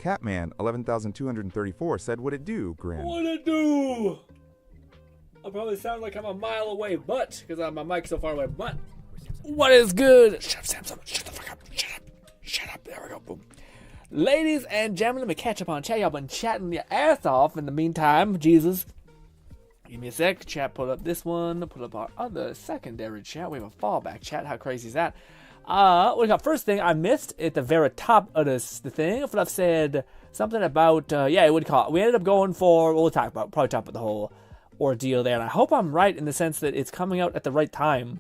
Catman 11,234 said, "What it do, Grin?" What it do? I'll probably sound like I'm a mile away, but because my mic's so far away, but what is good? Shut up, Sam. Shut the fuck up. Shut up. There we go. Boom. Ladies and gentlemen, let me catch up on chat. Y'all been chatting your ass off in the meantime. Jesus. Give me a sec. Chat, pull up this one. Pull up our other secondary chat. We have a fallback chat. How crazy is that? We got first thing I missed at the very top of the thing. If I've said something about, what do you call it? We ended up going for, we'll probably talk about the whole ordeal there. And I hope I'm right in the sense that it's coming out at the right time.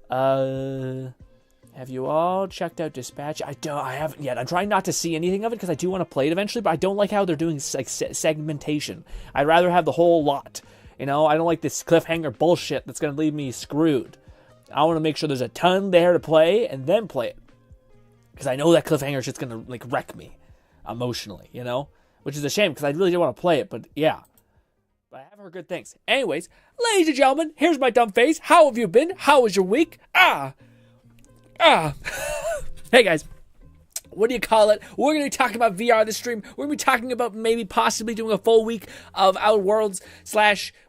Have you all checked out Dispatch? I haven't yet. I'm trying not to see anything of it because I do want to play it eventually, but I don't like how they're doing like segmentation. I'd rather have the whole lot. You know, I don't like this cliffhanger bullshit that's going to leave me screwed. I want to make sure there's a ton there to play and then play it. Because I know that cliffhanger is just going to like wreck me emotionally, you know? Which is a shame because I really do want to play it, but yeah. But I have heard good things. Anyways, ladies and gentlemen, here's my dumb face. How have you been? How was your week? Hey guys. What do you call it? We're going to be talking about VR this stream. We're going to be talking about maybe possibly doing a full week of Outer Worlds /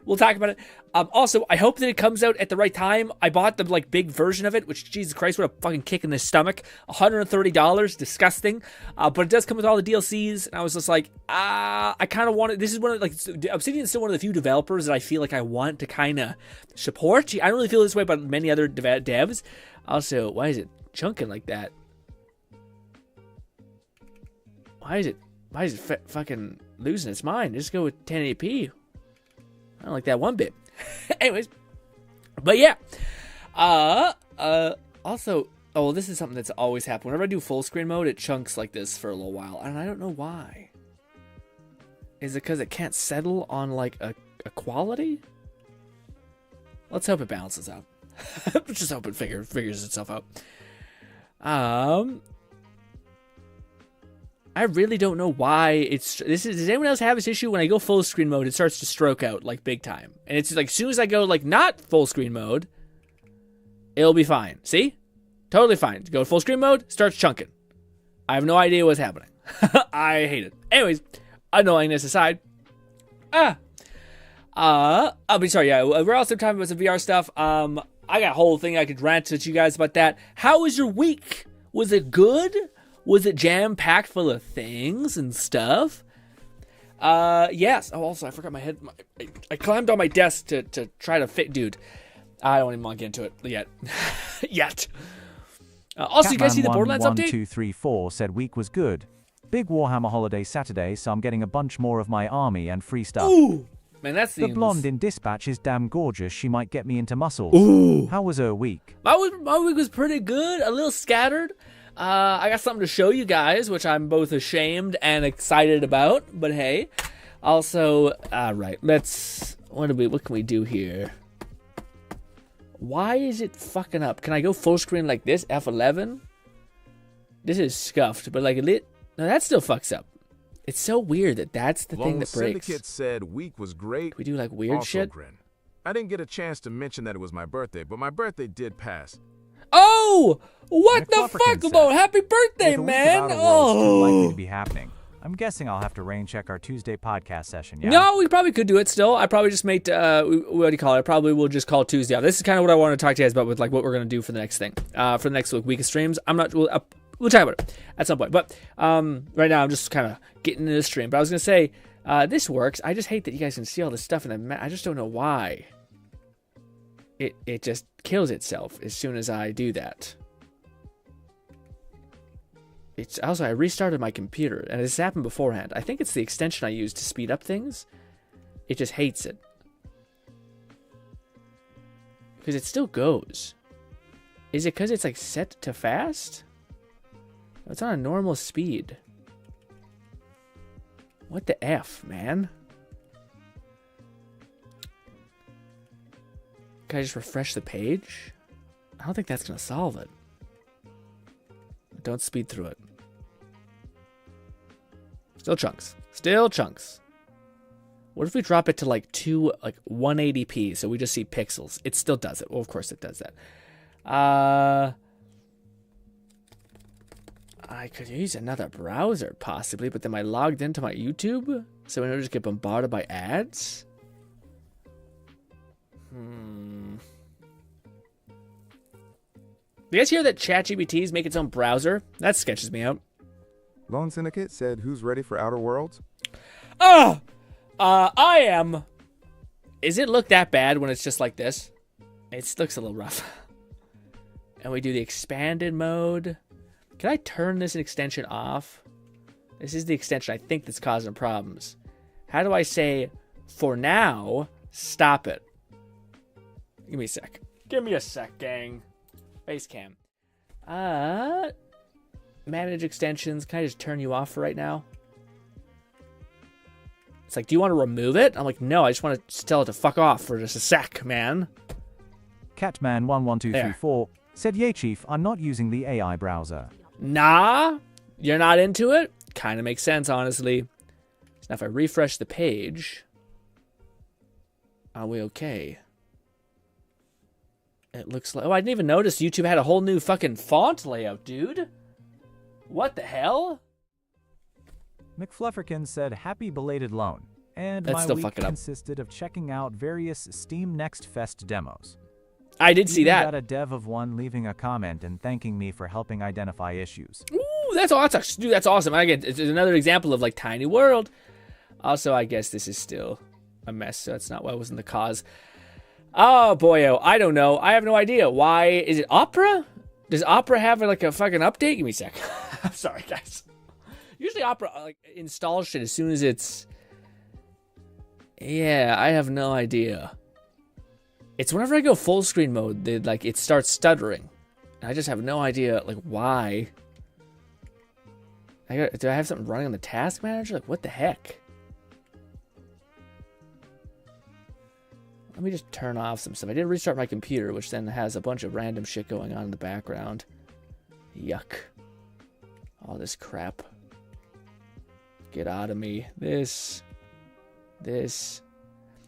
we'll talk about it. Also, I hope that it comes out at the right time. I bought the like big version of it, which Jesus Christ, what a fucking kick in the stomach. $130, disgusting. But it does come with all the DLCs, and I was just like, I kind of want it. This is one of like Obsidian is still one of the few developers that I feel like I want to kind of support. I don't really feel this way about many other devs. Also, why is it chunking like that? Why is it fucking losing its mind? Just go with 1080p. I don't like that one bit. Anyways, but yeah. Also, this is something that's always happened. Whenever I do full screen mode, it chunks like this for a little while, and I don't know why. Is it because it can't settle on like a quality? Let's hope it balances out. Let's just hope it figures itself out. I really don't know why does anyone else have this issue? When I go full screen mode, it starts to stroke out like big time. And it's like, as soon as I go like not full screen mode, it'll be fine. See? Totally fine. Go full screen mode, starts chunking. I have no idea what's happening. I hate it. Anyways, annoyingness aside. I'll be sorry, yeah. We're also talking about some VR stuff. I got a whole thing I could rant to you guys about that. How was your week? Was it good? Was it jam-packed full of things and stuff? Yes. Oh, also, I forgot my head. I climbed on my desk to try to fit... Dude, I don't even want to get into it yet. Also, you guys see the Borderlands update? 1234 said week was good. Big Warhammer holiday Saturday, so I'm getting a bunch more of my army and free stuff. Ooh! Man, that's the blonde in Dispatch is damn gorgeous. She might get me into muscles. Ooh! How was her week? My week was pretty good. A little scattered. I got something to show you guys, which I'm both ashamed and excited about. But hey, also, right. What can we do here? Why is it fucking up? Can I go full screen like this? F11. This is scuffed, but like no, that still fucks up. It's so weird that's the thing that breaks. Syndicate said week was great. Can we do like weird also shit? Grin. I didn't get a chance to mention that it was my birthday, but my birthday did pass. Oh, what the fuck, Lord? Happy birthday, man! Oh, likely to be happening. I'm guessing I'll have to rain check our Tuesday podcast session. Yeah. No, we probably could do it still. I probably just made what do you call it? I probably will just call Tuesday off. This is kind of what I want to talk to you guys about with like what we're gonna do for the next thing, for the next week of streams. We'll talk about it at some point. But right now I'm just kind of getting into the stream. But I was gonna say this works. I just hate that you guys can see all this stuff, and I just don't know why. It just kills itself as soon as I do that. It's also, I restarted my computer, and this happened beforehand. I think it's the extension I use to speed up things. It just hates it. Because it still goes. Is it because it's like set to fast? It's on a normal speed. What the F, man? Can I just refresh the page? I don't think that's going to solve it. Don't speed through it. Still chunks. Still chunks. What if we drop it to like 180p so we just see pixels? It still does it. Well, of course it does that. I could use another browser, possibly, but then I logged into my YouTube, so I don't just get bombarded by ads. You guys hear that ChatGPT's make its own browser? That sketches me out. Lone Syndicate said, who's ready for Outer Worlds? Oh! I am. Is it look that bad when it's just like this? It looks a little rough. And we do the expanded mode. Can I turn this extension off? This is the extension I think that's causing problems. How do I say, for now, stop it? Give me a sec. Give me a sec, gang. Face cam. Manage extensions. Can I just turn you off for right now? It's like, do you want to remove it? I'm like, no, I just want to tell it to fuck off for just a sec, man. Catman11234 said, "Yay, Chief, I'm not using the AI browser." Nah, you're not into it? Kind of makes sense, honestly. So now if I refresh the page, are we okay? It looks like... Oh, I didn't even notice YouTube had a whole new fucking font layout, dude. What the hell? McFlufferkin said, "Happy belated loan." And That's my still week fucking up. consisted of checking out various Steam Next Fest demos. I did see Even that. got a dev of one leaving a comment and thanking me for helping identify issues. Ooh, that's awesome. Dude, that's awesome. Again, it's another example of like tiny world. Also, I guess this is still a mess, so that's not why it wasn't the cause. Oh, boyo. I don't know. I have no idea. Why? Is it Opera? Does Opera have like a fucking update? Give me a sec. I'm sorry, guys. Usually Opera like installs shit as soon as it's... Yeah, I have no idea. It's whenever I go full screen mode, it starts stuttering. I just have no idea, like, why. Do I have something running on the task manager? Like, what the heck? Let me just turn off some stuff. I did restart my computer, which then has a bunch of random shit going on in the background. Yuck. All this crap. Get out of me. This.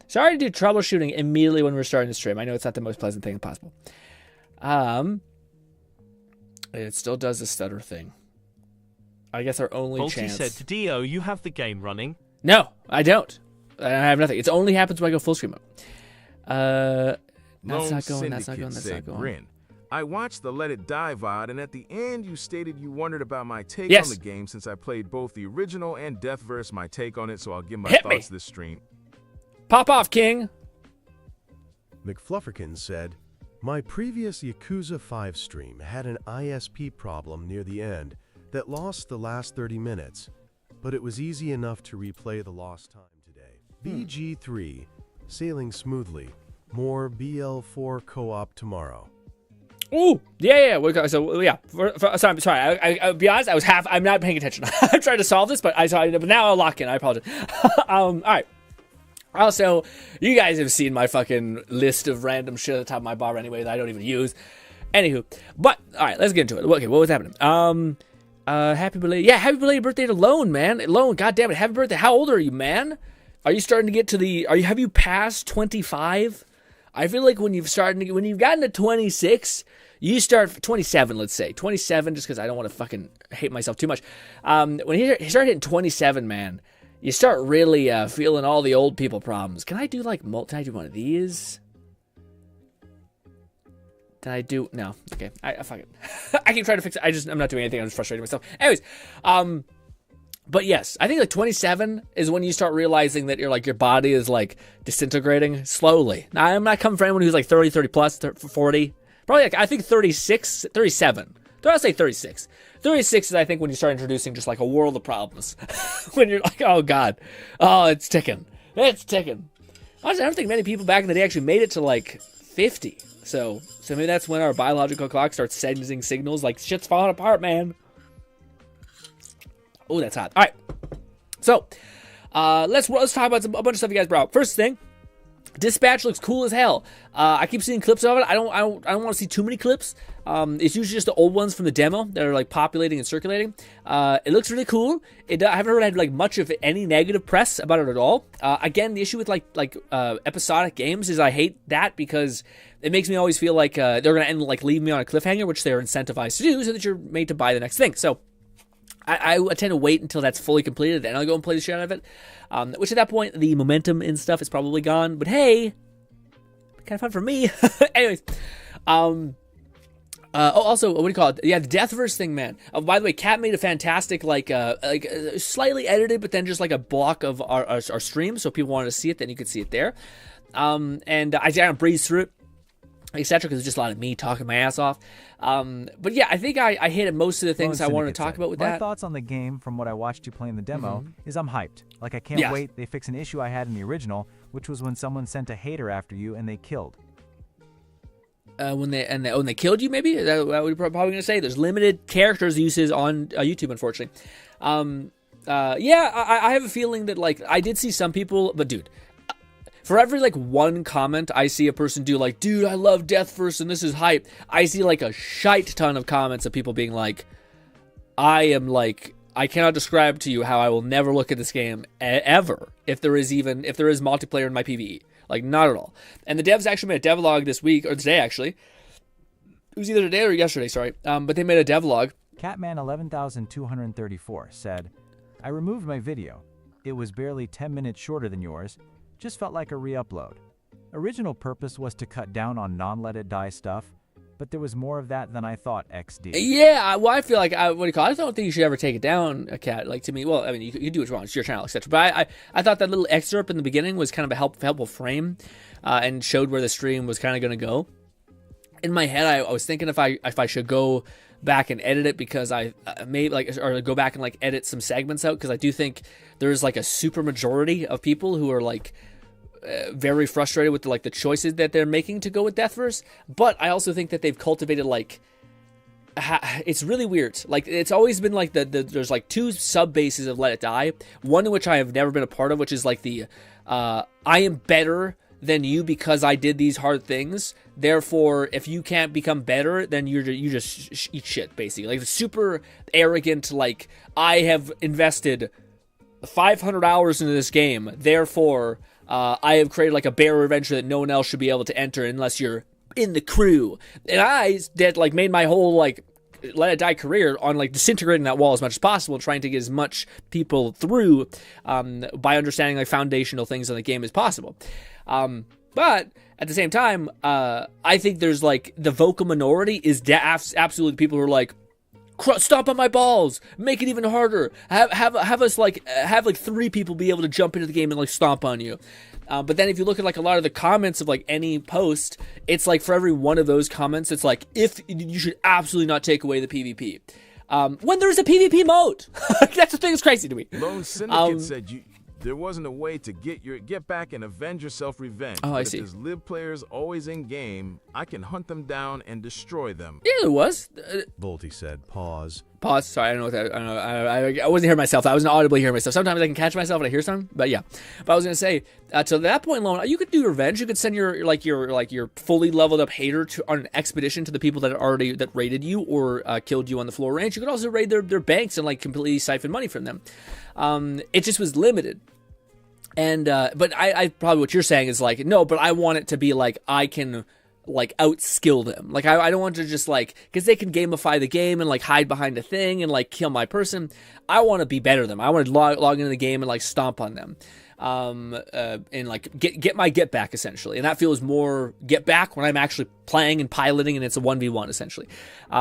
Sorry to do troubleshooting immediately when we're starting the stream. I know it's not the most pleasant thing possible. It still does the stutter thing. I guess our only Bolty chance... said to Dio, "You have the game running." No, I don't. I have nothing. It only happens when I go full screen mode. That's not going, that's not going, that's not going. Grin. I watched the Let It Die VOD, and at the end you stated you wondered about my take Yes. on the game since I played both the original and Deathverse, my take on it, so I'll give my Hit me. thoughts this stream. Pop off, King. McFlufferkin said, "My previous Yakuza 5 stream had an ISP problem near the end that lost the last 30 minutes, but it was easy enough to replay the lost time today. BG3, sailing smoothly. More BL4 co-op tomorrow." Ooh, yeah. So yeah. Sorry. I'll be honest. I'm not paying attention. I'm trying to solve this, but but now I'll lock in. I apologize. All right. Also, you guys have seen my fucking list of random shit at the top of my bar anyway that I don't even use. Anywho, but all right, let's get into it. Okay, what was happening? Happy belated birthday to Lone, man. Lone, goddamn it, happy birthday. How old are you, man? Are you starting to get to the? Have you passed 25? I feel like when you've gotten to 26, you start 27. Let's say 27, just because I don't want to fucking hate myself too much. When you start hitting 27, man, you start really feeling all the old people problems. Can I do can I do one of these? Did I do? No. Okay. I fuck it. I keep trying to fix it. I'm not doing anything. I'm just frustrating myself. Anyways, but yes, I think 27 is when you start realizing that your body is disintegrating slowly. Now, I'm not coming for anyone who's 30, 30 plus, 40. Probably I think 36, 37. I'll say 36. 36 is I think when you start introducing just a world of problems. When you're oh god, oh it's ticking. It's ticking. Honestly, I don't think many people back in the day actually made it to 50. So maybe that's when our biological clock starts sending signals shit's falling apart, man. Oh, that's hot. All right. So, let's talk about a bunch of stuff you guys brought up. First thing, Dispatch looks cool as hell. I keep seeing clips of it. I don't want to see too many clips. It's usually just the old ones from the demo that are populating and circulating. It looks really cool. I haven't heard much of any negative press about it at all. Again, the issue with episodic games is I hate that because it makes me always feel they're gonna end leave me on a cliffhanger, which they're incentivized to do, so that you're made to buy the next thing. So I tend to wait until that's fully completed, then I'll go and play the shit out of it. Which at that point, the momentum and stuff is probably gone. But hey, kind of fun for me. Anyways, also, what do you call it? Yeah, the Deathverse thing, man. By the way, Kat made a fantastic, slightly edited, but then just like a block of our stream, so if people wanted to see it, then you could see it there. And I kind of breezed through it, etc., because it's just a lot of me talking my ass off. But yeah, I think I hit most of the things I wanted to talk about with that. My thoughts on the game from what I watched you play in the demo is I'm hyped. Like, I can't wait. They fix an issue I had in the original, which was when someone sent a hater after you and they killed. When they killed you, maybe? That we're probably going to say. There's limited characters uses on YouTube, unfortunately. I have a feeling that, like, I did see some people, but dude, for every, like, one comment I see a person do, like, dude, I love Deathverse and this is hype, I see, like, a shite ton of comments of people being like, I cannot describe to you how I will never look at this game ever if there is multiplayer in my PvE. Like, not at all. And the devs actually made a devlog this week, or today, actually. It was either today or yesterday, sorry. But they made a devlog. Catman11234 said, I removed my video. It was barely 10 minutes shorter than yours. Just felt like a re-upload. Original purpose was to cut down on non-let-it-die stuff, but there was more of that than I thought, XD. Yeah, well, I feel like, I don't think you should ever take it down, Cat. Like, to me, well, I mean, you do what you want. It's your channel, etc. But I thought that little excerpt in the beginning was kind of a helpful frame and showed where the stream was kind of going to go. In my head, I was thinking if I should go back and edit it, because I maybe, like, or go back and, like, edit some segments out, because I do think there's, like, a super majority of people who are, like, very frustrated with the choices that they're making to go with Deathverse. But I also think that they've cultivated, like, it's really weird. Like, it's always been like there's like two sub bases of Let It Die. One in which I have never been a part of, which is like the I am better than you because I did these hard things. Therefore, if you can't become better, then you just eat shit, basically. Like, super arrogant. Like, I have invested 500 hours into this game. Therefore, I have created like a barrier adventure that no one else should be able to enter unless you're in the crew. And I that like made my whole like Let It Die career on like disintegrating that wall as much as possible, trying to get as much people through by understanding like foundational things in the game as possible. But at the same time, I think there's like the vocal minority is absolutely people who are like, stomp on my balls, make it even harder, have us like have like 3 people be able to jump into the game and like stomp on you. But then if you look at like a lot of the comments of like any post, it's like for every one of those comments, it's like, if you should absolutely not take away the PvP. When there's a PvP mode. That's the thing that's crazy to me. Lone Syndicate said there wasn't a way to get back and avenge yourself revenge. Oh, but I if see. there's live players always in game, I can hunt them down and destroy them. Yeah, there was. Volty said, pause. Pause. Sorry, I don't know what that. I don't know. I wasn't hearing myself. I wasn't audibly hearing myself. Sometimes I can catch myself when I hear something. But yeah. But I was gonna say, to that point, Lone, you could do revenge. You could send your fully leveled up hater on an expedition to the people that raided you or killed you on the floor range. You could also raid their banks and like completely siphon money from them. It just was limited. And but I probably what you're saying is like, no, but I want it to be like I can like outskill them. Like I don't want to just like, because they can gamify the game and like hide behind a thing and like kill my person. I want to be better than them. I want to log into the game and like stomp on them, and like get my get back essentially. And that feels more get back when I'm actually playing and piloting and it's a 1v1 essentially,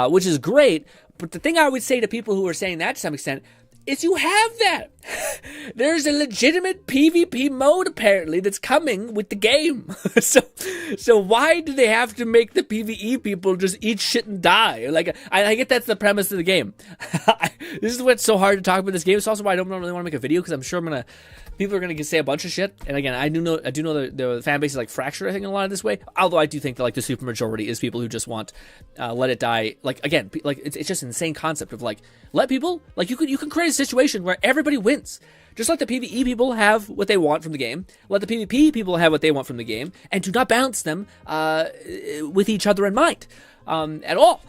which is great. But the thing I would say to people who are saying that to some extent is you have that. There's a legitimate PvP mode apparently that's coming with the game. so why do they have to make the PvE people just eat shit and die? Like I get that's the premise of the game. This is what's so hard to talk about this game. It's also why I don't really want to make a video, because I'm sure people are gonna say a bunch of shit. And again, I do know the fan base is like fractured, I think, in a lot of this way. Although I do think that like the super majority is people who just want Let It Die. Like again, like it's just an insane concept of like, let people, like, you can create a situation where everybody wins. Just let the PvE people have what they want from the game. Let the PvP people have what they want from the game, and do not balance them with each other in mind at all.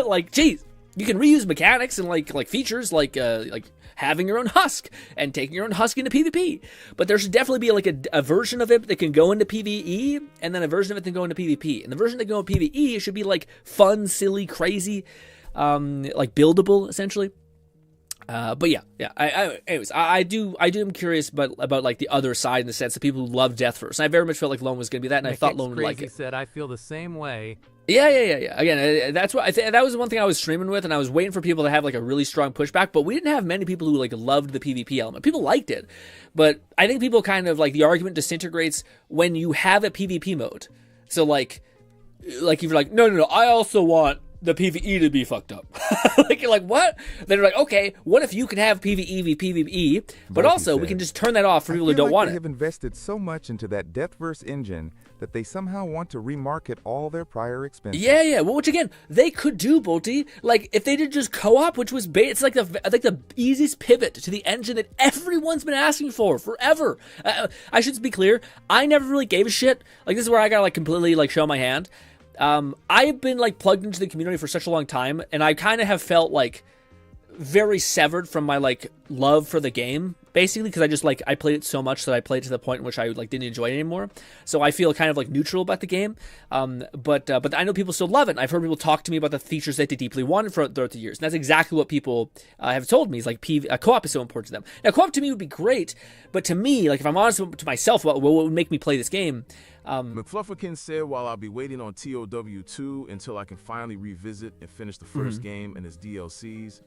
Like, geez, you can reuse mechanics and like features like having your own husk and taking your own husk into PvP. But there should definitely be like a version of it that can go into PvE, and then a version of it that can go into PvP. And the version that can go into PvE should be like fun, silly, crazy, like buildable essentially. But yeah. Anyways, I am curious about like the other side in the sense that people who love Death First. And I very much felt like Lone was going to be that, and I thought Lone would like it. Said, I feel the same way. Yeah. Again, that's what that was one thing I was streaming with, and I was waiting for people to have like a really strong pushback. But we didn't have many people who like loved the PvP element. People liked it, but I think people kind of like the argument disintegrates when you have a PvP mode. So like if you're like, no, I also want the PvE to be fucked up. Like you're like, what? Then they're like, okay, what if you can have PvE v PvE, but also we can just turn that off for people who don't want it. They have invested so much into that Deathverse engine that they somehow want to remarket all their prior expenses. Yeah. Well, which again, they could do, Bolty. Like if they did just co-op, which was it's like the easiest pivot to the engine that everyone's been asking for forever. I should be clear. I never really gave a shit. Like this is where I gotta like completely like show my hand. I've been like plugged into the community for such a long time, and I kind of have felt like very severed from my like love for the game, basically, because I just like I played it so much that I played it to the point in which I like didn't enjoy it anymore. So I feel kind of like neutral about the game. But I know people still love it. And I've heard people talk to me about the features that they deeply wanted throughout the years, and that's exactly what people have told me. Is like co-op is so important to them. Now, co-op to me would be great, but to me, like if I'm honest to myself, what would make me play this game? McFlufferkin said, while I'll be waiting on TOW2 until I can finally revisit and finish the first game and its DLCs,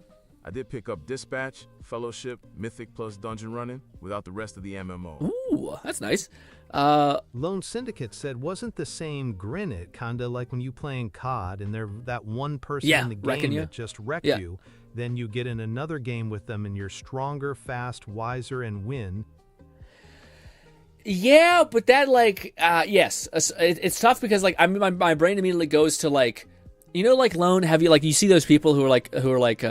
I did pick up Dispatch, Fellowship, Mythic plus Dungeon Running without the rest of the MMO. Ooh, that's nice. Lone Syndicate said, wasn't the same grin it, kinda like when you playing COD and they're that one person in the game that just wrecked you, then you get in another game with them and you're stronger, fast, wiser, and win. Yeah, but that like, yes, it's tough because like my brain immediately goes to like, you know, like Lone, have you like, you see those people who are like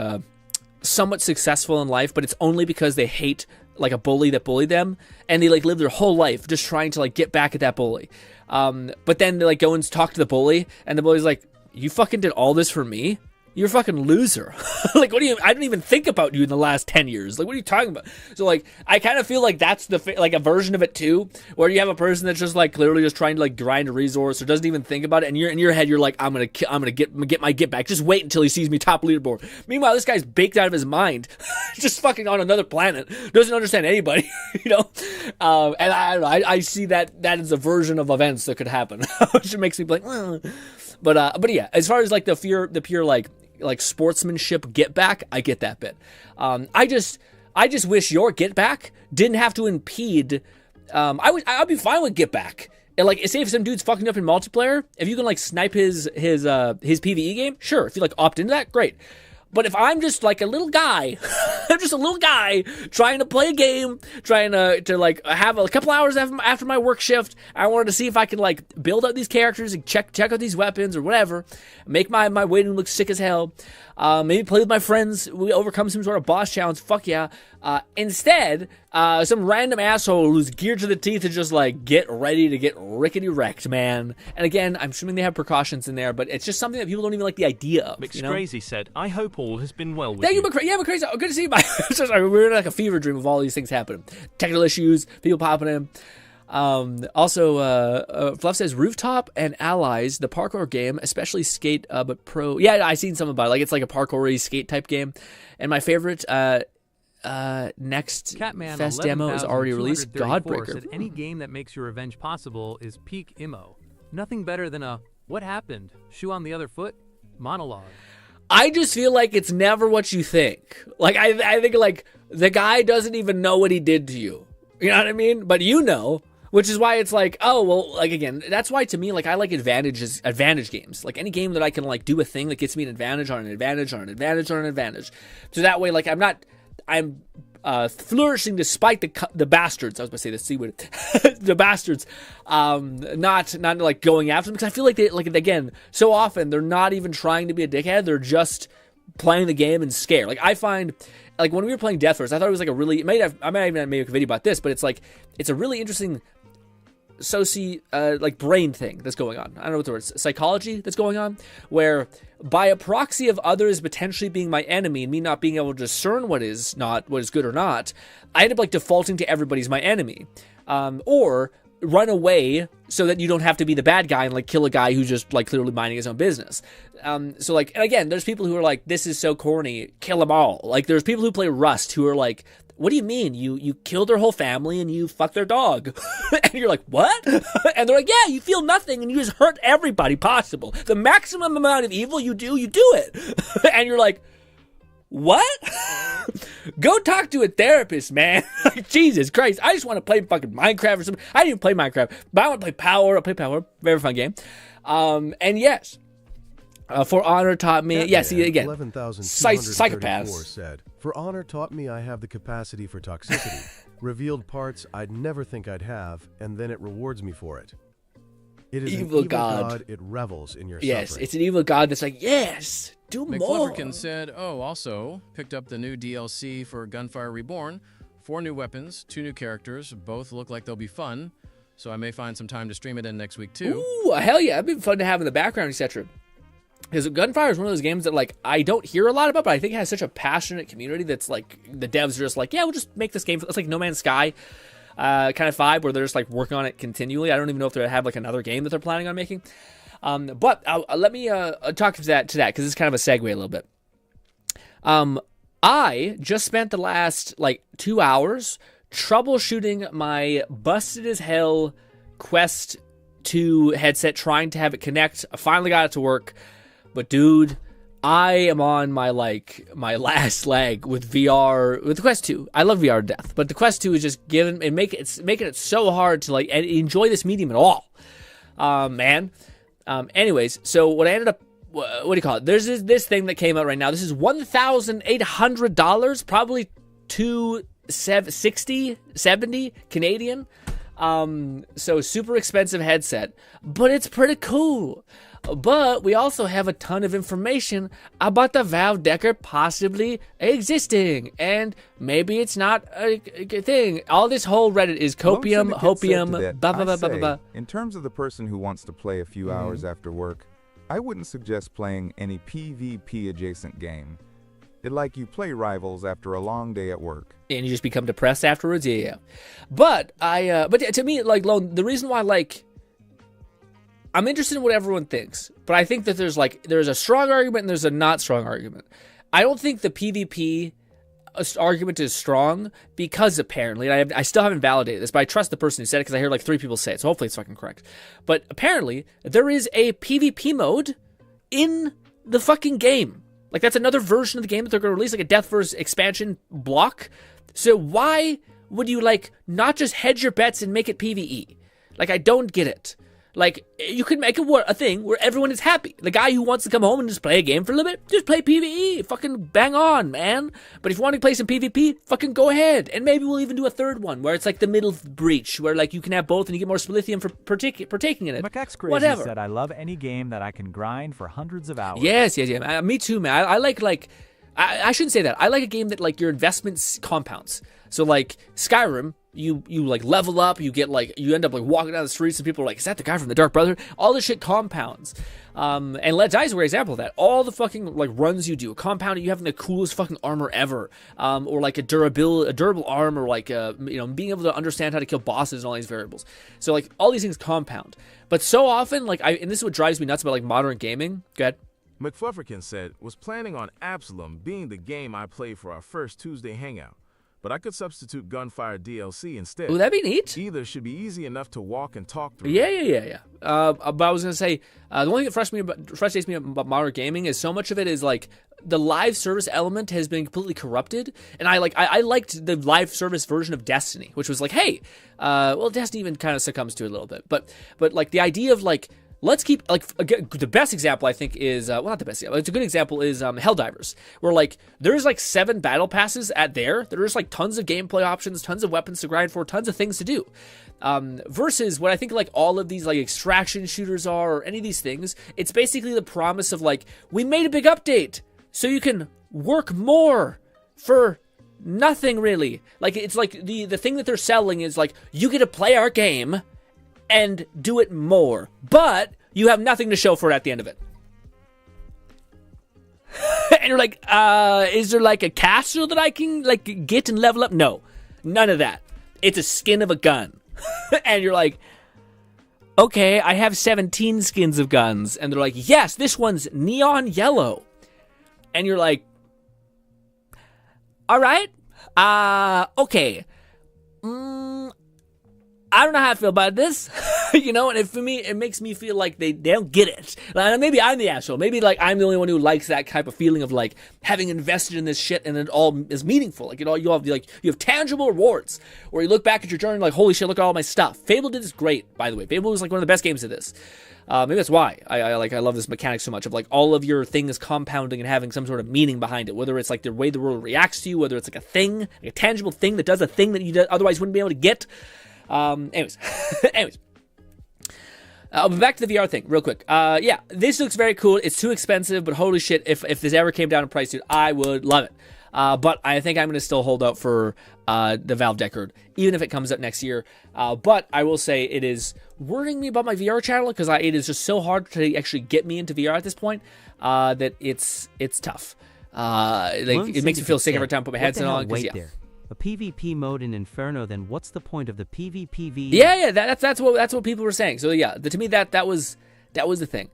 somewhat successful in life, but it's only because they hate like a bully that bullied them, and they like live their whole life just trying to like get back at that bully. But then they like go and talk to the bully, and the bully's like, you fucking did all this for me? You're a fucking loser. Like, what do you, I didn't even think about you in the last 10 years. Like, what are you talking about? So, like, I kind of feel like that's like a version of it, too, where you have a person that's just, like, clearly just trying to, like, grind a resource or doesn't even think about it. And you're in your head, you're like, I'm gonna get my get back. Just wait until he sees me top leaderboard. Meanwhile, this guy's baked out of his mind. Just fucking on another planet. Doesn't understand anybody, you know? And I don't know. I see that is a version of events that could happen, which makes me like, But yeah, as far as, like, the pure, like sportsmanship get back, I get that bit. I just wish your get back didn't have to impede. I'd be fine with get back. And like, say if some dude's fucking up in multiplayer, if you can like snipe his PvE game, sure. If you like opt into that, great. But if I'm just like a little guy, I'm just a little guy trying to play a game, trying to like have a couple hours after my work shift, I wanted to see if I could like build up these characters and check out these weapons or whatever, make my waiting look sick as hell, maybe play with my friends, we overcome some sort of boss challenge, fuck yeah. Instead, some random asshole who's geared to the teeth is just like, get ready to get rickety wrecked, man. And again, I'm assuming they have precautions in there, but it's just something that people don't even like the idea of. McCrazy said, I hope all has been well with Thank you, you. McCrazy. Yeah, McCrazy. Oh, good to see you. Sorry, we're in like a fever dream of all these things happening. Technical issues, people popping in. Also, Fluff says Rooftop and Allies, the parkour game, especially skate, but pro. Yeah, I seen something about it. Like it's like a parkour-y skate type game. And my favorite, next Catman Fest demo is already released. Godbreaker. Said, any game that makes your revenge possible is peak emo. Nothing better than a "What happened? Shoe on the other foot" monologue. I just feel like it's never what you think. Like I think like the guy doesn't even know what he did to you. You know what I mean? But you know. Which is why it's like, oh, well, like, again, that's why to me, like, I like advantage games. Like, any game that I can, like, do a thing that gets me an advantage on an advantage on an advantage on an advantage. So that way, like, I'm flourishing despite the bastards. I was about to say the C word. The bastards. Not, like, going after them. Because I feel like they, like, again, so often they're not even trying to be a dickhead. They're just playing the game and scare. Like, I find... Like, when we were playing Death First, I thought it was, like, a really... I might even make a video about this, but it's, like... It's a really interesting... like brain thing that's going on. I don't know what the word is. Psychology that's going on, where by a proxy of others potentially being my enemy and me not being able to discern what is good or not, I end up like defaulting to everybody's my enemy. Or run away so that you don't have to be the bad guy and like kill a guy who's just like clearly minding his own business. So like, and again, there's people who are like, this is so corny, kill them all. Like there's people who play Rust who are like, what do you mean? You killed their whole family and you fucked their dog. And you're like, what? And they're like, yeah, you feel nothing and you just hurt everybody possible. The maximum amount of evil you do it. And you're like, what? Go talk to a therapist, man. Jesus Christ. I just want to play fucking Minecraft or something. I didn't even play Minecraft, but I want to play Power. I'll play Power. Very fun game. And yes, For Honor taught me, again, psychopaths. Said, For Honor taught me I have the capacity for toxicity. Revealed parts I'd never think I'd have, and then it rewards me for it. It is evil god. It revels in your suffering. Yes, it's an evil god that's like, yes, do more. McFlufferkin said, also picked up the new DLC for Gunfire Reborn. 4 new weapons, 2 new characters. Both look like they'll be fun, so I may find some time to stream it in next week too. Ooh, hell yeah, it'd be fun to have in the background, etc. Because Gunfire is one of those games that like I don't hear a lot about, but I think it has such a passionate community that's like the devs are just like, yeah, we'll just make this game. It's like No Man's Sky kind of vibe where they're just like working on it continually. I don't even know if they have like another game that they're planning on making. But let me talk to that because it's kind of a segue a little bit. I just spent the last like 2 hours troubleshooting my busted as hell Quest 2 headset, trying to have it connect. I finally got it to work, but dude, I am on my last leg with VR with the Quest 2. I love VR to death, but the Quest 2 is just making it so hard to like enjoy this medium at all, man. Anyways, so what I ended up, what do you call it? There's this thing that came out right now. This is $1,800, probably $270 Canadian. So super expensive headset, but it's pretty cool. But we also have a ton of information about the Valve Decker possibly existing, and maybe it's not a thing. All this whole Reddit is copium, hopium, blah, blah, blah, blah, blah. In terms of the person who wants to play a few hours after work, I wouldn't suggest playing any PvP adjacent game. It like you play Rivals after a long day at work. And you just become depressed afterwards, yeah. But but to me, like, the reason why, like, I'm interested in what everyone thinks, but I think that there's a strong argument and there's a not strong argument. I don't think the PvP argument is strong because apparently, and I still haven't validated this, but I trust the person who said it because I hear like 3 people say it, so hopefully it's fucking correct. But apparently, there is a PvP mode in the fucking game. Like, that's another version of the game that they're going to release, like a Deathverse expansion block. So why would you, like, not just hedge your bets and make it PvE? Like, I don't get it. Like, you could make a thing where everyone is happy. The guy who wants to come home and just play a game for a little bit, just play PvE. Fucking bang on, man. But if you want to play some PvP, fucking go ahead. And maybe we'll even do a third one where it's like the middle breach, where like you can have both and you get more lithium for partaking in it. Macaque's Crazy Whatever. said, I love any game that I can grind for hundreds of hours. Yes. Me too, man. I like I shouldn't say that. I like a game that like your investments compounds. So like Skyrim, you like level up, you end up like walking down the streets and people are like, is that the guy from the Dark Brotherhood? All this shit compounds. And Let Die is a great example of that. All the fucking like runs you do, compounding, you having the coolest fucking armor ever, or like a durable arm, or like being able to understand how to kill bosses and all these variables. So like all these things compound. But so often, like and this is what drives me nuts about like modern gaming. Go ahead. McFlufferkin said, was planning on Absalom being the game I played for our first Tuesday hangout, but I could substitute Gunfire DLC instead. Ooh, that'd be neat. Either should be easy enough to walk and talk through. Yeah. But I was going to say, the only thing that frustrates me about modern gaming is so much of it is like the live service element has been completely corrupted. And I liked the live service version of Destiny, which was like, hey, Destiny even kind of succumbs to it a little bit. But like the idea of like, let's keep, like, the best example, I think, is, not the best example, it's a good example, is Helldivers, where, like, there's, like, 7 battle passes there's, like, tons of gameplay options, tons of weapons to grind for, tons of things to do, versus what I think, like, all of these, like, extraction shooters are, or any of these things, it's basically the promise of, like, we made a big update, so you can work more for nothing, really. Like, it's, like, the thing that they're selling is, like, you get to play our game, and do it more, but you have nothing to show for it at the end of it. And you're like, is there like a castle that I can like get and level up? No, none of that. It's a skin of a gun. And you're like, okay, I have 17 skins of guns. And they're like, yes, this one's neon yellow. And you're like, all right, okay. I don't know how I feel about this, you know, and for me, it makes me feel like they don't get it. Like, maybe I'm the asshole. Maybe, like, I'm the only one who likes that type of feeling of, like, having invested in this shit and it all is meaningful. Like, you know, you have tangible rewards where you look back at your journey like, holy shit, look at all my stuff. Fable did this great, by the way. Fable was, like, one of the best games of this. Maybe that's why I love this mechanic so much of, like, all of your things compounding and having some sort of meaning behind it, whether it's, like, the way the world reacts to you, whether it's, like, a thing, like a tangible thing that does a thing that you otherwise wouldn't be able to get. Anyways. Back to the VR thing, real quick. Yeah, this looks very cool. It's too expensive, but holy shit, if this ever came down in price, dude, I would love it. But I think I'm going to still hold out for the Valve Deckard, even if it comes out next year. But I will say it is worrying me about my VR channel, because it is just so hard to actually get me into VR at this point, that it's tough. It makes me feel sick every time I put my headset on. Wait there. A PvP mode in Inferno, then what's the point of the PvPV? Yeah, that's what people were saying. So yeah, to me that was the thing.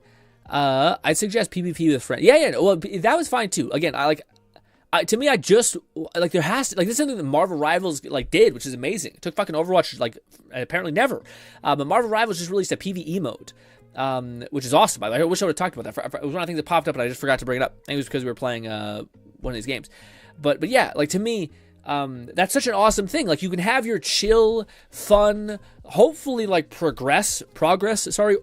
I suggest PvP with friends. Yeah. Well, that was fine too. Again, to me, I just like there has to this is something that Marvel Rivals like did, which is amazing. It took fucking Overwatch like apparently never, but Marvel Rivals just released a PvE mode. Which is awesome. I wish I would have talked about that. It was one of the things that popped up, and I just forgot to bring it up. I think it was because we were playing one of these games. But yeah, like to me. That's such an awesome thing. Like you can have your chill, fun, hopefully like progress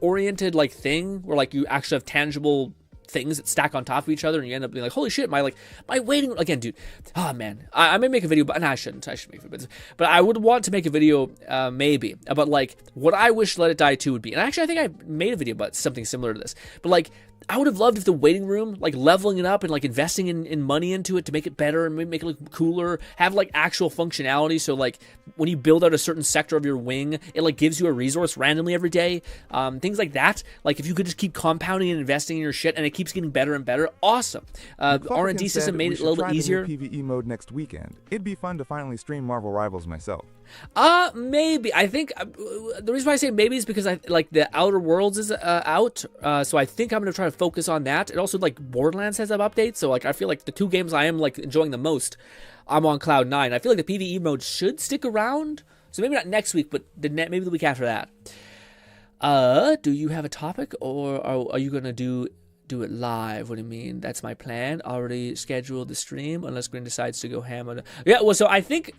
oriented like thing where like you actually have tangible things that stack on top of each other, and you end up being like, holy shit, my waiting again, dude. Oh man, I may make a video, but no, I shouldn't. I should make a video, but I would want to make a video maybe about like what I wish Let It Die 2 would be. And actually, I think I made a video about something similar to this, but like. I would have loved if the waiting room, like leveling it up and like investing in money into it to make it better and make it look cooler, have like actual functionality. So like when you build out a certain sector of your wing, it like gives you a resource randomly every day. Things like that. Like if you could just keep compounding and investing in your shit and it keeps getting better and better, awesome. R&D system made it a little bit easier. PvE mode next weekend. It'd be fun to finally stream Marvel Rivals myself. Maybe. I think the reason why I say maybe is because I like the Outer Worlds is out, so I think I'm gonna try to focus on that. And also like Borderlands has some updates, so like I feel like the two games I am like enjoying the most, I'm on cloud 9. I feel like the PvE mode should stick around, so maybe not next week, but maybe the week after that. Do you have a topic, or are you gonna do it live? What do you mean? That's my plan. Already scheduled the stream unless Grin decides to go ham on it. Yeah, well, so I think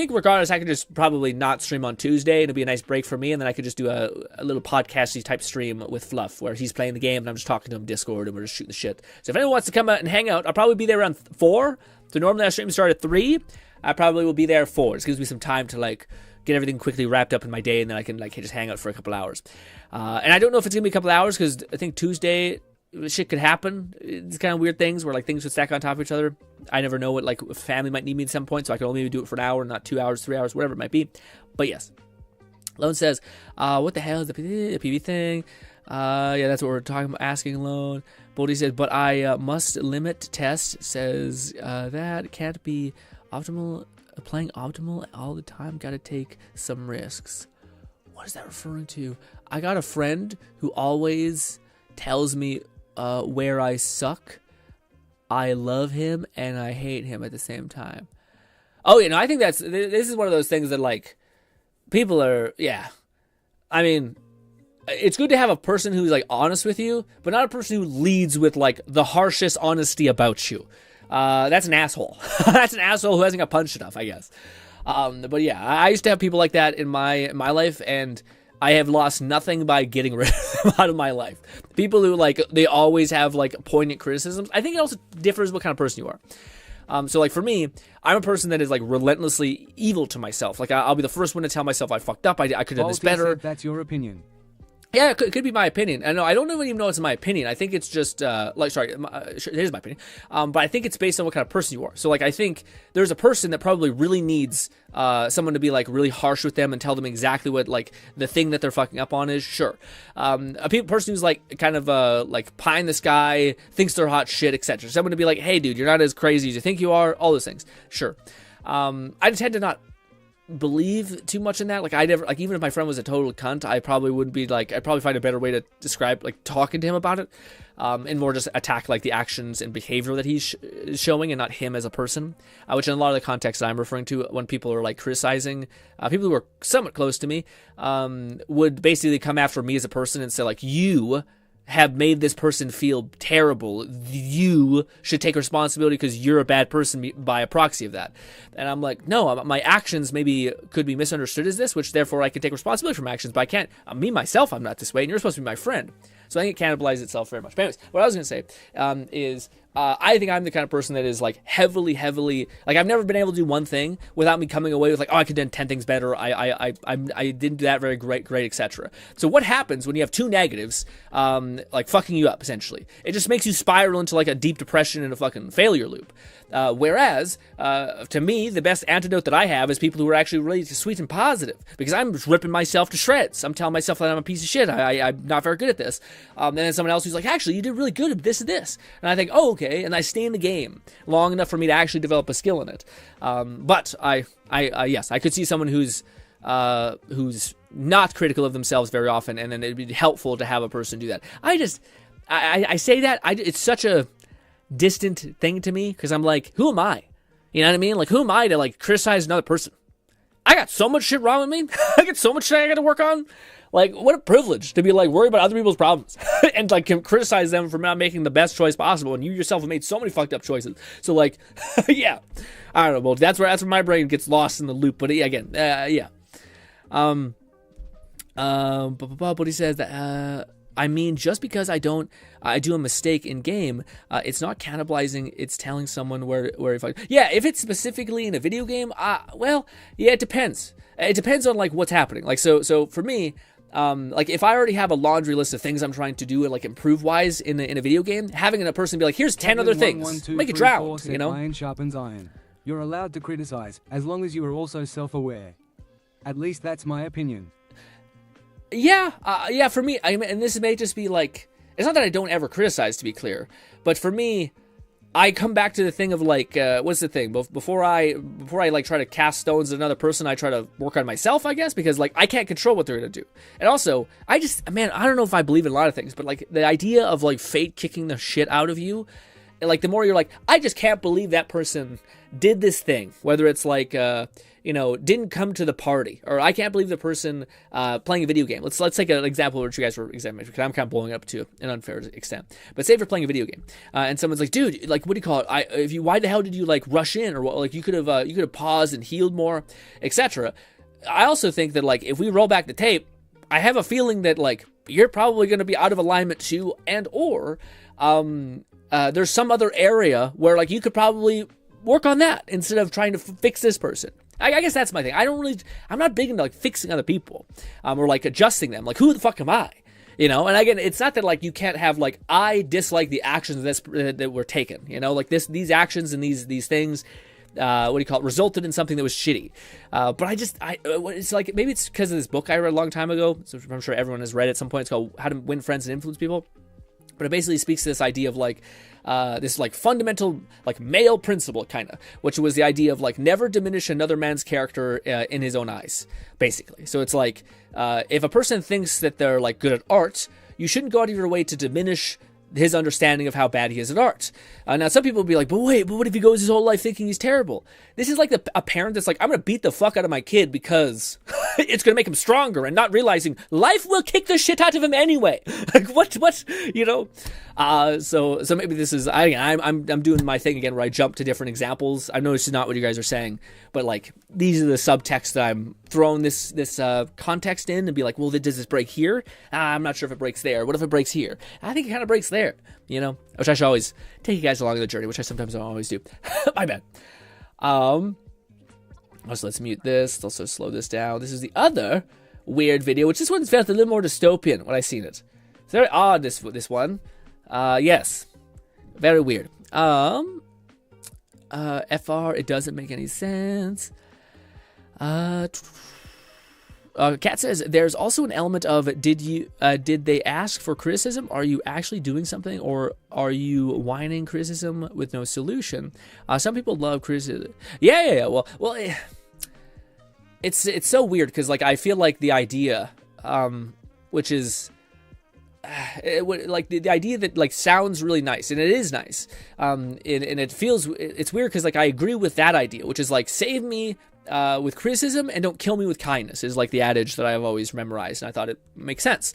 regardless, I could just probably not stream on Tuesday. It'll be a nice break for me, and then I could just do a little podcasty type stream with Fluff where he's playing the game and I'm just talking to him Discord and we're just shooting the shit. So if anyone wants to come out and hang out, I'll probably be there around 4. So normally our stream start at 3. I probably will be there at 4. It gives me some time to like get everything quickly wrapped up in my day, and then I can like just hang out for a couple hours. And I don't know if it's gonna be a couple hours because I think Tuesday shit could happen. It's kind of weird things where like things would stack on top of each other. I never know what like family might need me at some point, so I can only do it for an hour, not 2 hours, 3 hours, whatever it might be. But yes, Lone says, "What the hell is the PV thing?" Yeah, that's what we're talking about. Asking Lone. Bodhi says, "But I must limit test." Says that can't be optimal. Playing optimal all the time. Got to take some risks. What is that referring to? I got a friend who always tells me where I suck. I love him and I hate him at the same time. Oh, you know, I think this is one of those things that like people are, yeah. I mean, it's good to have a person who's like honest with you, but not a person who leads with like the harshest honesty about you. That's an asshole. That's an asshole who hasn't got punched enough, I guess. But yeah, I used to have people like that in my life, and I have lost nothing by getting rid of them out of my life. People who, like, they always have, like, poignant criticisms. I think it also differs what kind of person you are. So, like, for me, I'm a person that is, like, relentlessly evil to myself. Like, I'll be the first one to tell myself I fucked up, I could have done this better. That's your opinion. Yeah, it could be my opinion. I don't even know it's my opinion. I think it's just, it is my opinion. But I think it's based on what kind of person you are. So, like, I think there's a person that probably really needs someone to be, like, really harsh with them and tell them exactly what, like, the thing that they're fucking up on is. Sure. A person who's, like, kind of, like, pie in the sky, thinks they're hot shit, etc. Someone to be like, hey, dude, you're not as crazy as you think you are. All those things. Sure. I tend to not believe too much in that. Like, I never, like, even if my friend was a total cunt, I probably wouldn't be like, I'd probably find a better way to describe, like, talking to him about it, and more just attack, like, the actions and behavior that he's showing and not him as a person, which in a lot of the context that I'm referring to when people are, like, criticizing people who are somewhat close to me, would basically come after me as a person and say, like, you have made this person feel terrible. You should take responsibility because you're a bad person by a proxy of that. And I'm like, no, my actions maybe could be misunderstood as this, which therefore I can take responsibility for my actions, but I can't. Me, myself, I'm not this way, and you're supposed to be my friend. So I think it cannibalizes itself very much. But anyways, what I was going to say is I think I'm the kind of person that is like heavily, like I've never been able to do one thing without me coming away with like, oh, I could have done 10 things better. I didn't do that very great, etc. So what happens when you have two negatives, like fucking you up essentially? It just makes you spiral into like a deep depression and a fucking failure loop. Whereas, to me, the best antidote that I have is people who are actually really sweet and positive, because I'm just ripping myself to shreds. I'm telling myself that I'm a piece of shit. I'm not very good at this. And then someone else who's like, actually, you did really good at this and this. And I think, oh, okay. And I stay in the game long enough for me to actually develop a skill in it. But yes, I could see someone who's not critical of themselves very often, and then it'd be helpful to have a person do that. I say that, it's such a distant thing to me, because I'm like, who am I? You know what I mean? Like, who am I to like criticize another person? I got so much shit wrong with me. I got so much shit I got to work on. Like, what a privilege to be like worried about other people's problems and like criticize them for not making the best choice possible. And you yourself have made so many fucked up choices. So like, yeah, I don't know. Well, that's where my brain gets lost in the loop. But again, yeah. But he says that, I mean, just because I do a mistake in game, it's not cannibalizing, it's telling someone where if if it's specifically in a video game, well, yeah, it depends. It depends on like what's happening. Like, so for me, like if I already have a laundry list of things I'm trying to do and like improve wise in a video game, having a person be like, here's 10 other things, make it drown, you know? Iron sharpens iron. You're allowed to criticize, as long as you are also self-aware. At least that's my opinion. Yeah, for me, and this may just be like, it's not that I don't ever criticize, to be clear, but for me, I come back to the thing of like, what's the thing? Before I like try to cast stones at another person, I try to work on myself, I guess, because like I can't control what they're gonna do. And also, I don't know if I believe in a lot of things, but like the idea of like fate kicking the shit out of you, and like the more you're like, I just can't believe that person did this thing, whether it's like, didn't come to the party, or I can't believe the person playing a video game. Let's take an example which you guys were examining, because I'm kind of blowing up to an unfair extent. But say if you're playing a video game, and someone's like, dude, like, what do you call it? Why the hell did you like rush in, or what? Like you could have paused and healed more, etc. I also think that like if we roll back the tape, I have a feeling that like you're probably going to be out of alignment too, and or there's some other area where like you could probably work on that instead of trying to fix this person. I guess that's my thing. I'm not big into like fixing other people, or like adjusting them. Like, who the fuck am I? You know? And again, it's not that like you can't have like, I dislike the actions that were taken, you know, like these actions and these things, resulted in something that was shitty. But it's like, maybe it's because of this book I read a long time ago, so I'm sure everyone has read it at some point. It's called How to Win Friends and Influence People. But it basically speaks to this idea of like, this like fundamental like male principle kind of, which was the idea of like never diminish another man's character in his own eyes, basically. So it's like, if a person thinks that they're like good at art, you shouldn't go out of your way to diminish his understanding of how bad he is at art. Now some people will be like, but what if he goes his whole life thinking he's terrible? This is like a parent that's like, I'm gonna beat the fuck out of my kid because it's gonna make him stronger, and not realizing life will kick the shit out of him anyway. Like what you know? So maybe this is I'm doing my thing again where I jump to different examples. I know this is not what you guys are saying, but like these are the subtext that I'm throwing this context in, and be like, well, does this break here? I'm not sure if it breaks there. What if it breaks here? I think it kind of breaks there, you know, which I should always take you guys along the journey, which I sometimes don't always do. My bad. Also, let's mute this. Let's also slow this down. This is the other weird video, which this one's felt a little more dystopian when I seen it. It's very odd, this one. Yes. Very weird. FR, it doesn't make any sense. Kat says, there's also an element of, did they ask for criticism? Are you actually doing something, or are you whining criticism with no solution? Some people love criticism. Yeah. Well, it's so weird because like I feel like the idea, which is like the idea that like sounds really nice, and it is nice, and it feels, it's weird because like I agree with that idea, which is like save me with criticism and don't kill me with kindness, is like the adage that I've always memorized, and I thought it makes sense.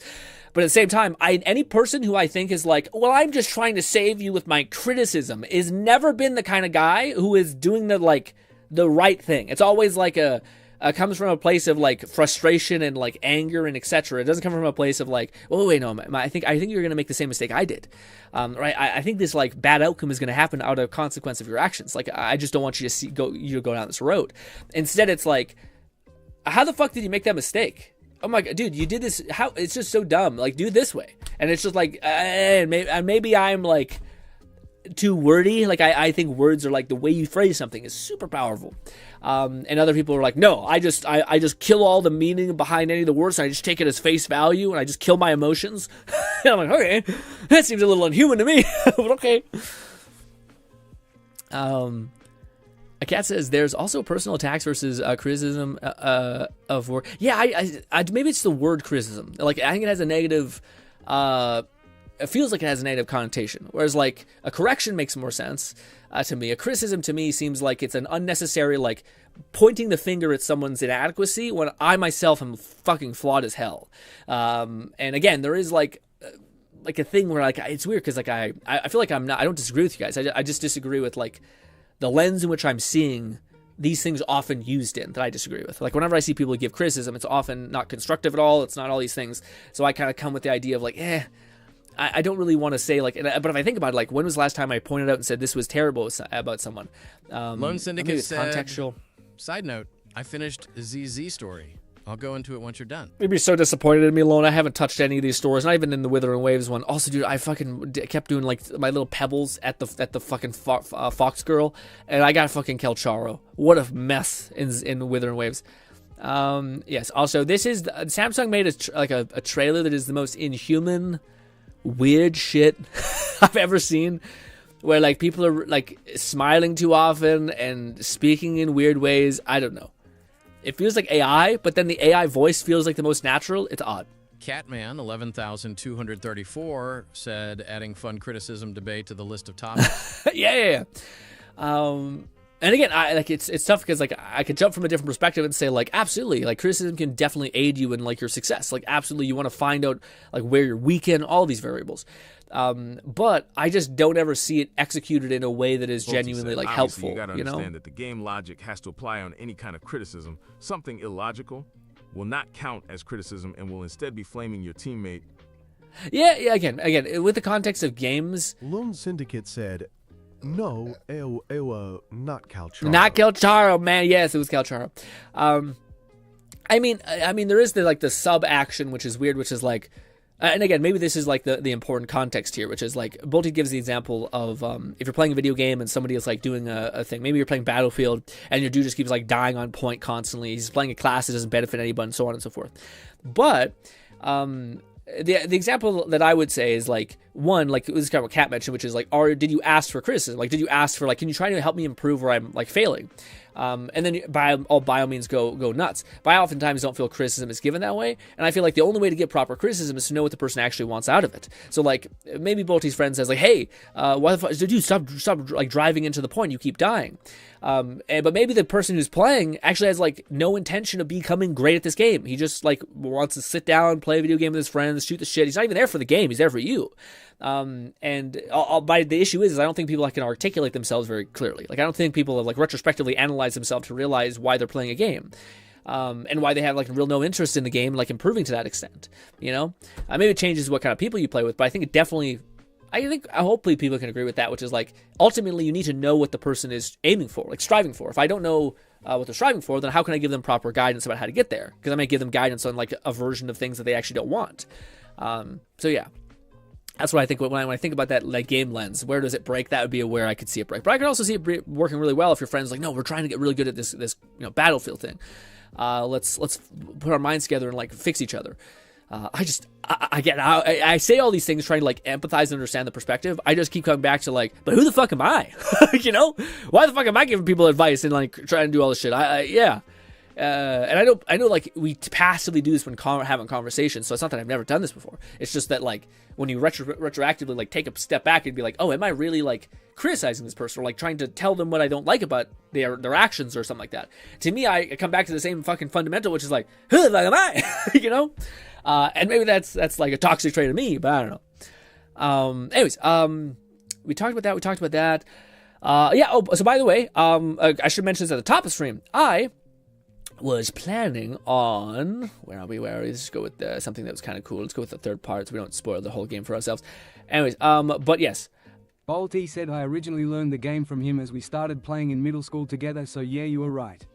But at the same time, any person who I think is like, well, I'm just trying to save you with my criticism, is never been the kind of guy who is doing the right thing. It's always like comes from a place of like frustration and like anger and etc. It doesn't come from a place of like, oh wait, no, I think you're gonna make the same mistake I did, right? I think this like bad outcome is gonna happen out of consequence of your actions. Like I just don't want you to go down this road. Instead, it's like, how the fuck did you make that mistake? Oh my god, dude, you did this. How? It's just so dumb. Like, do it this way. And it's just like, maybe I'm like too wordy. Like I think words are like the way you phrase something is super powerful. And other people are like, no, I just kill all the meaning behind any of the words, and I just take it as face value, and I just kill my emotions. And I'm like, okay, that seems a little inhuman to me, but okay. A cat says there's also personal attacks versus criticism of work. Yeah, I maybe it's the word criticism. Like I think it has a negative. It feels like it has a negative connotation, whereas like a correction makes more sense to me. A criticism to me seems like it's an unnecessary like pointing the finger at someone's inadequacy when I myself am fucking flawed as hell. And again, there is like a thing where like it's weird because like I feel like I don't disagree with you guys. I just disagree with like the lens in which I'm seeing these things often used in that I disagree with. Like whenever I see people give criticism, it's often not constructive at all. It's not all these things. So I kind of come with the idea of like, I don't really want to say like, but if I think about it, like when was the last time I pointed out and said this was terrible about someone? Lone Syndicate said, contextual. Side note, I finished ZZ Story. I'll go into it once you're done. You'd be so disappointed in me, Lone. I haven't touched any of these stories, not even in the Withering Waves one. Also, dude, I fucking kept doing like my little pebbles at the fucking Fox Girl, and I got fucking Kelcharo. What a mess in Withering Waves. Yes. Also, this is Samsung made a trailer that is the most inhuman, weird shit I've ever seen. Where like people are like smiling too often and speaking in weird ways. I don't know. It feels like AI, but then the AI voice feels like the most natural. It's odd. Catman 11,234 said, adding fun criticism debate to the list of topics. yeah. And again, it's tough because like I could jump from a different perspective and say like absolutely, like criticism can definitely aid you in like your success. Like absolutely, you want to find out like where you're weak in, all these variables. But I just don't ever see it executed in a way that is genuinely like helpful. You got to understand that the game logic has to apply on any kind of criticism. Something illogical will not count as criticism and will instead be flaming your teammate. Yeah. Again, with the context of games, Lone Syndicate said, "No, not Calcharo." Not Calcharo, man. Yes, it was Calcharo. I mean, there is the sub action, which is weird, which is like. And again, maybe this is like the important context here, which is like Bolty gives the example of if you're playing a video game and somebody is like doing a thing. Maybe you're playing Battlefield and your dude just keeps like dying on point constantly. He's playing a class that doesn't benefit anyone, and so on and so forth. But the example that I would say is like one, like this is kind of what Kat mentioned, which is like, did you ask for criticism? Like, did you ask for like, can you try to help me improve where I'm like failing? And then by all means go nuts. But I oftentimes don't feel criticism is given that way, and I feel like the only way to get proper criticism is to know what the person actually wants out of it. So like maybe Bolty's friend says like, hey, why the fuck did you stop like driving into the point? You keep dying. But maybe the person who's playing actually has like no intention of becoming great at this game. He just like wants to sit down, play a video game with his friends, shoot the shit. He's not even there for the game. He's there for you. And the issue is I don't think people can articulate themselves very clearly. Like I don't think people have like retrospectively analyzed themselves to realize why they're playing a game. And why they have like real no interest in the game, like improving to that extent, you know? Maybe it changes what kind of people you play with, but I think it definitely, hopefully people can agree with that, which is like, ultimately you need to know what the person is aiming for, like striving for. If I don't know what they're striving for, then how can I give them proper guidance about how to get there? Because I might give them guidance on like a version of things that they actually don't want. So yeah. That's what I think when I think about that like game lens. Where does it break? That would be where I could see it break. But I could also see it working really well if your friend's like, no, we're trying to get really good at this Battlefield thing. Let's put our minds together and like fix each other. I say all these things trying to like empathize and understand the perspective. I just keep coming back to like, but who the fuck am I? You know, why the fuck am I giving people advice and like trying to do all this shit? Yeah. and I know like we passively do this when having conversations, so it's not that I've never done this before. It's just that like when you retroactively like take a step back and be like, oh, am I really like criticizing this person or like trying to tell them what I don't like about their actions or something like that? To me, I come back to the same fucking fundamental, which is like, who the fuck am I? You know? And maybe that's like a toxic trait of me, but I don't know. Anyways, we talked about that. Yeah. Oh, so by the way, I should mention this at the top of the stream. I was planning on where are we? Let's go with something that was kind of cool. Let's go with the third part so we don't spoil the whole game for ourselves. Anyways, but yes. Bolty said I originally learned the game from him as we started playing in middle school together, so yeah, you were right.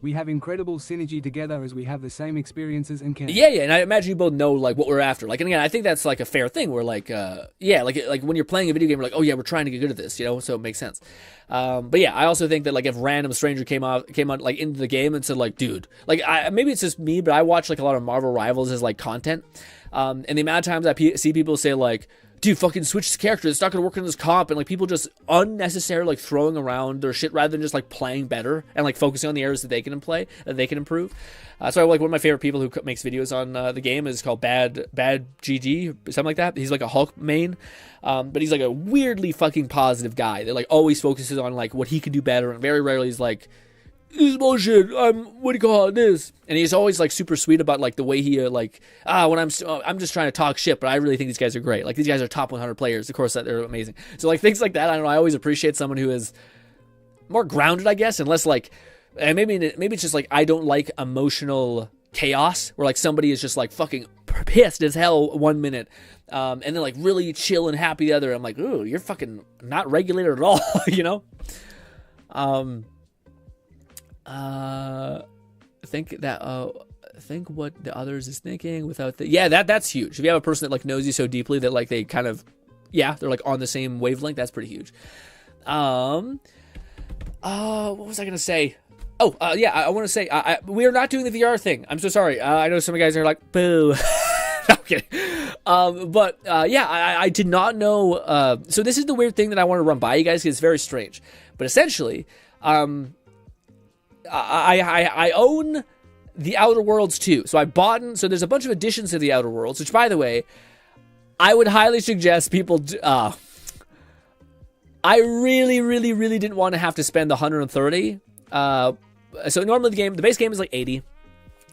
We have incredible synergy together as we have the same experiences and can. Yeah, and I imagine you both know like what we're after. Like, and again, I think that's like a fair thing. We're like, yeah, like when you're playing a video game, we're like, oh yeah, we're trying to get good at this, you know. So it makes sense. But yeah, I also think that like if random stranger came on like into the game and said like, dude, like maybe it's just me, but I watch like a lot of Marvel Rivals as like content, and the amount of times I see people say like, dude, fucking switch this character. It's not going to work in this comp. And like people just unnecessarily like throwing around their shit rather than just like playing better and like focusing on the areas that they can improve. So I like one of my favorite people who makes videos on the game is called Bad GG, something like that. He's like a Hulk main, but he's like a weirdly fucking positive guy that like always focuses on like what he can do better. And very rarely he's like, this is bullshit. What do you call it? This, and he's always like super sweet about like the way he when I'm just trying to talk shit, but I really think these guys are great. Like these guys are top 100 players. Of course, that they're amazing. So like things like that. I don't know. I always appreciate someone who is more grounded, I guess, and less like, and maybe it's just like I don't like emotional chaos where like somebody is just like fucking pissed as hell 1 minute, and then like really chill and happy the other. I'm like, ooh, you're fucking not regulated at all, you know. Think what the others is thinking without that's huge. If you have a person that like knows you so deeply that like they kind of they're like on the same wavelength, that's pretty huge. What was I gonna say? I want to say we are not doing the VR thing. I'm so sorry. I know some guys are like boo. No, I'm kidding. I did not know. So this is the weird thing that I want to run by you guys because it's very strange. But essentially, I own the Outer Worlds too. So so there's a bunch of additions to the Outer Worlds, which by the way, I would highly suggest people I really, really, really didn't want to have to spend the 130. So normally the base game is like 80.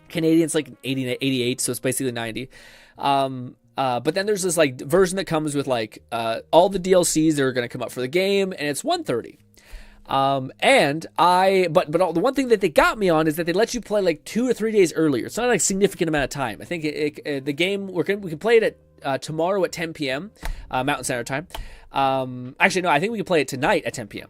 Canadian, it's like 80, 88, so it's basically 90. But then there's this like version that comes with like all the DLCs that are going to come up for the game, and it's 130. The one thing that they got me on is that they let you play like 2 or 3 days earlier. It's not like a significant amount of time. I think the game we can play it at tomorrow at 10 p.m. Mountain Standard Time. Actually, no, I think we can play it tonight at 10 p.m.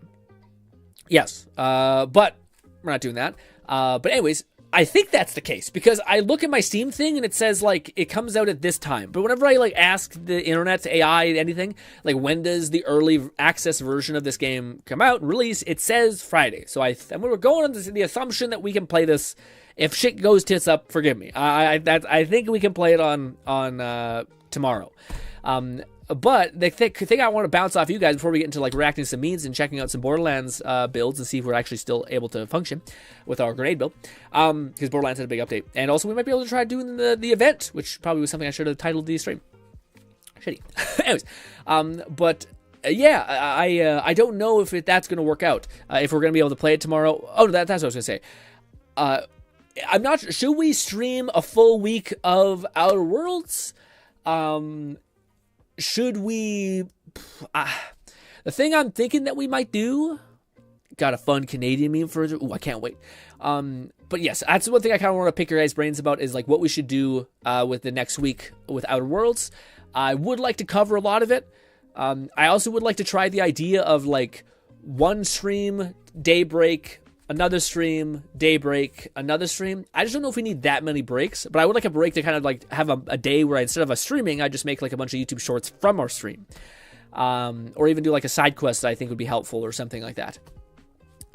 Yes, but we're not doing that. But anyways, I think that's the case because I look at my Steam thing and it says like it comes out at this time. But whenever I like ask the internet, AI, anything, like when does the early access version of this game come out and release, it says Friday. So we're going on the assumption that we can play this. If shit goes tits up, forgive me. I think we can play it on tomorrow. But the thing I want to bounce off you guys before we get into like reacting to some memes and checking out some Borderlands builds and see if we're actually still able to function with our grenade build, because Borderlands had a big update, and also we might be able to try doing the event, which probably was something I should have titled the stream. Shitty. Anyways, I don't know if that's going to work out. If we're going to be able to play it tomorrow. Oh, that's what I was going to say. I'm not sure. Should we stream a full week of Outer Worlds? Should we? The thing I'm thinking that we might do. Got a fun Canadian meme for it. Ooh, I can't wait. But yes, that's one thing I kind of want to pick your guys' brains about is like what we should do with the next week with Outer Worlds. I would like to cover a lot of it. I also would like to try the idea of like one stream, daybreak, another stream, daybreak, another stream. I just don't know if we need that many breaks, but I would like a break to kind of like have a day where instead of us streaming, I just make like a bunch of YouTube shorts from our stream. Or even do like a side quest that I think would be helpful or something like that.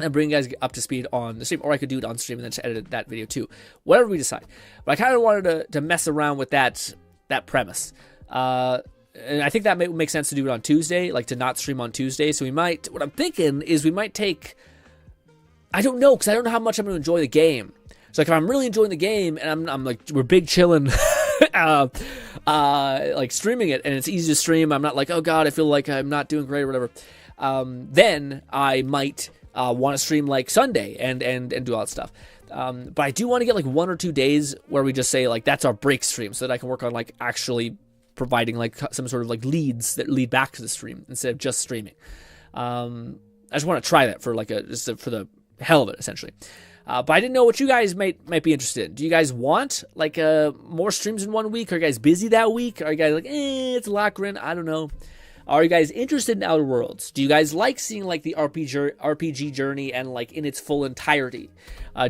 And bring you guys up to speed on the stream. Or I could do it on stream and then just edit that video too. Whatever we decide. But I kind of wanted to mess around with that premise. And I think that makes sense to do it on Tuesday, like to not stream on Tuesday. So what I'm thinking is we might take, I don't know, because I don't know how much I'm going to enjoy the game. So like if I'm really enjoying the game and I'm like we're big chilling, like streaming it and it's easy to stream. I'm not like, oh god, I feel like I'm not doing great or whatever. Then I might want to stream like Sunday and do all that stuff. But I do want to get like 1 or 2 days where we just say like that's our break stream, so that I can work on like actually providing like some sort of like leads that lead back to the stream instead of just streaming. I just want to try that for like for the hell of it, essentially. But I didn't know what you guys might be interested in. Do you guys want like more streams in 1 week? Are you guys busy that week? Are you guys like, it's a lot, GRINN? I don't know. Are you guys interested in Outer Worlds? Do you guys like seeing like the RPG journey and like in its full entirety?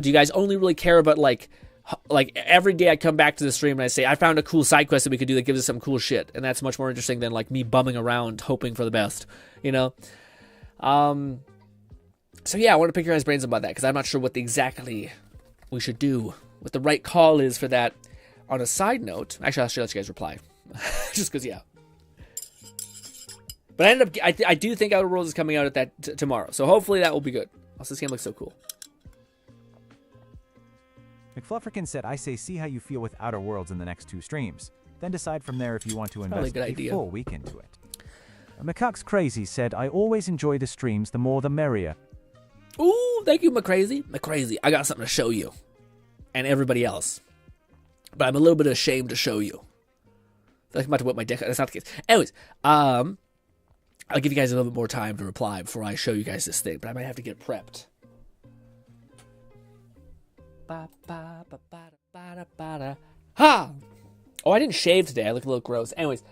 Do you guys only really care about like every day I come back to the stream and I say I found a cool side quest that we could do that gives us some cool shit, and that's much more interesting than like me bumming around hoping for the best, you know? So yeah, I want to pick your guys' brains about that because I'm not sure what exactly we should do, what the right call is for that. On a side note, actually I'll let you guys reply, just because yeah. But I do think Outer Worlds is coming out at that tomorrow, so hopefully that will be good. Also, this game looks so cool. McFlufferkin said, I say see how you feel with Outer Worlds in the next 2 streams. Then decide from there if you want to invest a full week into it. McCuck's Crazy said, I always enjoy the streams, the more the merrier. Ooh, thank you, McCrazy. McCrazy, I got something to show you. And everybody else. But I'm a little bit ashamed to show you. I feel like I'm about to whip my dick. That's not the case. Anyways, I'll give you guys a little bit more time to reply before I show you guys this thing, but I might have to get prepped. Ha! Oh, I didn't shave today. I look a little gross. Anyways,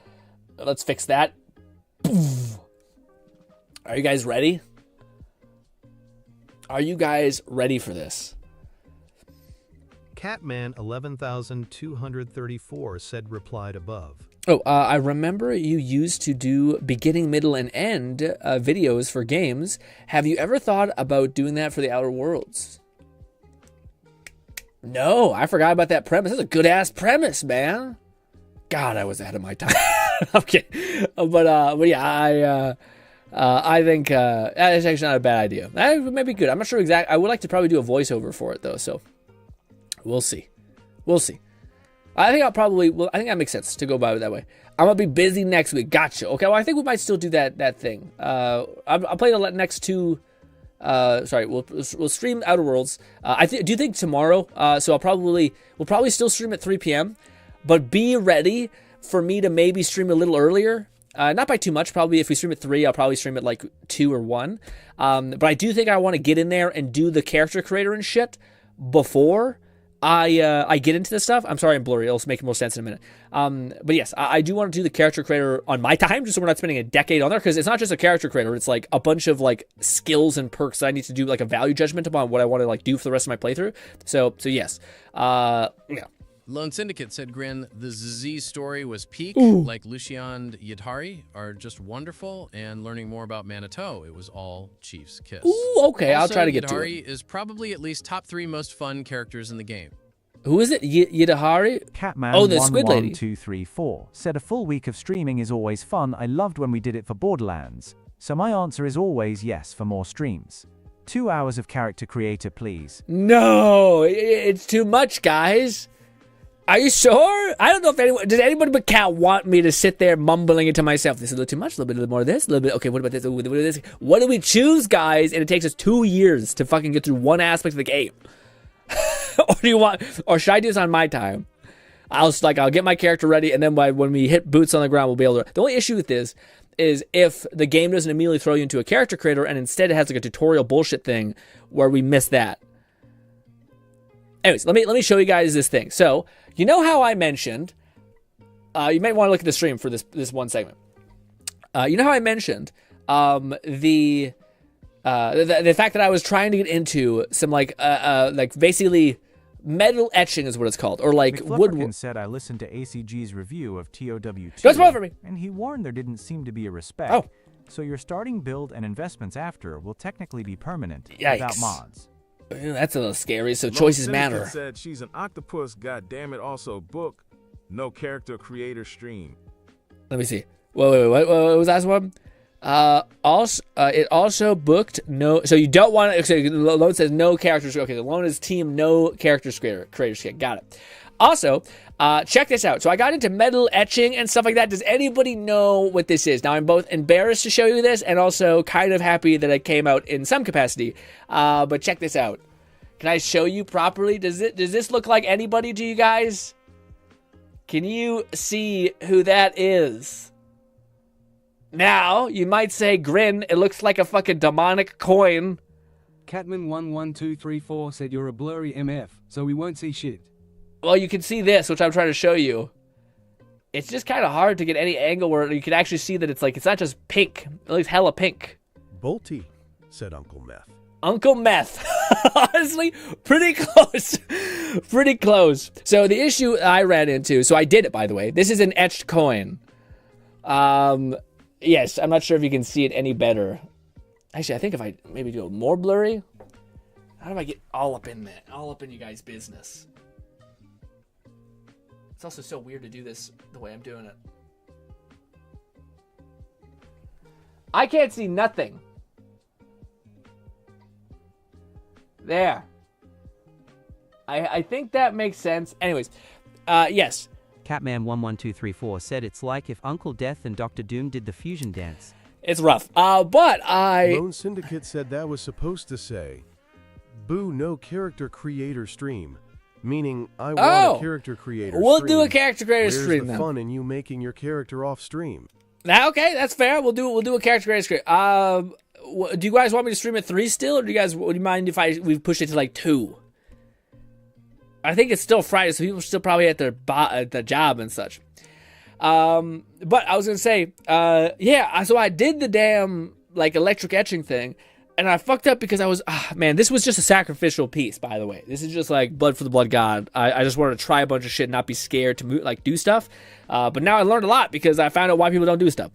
let's fix that. Are you guys ready? Are you guys ready for this? Catman 11,234 said replied above. Oh, I remember you used to do beginning, middle, and end videos for games. Have you ever thought about doing that for the Outer Worlds? No, I forgot about that premise. That's a good-ass premise, man. God, I was ahead of my time. I'm kidding. But yeah, I think that's actually not a bad idea. That may be good. I'm not sure exactly. I would like to probably do a voiceover for it, though, so we'll see. We'll see. I think I think that makes sense to go about it that way. I'm going to be busy next week. Gotcha. Okay, well, I think we might still do that thing. I'll play the next 2... we'll stream Outer Worlds. Do you think tomorrow? So we'll probably still stream at 3 p.m. But be ready for me to maybe stream a little earlier. Not by too much. Probably if we stream at 3, I'll probably stream at like 2 or 1. But I do think I want to get in there and do the character creator and shit before I get into this stuff. I'm sorry I'm blurry. It'll make more sense in a minute. But yes, I do want to do the character creator on my time, just so we're not spending a decade on there, because it's not just a character creator. It's like a bunch of like skills and perks that I need to do like a value judgment upon what I want to like do for the rest of my playthrough. So yes. Yeah. Lone Syndicate said, GRINN, the Z story was peak, like Lucian Yadhari are just wonderful, and learning more about Manitou, it was all Chief's kiss. Ooh, okay, also, I'll try to get Yadhari to it. is probably at least top 3 most fun characters in the game. Who is it? Yadahari? Catman the Squid Lady. 11234 said a full week of streaming is always fun. I loved when we did it for Borderlands. So my answer is always yes for more streams. 2 hours of character creator, please. No, it's too much, guys. Are you sure? I don't know if does anybody but Cat want me to sit there mumbling it to myself? This is a little too much, a little bit more of this, a little bit, okay, what about this, what about this? What do we choose, guys? And it takes us 2 years to fucking get through one aspect of the game. Or should I do this on my time? I'll get my character ready, and then when we hit boots on the ground, we'll be able to. The only issue with this is if the game doesn't immediately throw you into a character creator, and instead it has like a tutorial bullshit thing where we miss that. Anyways, let me show you guys this thing. So, you know how I mentioned, you might want to look at the stream for this one segment. You know how I mentioned the fact that I was trying to get into some like basically metal etching is what it's called, or like wood. Said I listened to ACG's review of TOW2. Don't spoil for me. And he warned there didn't seem to be a respect. Oh. So your starting build and investments after will technically be permanent without mods. That's a little scary, so choices matter. Said she's an octopus, goddammit, also book, no character creator stream. Let me see. Wait, what was that one? It also booked no. So you don't want to. So the loan says no characters. Okay, the loan is team no characters creators. Got it. Also, check this out. So I got into metal etching and stuff like that. Does anybody know what this is? Now I'm both embarrassed to show you this and also kind of happy that it came out in some capacity. But check this out. Can I show you properly? Does this look like anybody to you guys? Can you see who that is? Now, you might say, GRINN, it looks like a fucking demonic coin. Catman11234 said you're a blurry MF, so we won't see shit. Well, you can see this, which I'm trying to show you. It's just kind of hard to get any angle where you can actually see that it's not just pink. It looks hella pink. Bolty, said Uncle Meth. Uncle Meth. Honestly, pretty close. Pretty close. So the issue I ran into, so I did it, by the way. This is an etched coin. Yes, I'm not sure if you can see it any better. Actually, I think if I maybe do it more blurry. How do I get all up in that? All up in you guys' business. It's also so weird to do this the way I'm doing it. I can't see nothing. There. I think that makes sense. Anyways, yes. Catman11234 said it's like if Uncle Death and Dr. Doom did the fusion dance. It's rough. But Lone Syndicate said that was supposed to say, boo, no character creator stream. Meaning, I want a character creator we'll stream. Do a character creator Where's stream the then? fun in you making your character off stream? Okay, that's fair. We'll do a character creator stream. Do you guys want me to stream at 3 still, or would you mind if we push it to like 2? I think it's still Friday, so people are still probably at their job and such. But I was gonna say, yeah. So I did the damn like electric etching thing, and I fucked up because I was, man, this was just a sacrificial piece, by the way. This is just like blood for the blood god. I just wanted to try a bunch of shit and not be scared to do stuff. But now I learned a lot because I found out why people don't do stuff.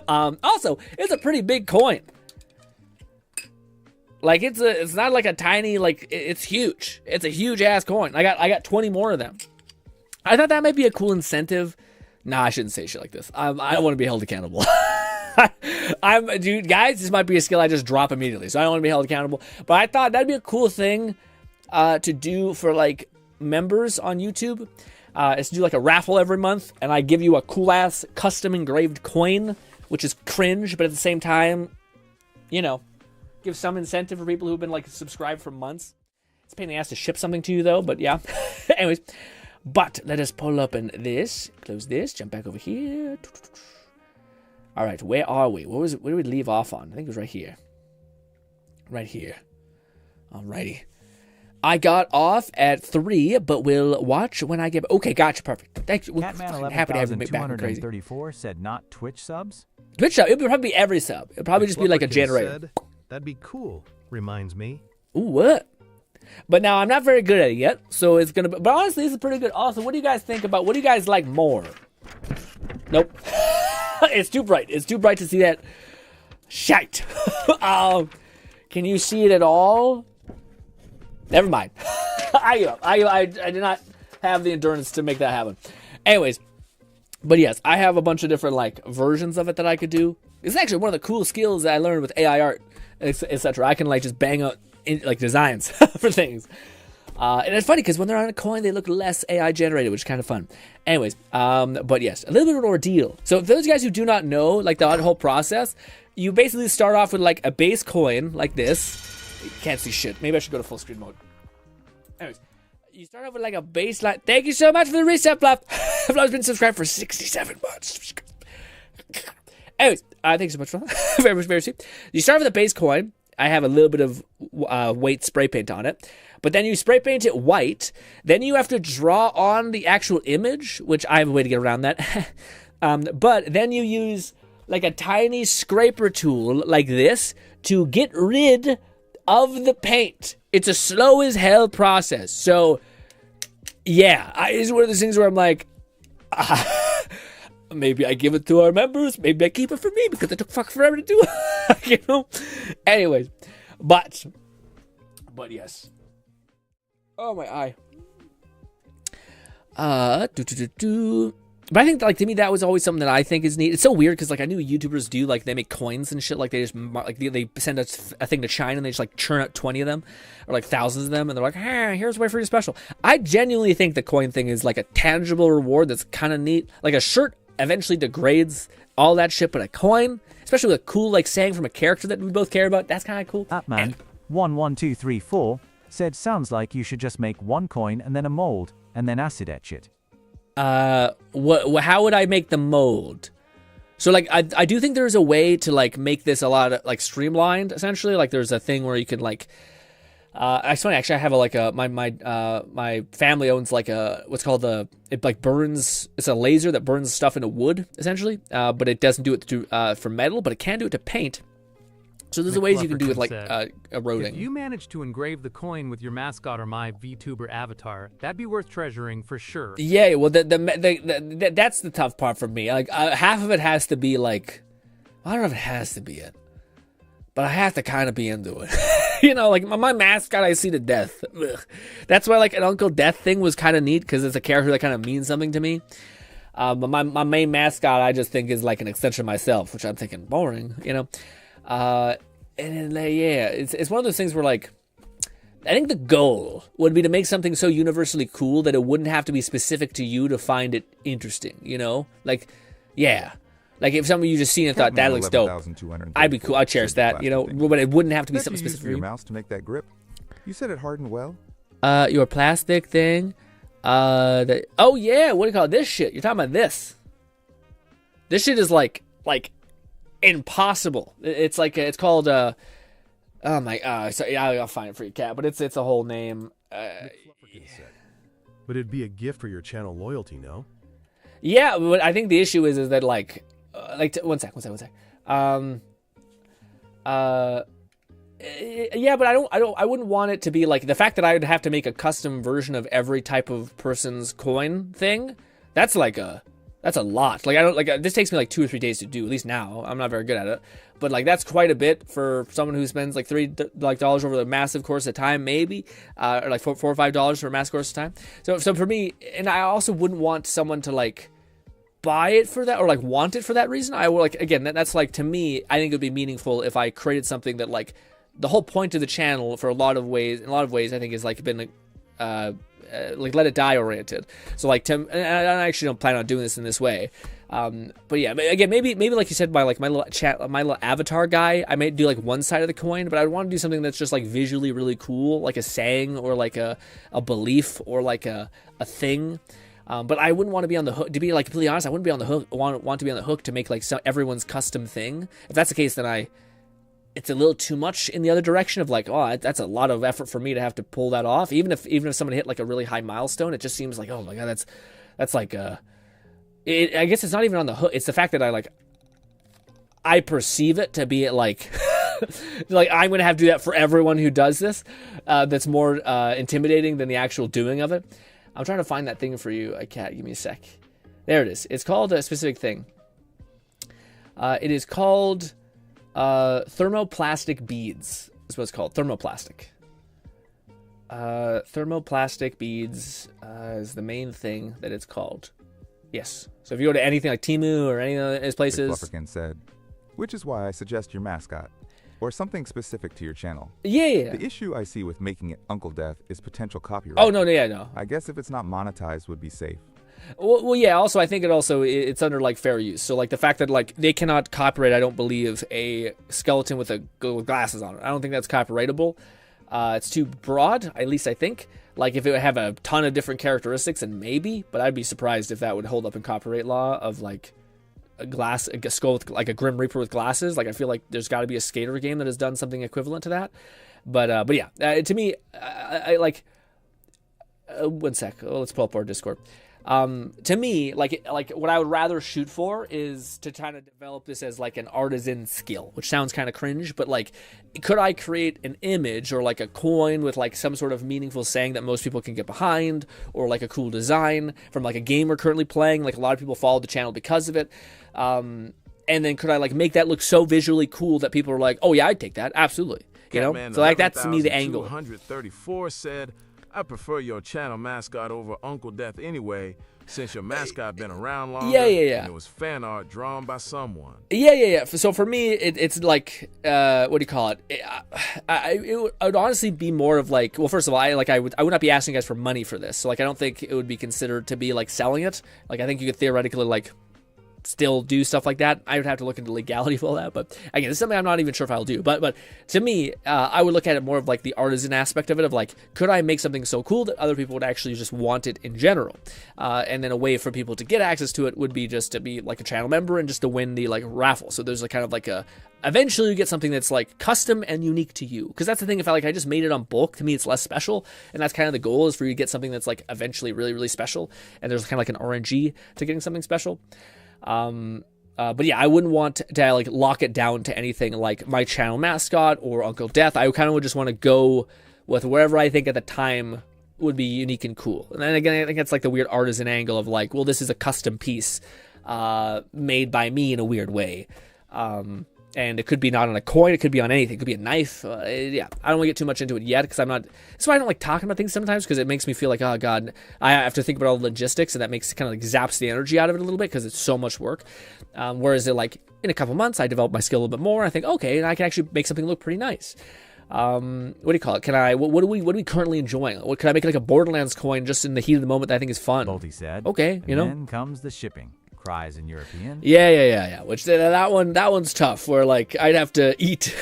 Also, it's a pretty big coin. Like it's not like a tiny, like it's huge. It's a huge ass coin. I got 20 more of them. I thought that might be a cool incentive. Nah, I shouldn't say shit like this. I don't want to be held accountable. Dude, guys, this might be a skill I just drop immediately, so I don't want to be held accountable. But I thought that'd be a cool thing to do for like members on YouTube. Is to do like a raffle every month, and I give you a cool ass custom engraved coin, which is cringe, but at the same time, you know, give some incentive for people who've been like subscribed for months. It's a pain in the ass to ship something to you though, but yeah. Anyways, but let us pull open this, close this, jump back over here. All right, where are we? Where did we leave off on? I think it was right here. Right here. Alrighty. I got off at 3, but we'll watch when I get... Okay, gotcha, perfect. Thank you. Catman Happy to have you back. Crazy. 11,234 said not Twitch subs. Twitch sub. It would probably be every sub. It would probably just be like a generator. Said, that'd be cool. Reminds me. Ooh, what? But now I'm not very good at it yet, so it's gonna. But honestly, this is pretty good. Also, what do you guys think about? What do you guys like more? Nope. It's too bright. It's too bright to see that. Shite. Can you see it at all? Never mind. I did not have the endurance to make that happen. Anyways, but yes, I have a bunch of different like versions of it that I could do. It's actually one of the cool skills that I learned with AI art, etc. I can like just bang out like designs for things. And it's funny because when they're on a coin, they look less AI generated, which is kind of fun. Anyways, but yes, a little bit of an ordeal. So for those guys who do not know, like the whole process, you basically start off with like a base coin like this. You can't see shit. Maybe I should go to full screen mode. Anyways, you start off with like a baseline. Thank you so much for the reset, Fluff. Fluff's been subscribed for 67 months. Anyways, thanks so much, Fluff. Very, very sweet. You start with a base coin. I have a little bit of white spray paint on it. But then you spray paint it white. Then you have to draw on the actual image, which I have a way to get around that. But then you use like a tiny scraper tool like this to get rid of the paint. It's a slow as hell process. So, yeah, it's one of those things where I'm like, maybe I give it to our members. Maybe I keep it for me because it took forever to do it. You know? Anyways, but yes. Oh, my eye. But I think, like, to me, that was always something that I think is neat. It's so weird because, like, I knew YouTubers do, like, they make coins and shit. Like, they just, like, they send us a thing to China and they just, like, churn out 20 of them or, like, thousands of them. And they're like, hey, here's way for your special. I genuinely think the coin thing is, like, a tangible reward that's kind of neat. Like, a shirt eventually degrades all that shit, but a coin, especially with a cool, like, saying from a character that we both care about, that's kind of cool. Atman11234 said, sounds like you should just make one coin and then a mold and then acid etch it. How would I make the mold? So, like, I do think there's a way to, like, make this a lot of, like, streamlined, essentially. Like, there's a thing where you can, like, it's funny, actually, I have my family owns, like, what's called it, like, burns, it's a laser that burns stuff into wood, essentially, but it doesn't do it for metal, but it can do it to paint. So there's ways you can do with, like, eroding. If you manage to engrave the coin with your mascot or my VTuber avatar, that'd be worth treasuring for sure. Yeah, well, that's the tough part for me. Like, half of it has to be, like, I don't know if it has to be it, but I have to kind of be into it. You know, like, my mascot, I see to death. Ugh. That's why, like, an Uncle Death thing was kind of neat, because it's a character that kind of means something to me. But my main mascot, I just think is, like, an extension of myself, which I'm thinking boring, you know? And then, yeah, it's one of those things where, like, I think the goal would be to make something so universally cool that it wouldn't have to be specific to you to find it interesting, you know? Like, yeah. Like, if something you just seen and thought, that looks dope, I'd be cool, I'd cherish that, you know? But it wouldn't have to be something specific for your you. mouse to make that grip? You said it hardened well? Your plastic thing. Oh, yeah, what do you call it? This shit. You're talking about this. This shit is, like... impossible. It's like it's called oh my sorry, I'll find it for you, Cat, but it's a whole name. But it'd be a gift for your channel loyalty, no? Yeah, but I think the issue is that like one sec. Yeah, but I wouldn't want it to be like the fact that I would have to make a custom version of every type of person's coin thing. That's a lot. Like, I don't, like, this takes me like 2 or 3 days to do, at least now. I'm not very good at it. But, like, that's quite a bit for someone who spends, like, $3 over a massive course of time, maybe. Or, like, $4 or $5 for a massive course of time. So for me, and I also wouldn't want someone to, like, buy it for that, or, like, want it for that reason. I would, like, again, that's, like, to me, I think it would be meaningful if I created something that, like, the whole point of the channel, for in a lot of ways, I think, is, like, been, like, let it die oriented. So, like, and I actually don't plan on doing this in this way. But yeah, again, maybe like you said, my little avatar guy, I might do like one side of the coin, but I would want to do something that's just like visually really cool, like a saying or like a belief or like a thing. But I wouldn't want to be on the hook. To be like completely honest, I wouldn't be on the hook. Want to be on the hook to make like everyone's custom thing. If that's the case, then it's a little too much in the other direction of like, oh, that's a lot of effort for me to have to pull that off. Even if someone hit like a really high milestone, it just seems like, oh my god, that's like I guess it's not even on the hook. It's the fact that I perceive it to be like like I'm gonna have to do that for everyone who does this. That's more intimidating than the actual doing of it. I'm trying to find that thing for you. I can't. Give me a sec. There it is. It's called a specific thing. It is called thermoplastic beads. Is what it's called. Thermoplastic. Thermoplastic beads is the main thing that it's called. Yes. So if you go to anything like Temu or any of those places, Flufferkin said, which is why I suggest your mascot or something specific to your channel. Yeah. The issue I see with making it Uncle Death is potential copyright. Oh no. I guess if it's not monetized would be safe. Well, yeah. Also, I think it's under like fair use. So like the fact that like they cannot copyright, I don't believe, a skeleton with glasses on it. I don't think that's copyrightable. It's too broad, at least I think. Like if it would have a ton of different characteristics, and maybe, but I'd be surprised if that would hold up in copyright law of like a skull with like a Grim Reaper with glasses. Like I feel like there's got to be a skater game that has done something equivalent to that. But yeah, to me, I like. One sec. Let's pull up our Discord. To me, like what I would rather shoot for is to kind of develop this as like an artisan skill, which sounds kind of cringe, but like, could I create an image or like a coin with like some sort of meaningful saying that most people can get behind, or like a cool design from like a game we're currently playing, like a lot of people follow the channel because of it, and then could I like make that look so visually cool that people are like, oh yeah, I'd take that, absolutely, you know? So like that's to me the angle. 234 said, I prefer your channel mascot over Uncle Death anyway, since your mascot been around longer. Yeah. And it was fan art drawn by someone. Yeah. So for me, it's like, what do you call it? It would honestly be more of like, well, first of all, I would not be asking you guys for money for this. So like, I don't think it would be considered to be like selling it. Like, I think you could theoretically like still do stuff like that. I would have to look into legality of all that, but again, it's something I'm not even sure if I'll do. But to me, I would look at it more of like the artisan aspect of it, of like, could I make something so cool that other people would actually just want it in general? And then a way for people to get access to it would be just to be like a channel member and just to win the like raffle. So there's a kind of like a, eventually you get something that's like custom and unique to you. Because that's the thing, if I just made it on bulk, to me it's less special, and that's kind of the goal, is for you to get something that's like eventually really, really special, and there's kind of like an RNG to getting something special. But yeah, I wouldn't want to like lock it down to anything like my channel mascot or Uncle Death. I kind of would just want to go with wherever I think at the time would be unique and cool. And then again, I think it's like the weird artisan angle of like, well, this is a custom piece made by me in a weird way. And it could be not on a coin, it could be on anything, it could be a knife. Yeah, I don't want to get too much into it yet, because that's why I don't like talking about things sometimes, because it makes me feel like, oh god, I have to think about all the logistics, and that makes kind of like zaps the energy out of it a little bit, because it's so much work. Whereas it, like, in a couple months, I develop my skill a little bit more, and I think, okay, and I can actually make something look pretty nice. What do you call it? What are we currently enjoying? What can I make like a Borderlands coin just in the heat of the moment that I think is fun? Bolty said. Okay, and then comes the shipping. Cries in European. Yeah. Which that one's tough. Where like I'd have to eat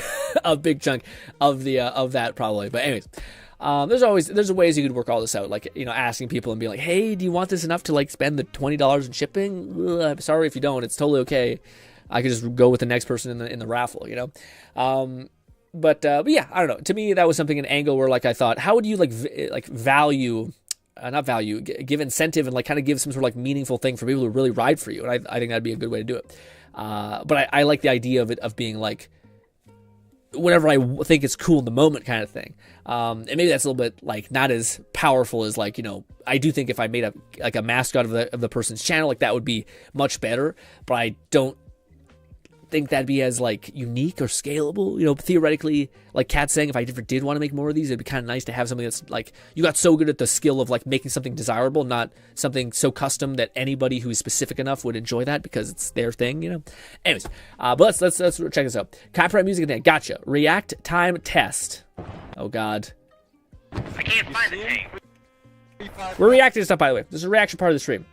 a big chunk of the of that probably. But anyways, there's ways you could work all this out. Like, you know, asking people and being like, hey, do you want this enough to like spend the $20 in shipping? I'm sorry if you don't. It's totally okay. I could just go with the next person in the raffle. You know. But yeah, I don't know. To me, that was something, an angle where like I thought, how would you like value. Not value, give incentive and like kind of give some sort of like meaningful thing for people to really ride for you. And I think that'd be a good way to do it. But I like the idea of it, of being like, whatever I think is cool in the moment kind of thing. And maybe that's a little bit like not as powerful as like, you know, I do think if I made a mascot of the person's channel, like that would be much better, but I don't think that'd be as like unique or scalable. You know, theoretically, like Kat's saying, if I ever did want to make more of these, it'd be kind of nice to have something that's like, you got so good at the skill of like making something desirable, not something so custom that anybody who's specific enough would enjoy that because it's their thing, you know. Anyways, but let's check this out. Copyright music again. Gotcha. React time test. Oh god, I can't find the thing. We're reacting to stuff, by the way. This is a reaction part of the stream.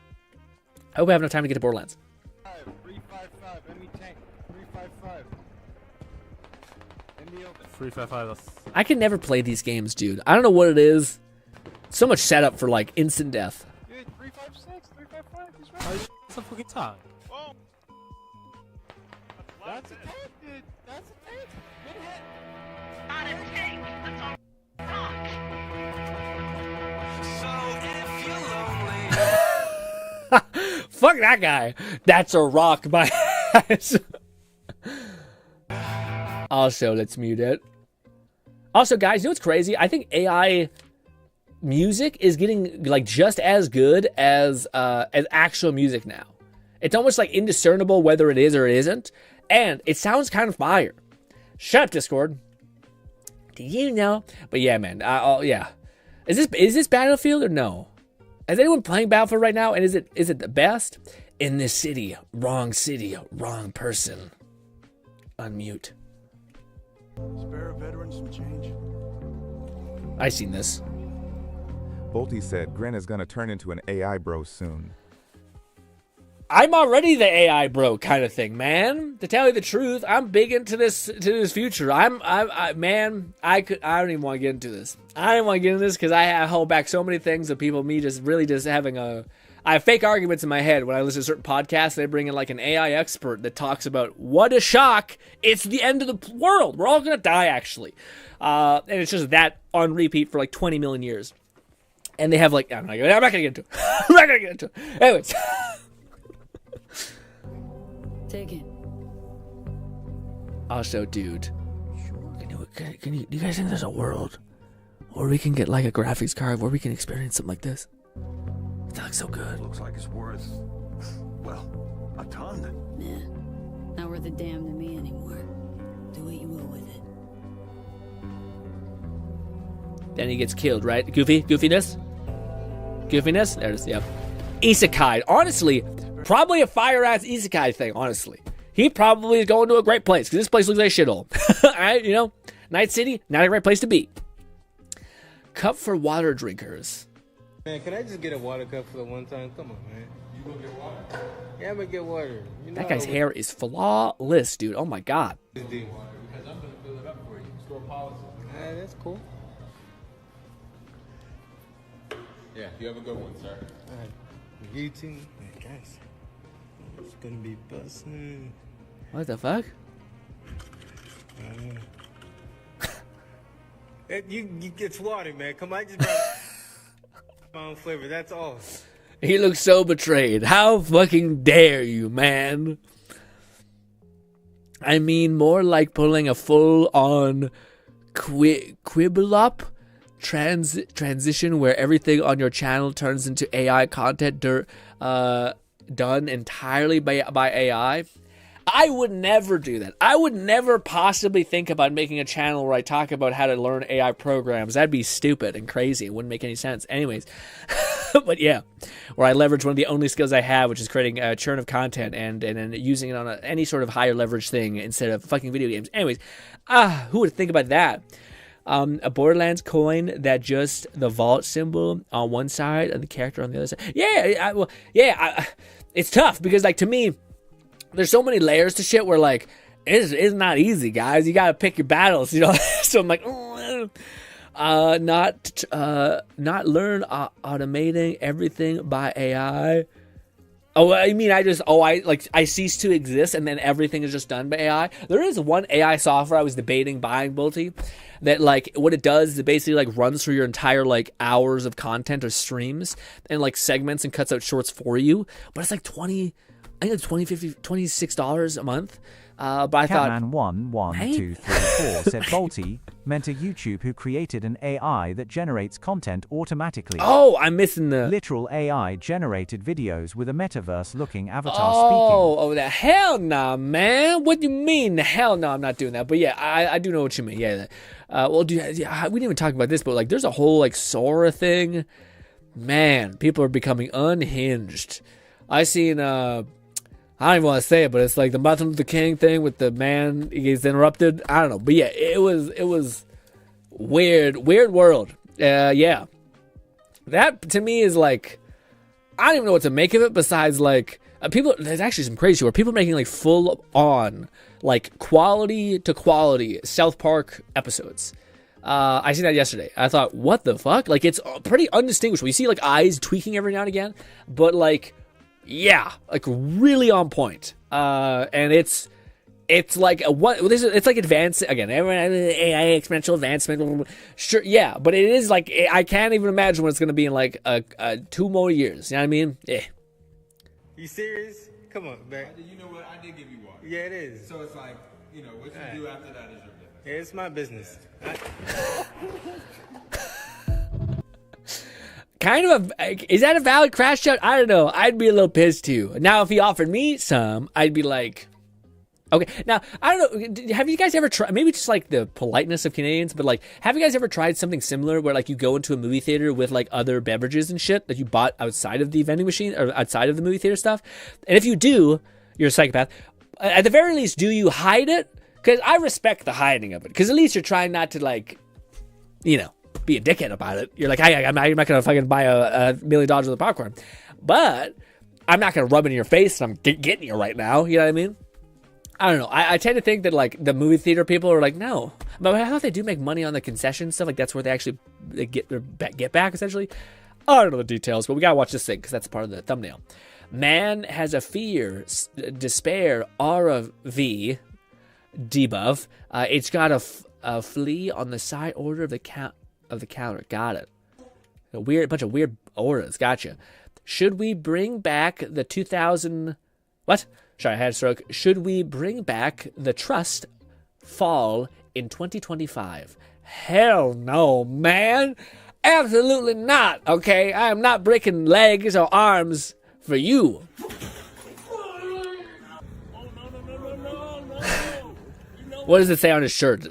I hope I have enough time to get to Borderlands. 355. I can never play these games, dude. I don't know what it is. So much setup for like instant death. Dude, 356, 355. He's right. That's a fucking time. Whoa. That's a tank, dude. That's a tank. Good hit. Not a tank. That's a rock. So if you're lonely. Fuck that guy. That's a rock, my ass. Also, let's mute it. Also, guys, you know what's crazy? I think AI music is getting like just as good as actual music now. It's almost like indiscernible whether it is or it isn't, and it sounds kind of fire. Shut up, Discord. Do you know? But yeah, man. Yeah. Is this Battlefield or no? Is anyone playing Battlefield right now? And is it the best? In this city, wrong person. Unmute. Spare a veteran some change. I seen this. Bolty said GRINN is gonna turn into an AI bro soon. I'm already the AI bro kind of thing, man. To tell you the truth, I'm big into this future. I don't even want to get into this. I don't want to get into this because I hold back so many things of people, me just really just having I have fake arguments in my head when I listen to certain podcasts. They bring in like an AI expert that talks about, what a shock, it's the end of the world. We're all going to die, actually. And it's just that on repeat for like 20 million years. And they have like, I'm not going to get into it. I'm not going to get into it. Anyways. Take it. Also, dude, do you guys think there's a world where we can get like a graphics card where we can experience something like this? That looks so good. Looks like it's worth, well, a ton. Nah, not worth a damn to me anymore. Do what you will with it. then he gets killed, right? Goofiness? Goofiness? There it is, yep. Isekai. Honestly, probably a fire-ass isekai thing, honestly. He probably is going to a great place, because this place looks like a shithole. Alright, you know? Night City, not a great place to be. Cup for water drinkers. Man, can I just get a water cup for the one time? Come on, man. You gonna get water? Yeah, I'm gonna get water. You know That guy's hair is flawless, dude. Oh my god. Because I'm gonna fill it up for you. Store policy. That's cool. Yeah, you have a good one, sir. Alright. You too. Hey, guys. It's gonna be busting. What the fuck? You get water, man. Come on, I just brought my own flavor. That's all. He looks so betrayed. How fucking dare you, man? I mean, more like pulling a full-on quibble up transition where everything on your channel turns into AI content done entirely by AI. I would never do that. I would never possibly think about making a channel where I talk about how to learn AI programs. That'd be stupid and crazy. It wouldn't make any sense. Anyways, but yeah, where I leverage one of the only skills I have, which is creating a churn of content and using it on any sort of higher leverage thing instead of fucking video games. Anyways, who would think about that? A Borderlands coin that just the vault symbol on one side and the character on the other side. Yeah, it's tough because, like, to me, there's so many layers to shit where, like, it's not easy, guys. You gotta pick your battles, you know. So I'm like, not learn automating everything by AI. Oh, I mean, I cease to exist, and then everything is just done by AI. There is one AI software I was debating buying, Bolty, that, like, what it does is it basically, like, runs through your entire, like, hours of content or streams and, like, segments and cuts out shorts for you. But it's like I think it's $26 a month. But I thought, Catman11234 said Bolty meant a YouTube who created an AI that generates content automatically. Oh, I'm missing the literal AI generated videos with a metaverse-looking avatar speaking. Oh, the hell nah, man. What do you mean? The hell no, I'm not doing that. But yeah, I do know what you mean. Yeah. Well, dude, we didn't even talk about this, but, like, there's a whole, like, Sora thing. Man, people are becoming unhinged. I seen I don't even want to say it, but it's like the Martin Luther King thing with the man, he's interrupted. I don't know. But yeah, it was weird world. Yeah. That, to me, is like, I don't even know what to make of it besides, like, there's actually some crazy where people are making, like, full on, like, quality to quality South Park episodes. I seen that yesterday. I thought, what the fuck? Like, it's pretty undistinguishable. You see, like, eyes tweaking every now and again, but, like, yeah, like, really on point. And it's like it's like advanced again. AI exponential advancement. Sure, yeah, but it is like, I can't even imagine what it's gonna be in, like, 2 more years. You know what I mean? Yeah. You serious? Come on, man. You know what? I did give you water. Yeah, it is. So it's like, you know, what you do after that is your business. Yeah, it's my business. Kind of is that a valid crash out? I don't know. I'd be a little pissed too. Now, if he offered me some, I'd be like, okay. Now, I don't know. Have you guys ever tried, maybe just like the politeness of Canadians, but, like, have you guys ever tried something similar where, like, you go into a movie theater with, like, other beverages and shit that you bought outside of the vending machine or outside of the movie theater stuff? And if you do, you're a psychopath. At the very least, do you hide it? Because I respect the hiding of it. Because at least you're trying not to, like, you know, be a dickhead about it. You're like, hey, I'm not gonna fucking buy a $1 million worth of popcorn, but I'm not gonna rub it in your face and I'm getting you right now. You know what I mean? I don't know. I tend to think that, like, the movie theater people are like, no, but I thought they do make money on the concession stuff. Like, that's where they actually get their get back, essentially. I don't know the details, but we gotta watch this thing because that's part of the thumbnail. Man has a fear, despair, RV debuff. It's got a flea on the side order of the counter. Got it. A bunch of weird auras. Gotcha. Should we bring back the 2000? What? Sorry, I had a stroke. Should we bring back the Trust fall in 2025? Hell no, man. Absolutely not. Okay, I am not breaking legs or arms for you. What does it say on his shirt?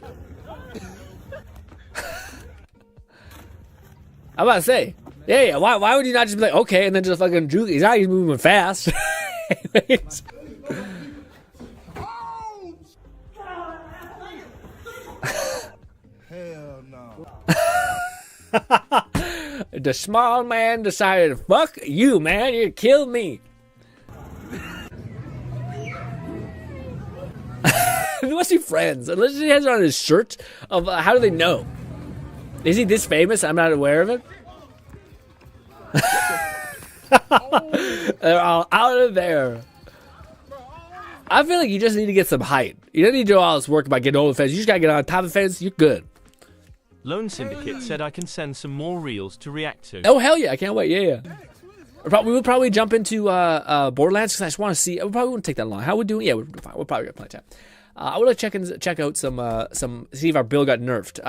I'm about to say. Yeah. Why would you not just be like, okay, and then just fucking juke? He's not even moving fast. Anyways. Hell no. The small man decided, fuck you, man. You killed me. They must be friends. Unless he has it on his shirt. Of how do they know? Is he this famous? I'm not aware of it. They're all out of there. I feel like you just need to get some height. You don't need to do all this work about getting over the fence. You just gotta get on top of the fence. You're good. Lone Syndicate said I can send some more reels to react to. Oh hell yeah! I can't wait. Yeah. We would probably jump into Borderlands because I just want to see. We probably wouldn't take that long. How we doing? Yeah, we're fine. We're probably got plenty of time. I would like to check out some see if our build got nerfed.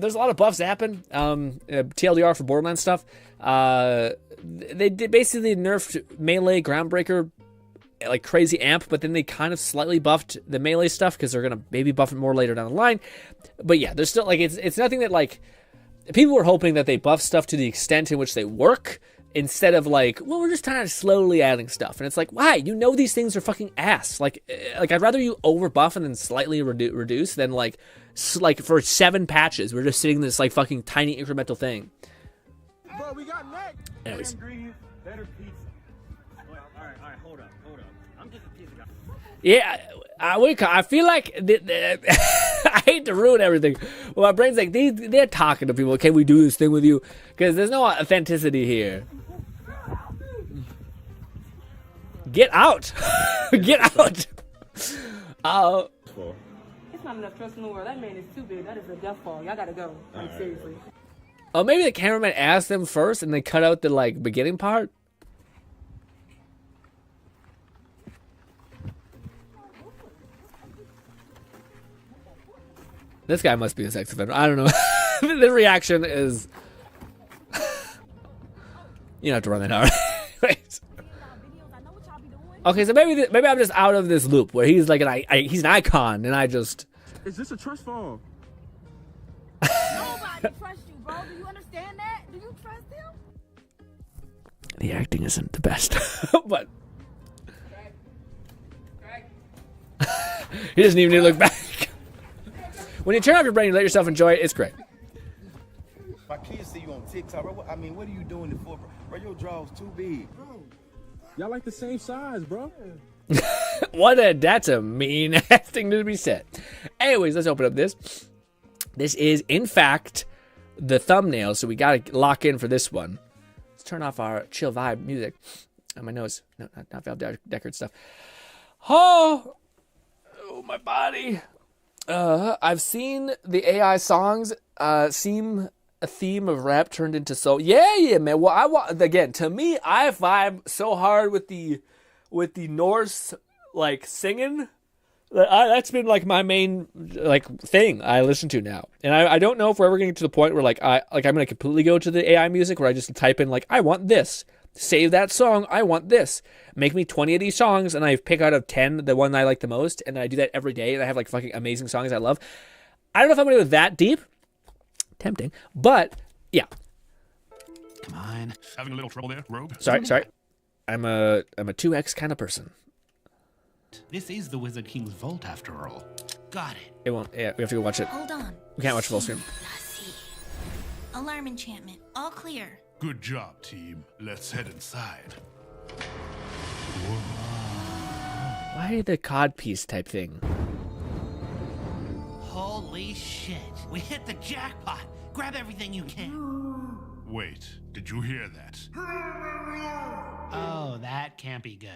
There's a lot of buffs that happen. TLDR for Borderlands stuff. They did basically nerfed melee Groundbreaker like crazy amp, but then they kind of slightly buffed the melee stuff because they're gonna maybe buff it more later down the line. But yeah, there's still like it's nothing that like people were hoping that they buff stuff to the extent in which they work. Instead of like, well, we're just kind of slowly adding stuff. And it's like, why? You know these things are fucking ass. Like I'd rather you over buff and then slightly reduce than like for 7 patches, we're just sitting in this like fucking tiny incremental thing. Bro, we got neck. Anyways. Better pizza. Well, all right, hold up. I'm just a pizza guy. Yeah, I feel like I hate to ruin everything. Well, my brain's like, they're talking to people. Can we do this thing with you? Because there's no authenticity here. Get out! Get out! It's not enough trust in the world. That man is too big. That is a death fall. Y'all gotta go. Like, seriously. Oh, maybe the cameraman asked them first and they cut out the like beginning part? This guy must be a sex offender. I don't know. The reaction is... You don't have to run that out. Okay, so maybe I'm just out of this loop where he's like he's an icon, and I just... Is this a trust fall? Nobody trusts you, bro. Do you understand that? Do you trust him? The acting isn't the best, but... He doesn't even need to look back. When you turn off your brain and let yourself enjoy it, it's great. My kids see you on TikTok, bro. I mean, what are you doing it for, bro? Your draw's too big. Bro, y'all like the same size, bro. That's a mean thing to be said. Anyways, let's open up this. This is, in fact, the thumbnail, so we gotta lock in for this one. Let's turn off our chill vibe music. On my nose. No, not Valve Deckard stuff. Oh, my body. I've seen the AI songs seem a theme of rap turned into soul. Yeah, man. Well, again, to me, I vibe so hard with the Norse like singing. That's been like my main like thing I listen to now, and I don't know if we're ever getting to the point where like I'm gonna completely go to the AI music where I just type in like I want this. Save that song, I want this. Make me 20 of these songs, and I pick out of 10 the one I like the most, and I do that every day, and I have like fucking amazing songs I love. I don't know if I'm gonna go that deep. Tempting, but yeah. Come on. Having a little trouble there, Rogue? Sorry. I'm a 2X kind of person. This is the Wizard King's vault after all. Got it. It won't. Yeah, we have to go watch it. Hold on. We can't watch full screen. Alarm enchantment. All clear. Good job, team. Let's head inside. Why the codpiece type thing? Holy shit. We hit the jackpot. Grab everything you can. Wait, did you hear that? Oh, that can't be good.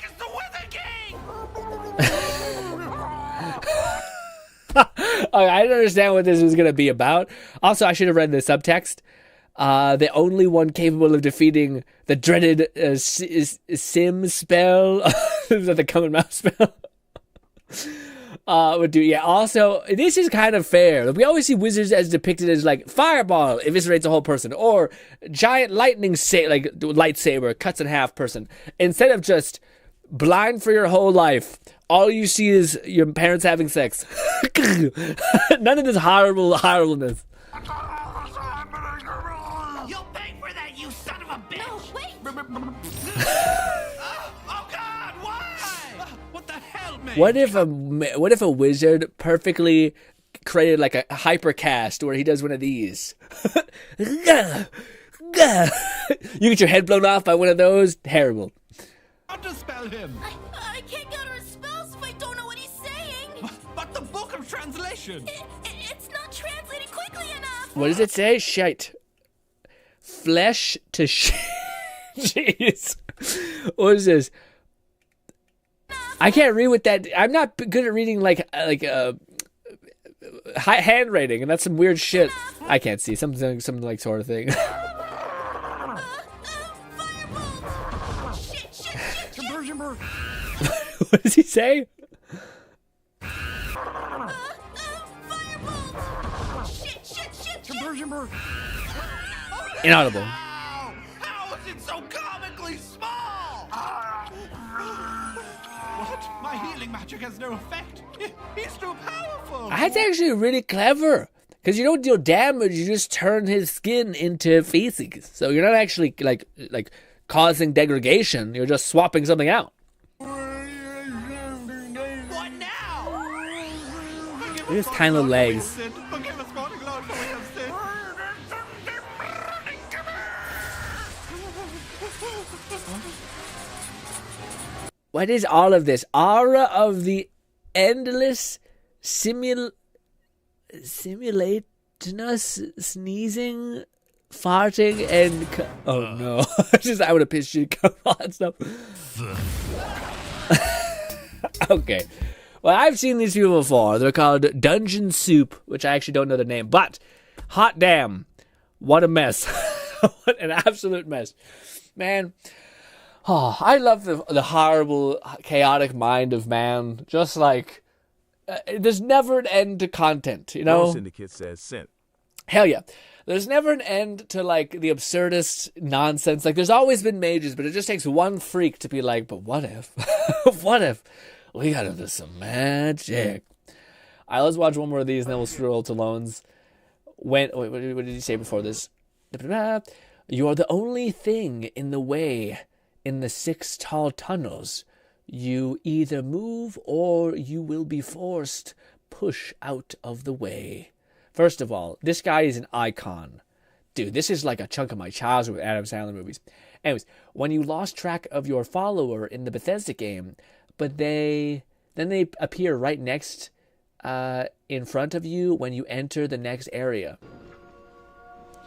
It's the Wizard King! I didn't understand what this was going to be about. Also, I should have read the subtext. The only one capable of defeating the dreaded sim spell. Is that the common mouse spell? Would do, yeah. Also, this is kind of fair. We always see wizards as depicted as like fireball eviscerates a whole person, or giant lightning lightsaber cuts in half person. Instead of just blind for your whole life, all you see is your parents having sex. None of this horribleness. You'll pay for that, you son of a bitch! Wait! Oh God, why? What the hell, man? What if a wizard perfectly created like a hypercast where he does one of these? You get your head blown off by one of those? Terrible. How to spell him? I can't get her spells if I don't know what he's saying. But the book of translation. It's not translating quickly enough. What does it say? Shite. Flesh to Jeez. What is this? I can't read with that. I'm not good at reading like handwriting, and that's some weird shit. I can't see something like sort of thing. What does he say? Inaudible. How is it so comically small? What? My healing magic has no effect. He's too powerful. That's actually really clever. Because you don't deal damage, you just turn his skin into feces. So you're not actually like causing degradation, you're just swapping something out. What now? His tiny little legs. Forgive us, morning Lord, for we have sinned. What is all of this? Aura of the endless simulatinous sneezing, farting, and oh no! I would have pissed you. Come on, stuff. Okay. Well, I've seen these people before. They're called Dungeon Soup, which I actually don't know the name. But, hot damn, what a mess. What an absolute mess. Man, oh, I love the horrible, chaotic mind of man. Just like, there's never an end to content, you know? Syndicate says sent. Hell yeah. There's never an end to, like, the absurdist nonsense. Like, there's always been mages, but it just takes one freak to be like, but what if? What if? We gotta do some magic. All right, let's watch one more of these, and then we'll scroll to loans. What did he say before this? You are the only thing in the way in the 6 tall tunnels. You either move or you will be forced. Push out of the way. First of all, this guy is an icon. Dude, this is like a chunk of my childhood with Adam Sandler movies. Anyways, when you lost track of your follower in the Bethesda game, but then they appear right next in front of you when you enter the next area.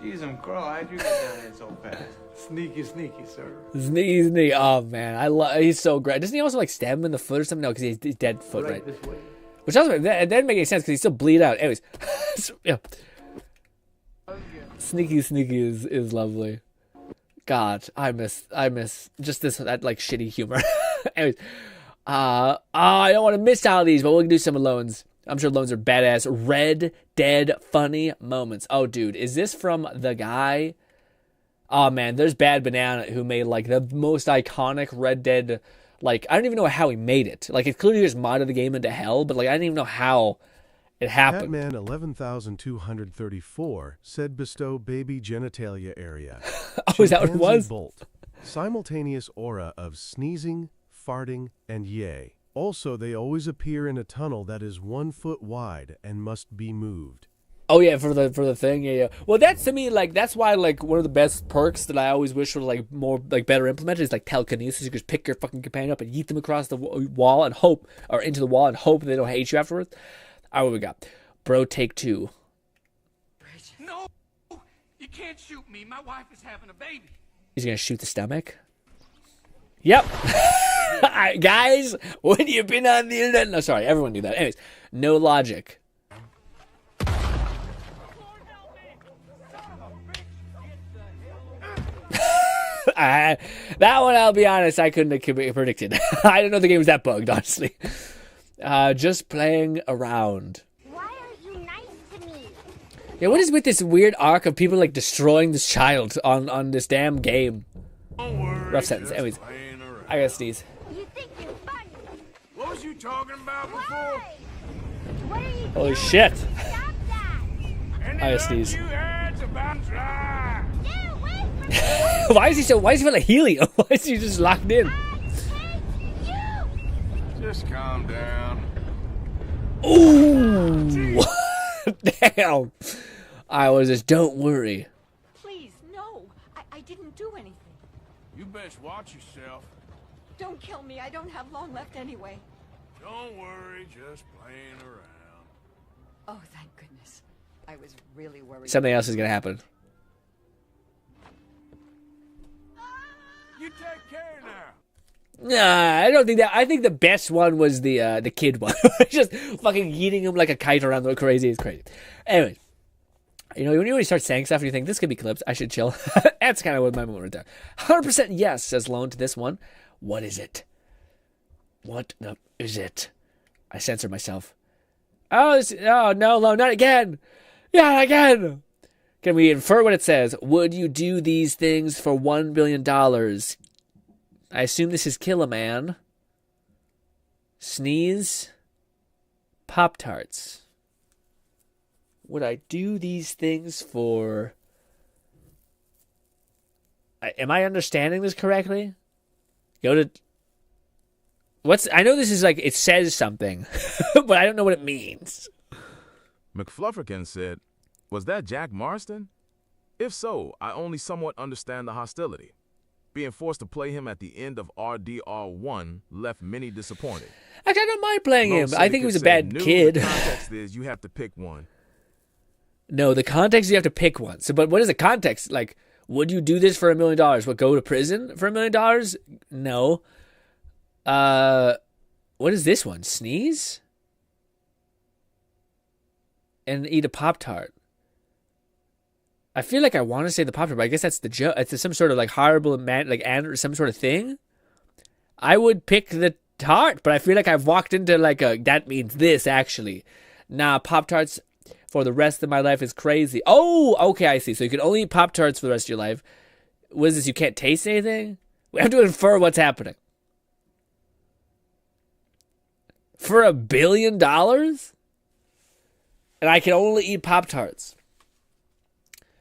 Jeez, I'm Carl. How'd you get down here so fast? Sneaky, sir. Sneaky. Oh, man. He's so great. Doesn't he also, like, stab him in the foot or something? No, because he's dead foot, right? This way. Which also, that didn't make any sense because he still bleed out. Anyways. So, yeah. Sneaky is lovely. God, I miss just that, like, shitty humor. Anyways. I don't want to miss all these, but we'll do some of loans. I'm sure loans are badass. Red Dead funny moments. Oh, dude, is this from the guy? Oh, man, there's Bad Banana who made, like, the most iconic Red Dead. Like, I don't even know how he made it. Like, it clearly just modded the game into hell, but, like, I didn't even know how it happened. Batman 11,234 said bestow baby genitalia area. Oh, is that what it was? Bolt. Simultaneous aura of sneezing, farting, and yay. Also, they always appear in a tunnel that is 1 foot wide and must be moved. Oh yeah, for the thing, yeah. Well, that's to me like that's why like one of the best perks that I always wish were like more like better implemented is like telekinesis. You just pick your fucking companion up and yeet them across the wall and hope, or into the wall and hope they don't hate you afterwards. All right, what we got? Bro, take 2. No, you can't shoot me. My wife is having a baby. He's gonna shoot the stomach. Yep. Guys, when you've been on the internet... No, sorry, everyone knew that. Anyways, no logic. That one, I'll be honest, I couldn't have predicted. I didn't know the game was that bugged, honestly. Just playing around. Why aren't you nice to me? Yeah, what is with this weird arc of people like destroying this child on this damn game? Rough sentence. Anyways, I gotta sneeze. You think you're funny. What was you talking about before? What are you Holy shit. Stop that! I sneeze. You head's about dry. Get away from Why is he feeling like helium? Why is he just locked in? Just calm down. Ooh. Damn. I was just, don't worry. Please, no. I didn't do anything. You best watch yourself. Don't kill me. I don't have long left anyway. Don't worry, just playing around. Oh, thank goodness. I was really worried. Something else is going to happen. You take care now. Nah, I don't think that. I think the best one was the kid one. Just fucking eating him like a kite around the crazy. It's crazy. Anyway, you know, when you start saying stuff and you think, this could be clips, I should chill. That's kind of what my moment right there. 100% yes, says Lone to this one. What is it? What is it? I censor myself. Oh no, Lone, not again. Yeah, again. Can we infer what it says? Would you do these things for $1 billion? I assume this is Kill a Man. Sneeze. Pop-Tarts. Would I do these things for... Am I understanding this correctly? Go to... I know this is like, it says something, but I don't know what it means. McFlufferkin said, was that Jack Marston? If so, I only somewhat understand the hostility. Being forced to play him at the end of RDR1 left many disappointed. Actually, I don't mind playing him. I think he was a bad kid. The context is you have to pick one. No, the context you have to pick one. So, but what is the context? Like, would you do this for $1 million? What, go to prison for $1 million? No. What is this one? Sneeze? And eat a Pop-Tart. I feel like I want to say the Pop-Tart, but I guess that's the joke. It's some sort of like horrible some sort of thing. I would pick the tart, but I feel like I've walked into like that means this actually. Nah, Pop-Tarts for the rest of my life is crazy. Oh, okay, I see. So you can only eat Pop-Tarts for the rest of your life. What is this? You can't taste anything? We have to infer what's happening. For $1 billion? And I can only eat Pop-Tarts.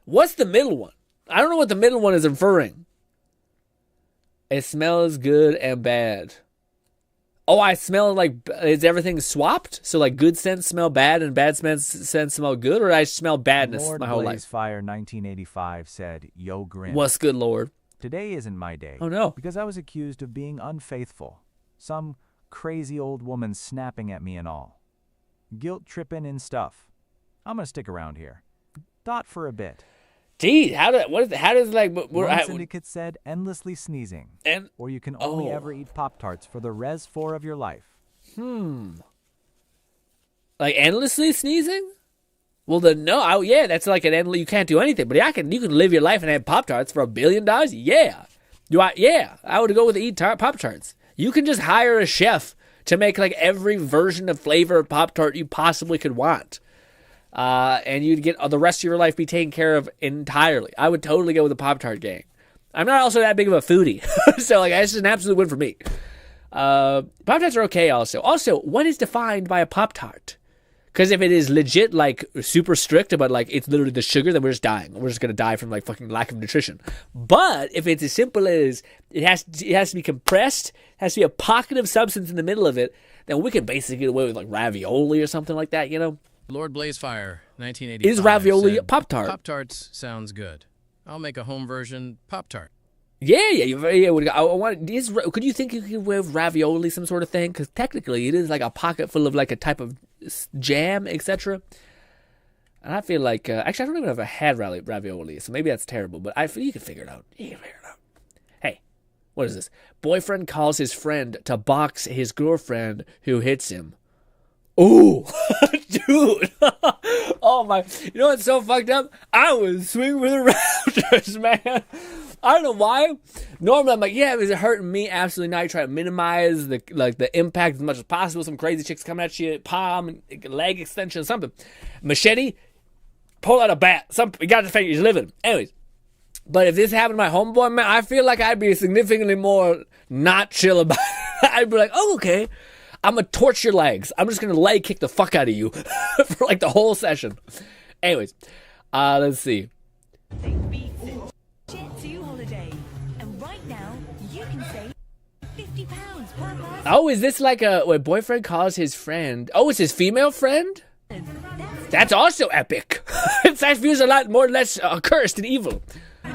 What's the middle one? I don't know what the middle one is inferring. It smells good and bad. Oh, I smell like... Is everything swapped? So like good scents smell bad and bad scents smell good? Or I smell badness Lord my whole Blaze life? Fire 1985 said, Yo, Grin. What's good, Lord? Today isn't my day. Oh, no. Because I was accused of being unfaithful. Some crazy old woman snapping at me and all. Guilt tripping and stuff. I'm going to stick around here. Thought for a bit. Gee, how does like... One syndicate said endlessly sneezing. Or you can only ever eat Pop-Tarts for the Res 4 of your life. Like endlessly sneezing? Well, then no. Yeah, that's like an endless... You can't do anything. But you can live your life and have Pop-Tarts for $1 billion? Yeah. I would go with eat Pop-Tarts. You can just hire a chef to make like every version of flavor of Pop-Tart you possibly could want. And you'd get the rest of your life be taken care of entirely. I would totally go with the Pop-Tart gang. I'm not also that big of a foodie. So like that's just an absolute win for me. Pop-Tarts are okay also. Also, what is defined by a Pop-Tart? Because if it is legit like super strict about like it's literally the sugar, then we're just dying. We're just going to die from like fucking lack of nutrition. But if it's as simple as it has to be compressed, has to be a pocket of substance in the middle of it, then we can basically get away with like ravioli or something like that, you know? Lord Blazefire, 1985. Is ravioli a Pop-Tart? Pop-Tarts sounds good. I'll make a home version Pop-Tart. Yeah. Could you think you could have ravioli some sort of thing? Because technically it is like a pocket full of like a type of jam, etc. And I feel like, actually I don't even know if I had ravioli, so maybe that's terrible, but you can figure it out. Hey, what is this? Boyfriend calls his friend to box his girlfriend who hits him. Ooh, dude. Oh my, you know what's so fucked up? I was swinging for the Raptors, man. I don't know why. Normally I'm like, yeah, is it hurting me? Absolutely not. You try to minimize the impact as much as possible. Some crazy chicks coming at you, palm, leg extension, something. Machete, pull out a bat. You got to defend you're living. Anyways, but if this happened to my homeboy, man, I feel like I'd be significantly more not chill about it. I'd be like, oh, okay. I'm gonna torch your legs. I'm just gonna leg kick the fuck out of you for like the whole session. Anyways, let's see. Oh, is this like what boyfriend calls his friend? Oh, it's his female friend? That's also epic. That feels a lot more less cursed and evil.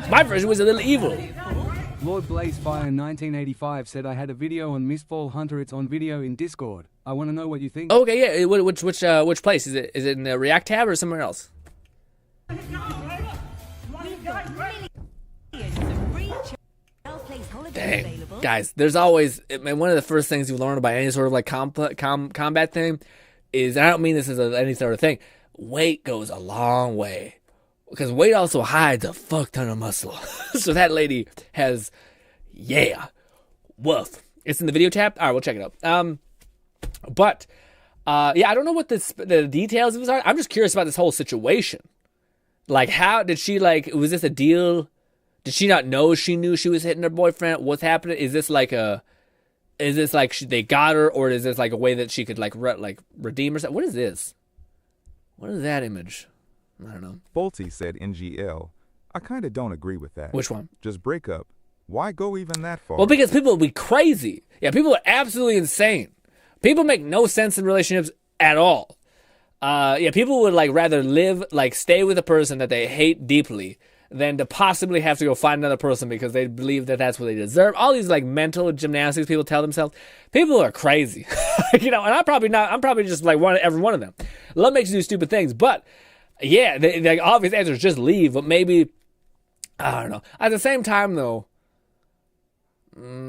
My version was a little evil. Lord Blazefire 1985 said I had a video on Mistfall Hunter. It's on video in Discord. I want to know what you think. Okay, yeah. Which place is it? Is it in the React tab or somewhere else? Dang, guys, there's always, man, one of the first things you learn about any sort of like combat thing is, and I don't mean this as any sort of thing, weight goes a long way. Because weight also hides a fuck ton of muscle. So that lady has, yeah, woof. It's in the video tab? All right, we'll check it out. Yeah, I don't know what the details of this are. I'm just curious about this whole situation. Like, how did she, like, was this a deal? Did she not know she knew she was hitting her boyfriend? What's happening? Is this like they got her, or is this like a way that she could like redeem herself? What is this? What is that image? I don't know. Bolte said NGL. I kind of don't agree with that. Which one? Just break up. Why go even that far? Well, because people will be crazy. Yeah, people are absolutely insane. People make no sense in relationships at all. Yeah, people would like rather stay with a person that they hate deeply than to possibly have to go find another person because they believe that that's what they deserve. All these like mental gymnastics people tell themselves. People are crazy, and I'm probably just like every one of them. Love makes you do stupid things, but yeah, the obvious answer is just leave. But maybe, I don't know. At the same time, though,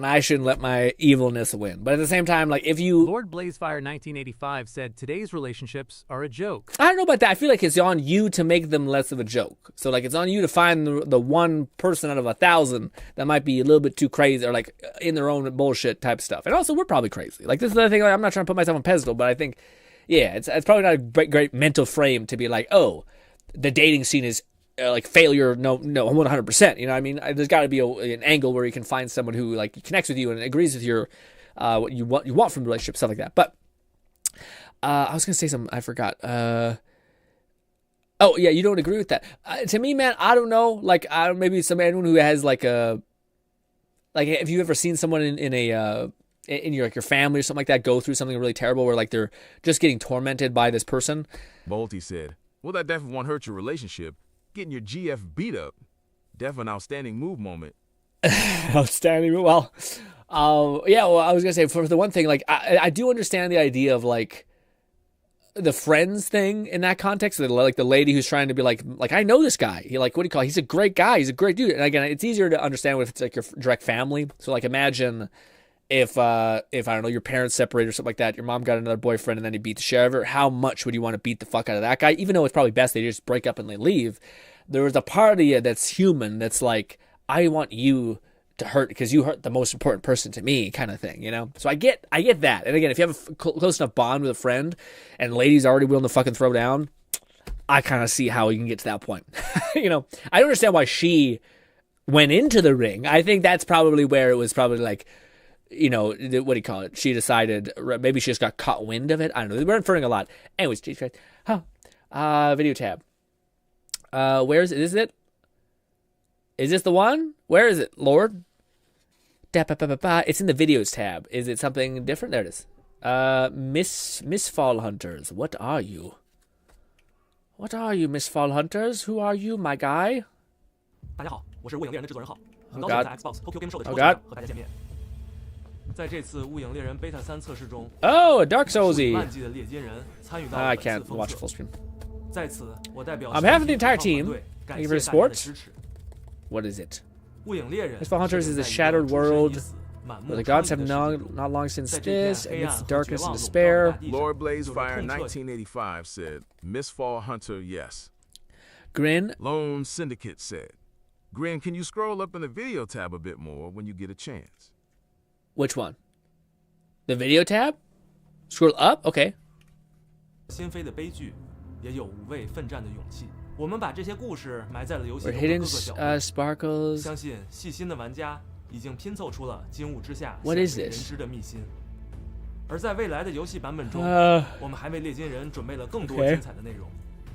I shouldn't let my evilness win. But at the same time, like if you... Lord Blazefire 1985 said today's relationships are a joke. I don't know about that. I feel like it's on you to make them less of a joke. So like it's on you to find the one person out of 1,000 that might be a little bit too crazy or like in their own bullshit type stuff. And also we're probably crazy. Like this is the thing, like, I'm not trying to put myself on a pedestal, but I think, yeah, it's probably not a great mental frame to be like, oh, the dating scene is like failure, no, 100%. You know what I mean? There's got to be an angle where you can find someone who like connects with you and agrees with your what you want from the relationship, stuff like that. But I was gonna say something, I forgot. Oh yeah, you don't agree with that. To me, man, I don't know. Like, maybe anyone who has like a have you ever seen someone in your like your family or something like that go through something really terrible where like they're just getting tormented by this person? Bolte said, "Well, that definitely won't hurt your relationship. Getting your GF beat up, definitely an outstanding move moment." Outstanding move. Well, yeah. Well, I was gonna say for the one thing, like I do understand the idea of like the friends thing in that context. Like the lady who's trying to be like I know this guy. He's a great guy. He's a great dude. And again, it's easier to understand if it's like your direct family. So like imagine if I don't know, your parents separated or something like that, your mom got another boyfriend and then he beat the shit out of her, how much would you want to beat the fuck out of that guy? Even though it's probably best they just break up and they leave, there was a part of you that's human that's like, I want you to hurt because you hurt the most important person to me, kind of thing, you know? So I get that. And again, if you have a close enough bond with a friend and lady's already willing to fucking throw down, I kind of see how you can get to that point. You know, I don't understand why she went into the ring. I think that's probably where it was probably like, you know, what do you call it? She decided, maybe she just got caught wind of it. I don't know. We're inferring a lot. Anyways, Jesus Christ. Video tab. Where is it? Is it? Is this the one? Where is it, Lord? It's in the videos tab. Is it something different? There it is. Mistfall Hunters. What are you? What are you, Mistfall Hunters? Who are you, my guy? 大家好，我是雾影猎人的制作人浩，很 Oh 高兴 God. 在 Xbox Tokyo Game Show 的 Oh 直播现场 God. 和大家见面。在这次雾影猎人 Beta 3测试中 Oh, a Dark Soulsy. 万计的猎奸人参与到 I 了本 can't 次 watch 封 full 测。 stream. 在此，我代表 On behalf of the 全 entire 体 team, 团队 thank 感 you 谢 for 大 the 家的 support. 支持。 What is it? 雾影猎人 Mistfall Hunters is a 是在一个 shattered 诸神已 world 死满目 where the 疮 gods 痍 have 的世 not long since 在这片 this, 黑 amidst 暗 the 和绝 darkness 望 and 笼罩的 despair. 大地上 Lord 有着 Blazefire 痛彻 1985 said, Mistfall Hunter, yes. Grin. Lone Syndicate said, Grin, can you scroll up in the video tab a bit more when you get a chance? Which one? The video tab? Scroll up? Okay. 心扉的悲剧，也有无畏奋战的勇气。我们把这些故事埋在了游戏 Where 中的 hidden 各个角落。 sparkles. 相信细心的玩家已经拼凑出了惊雾之下 What 鲜 is 为人 this? 知的秘辛。而在未来的游戏版本中，我们还为猎金人准备了更多精彩的内容。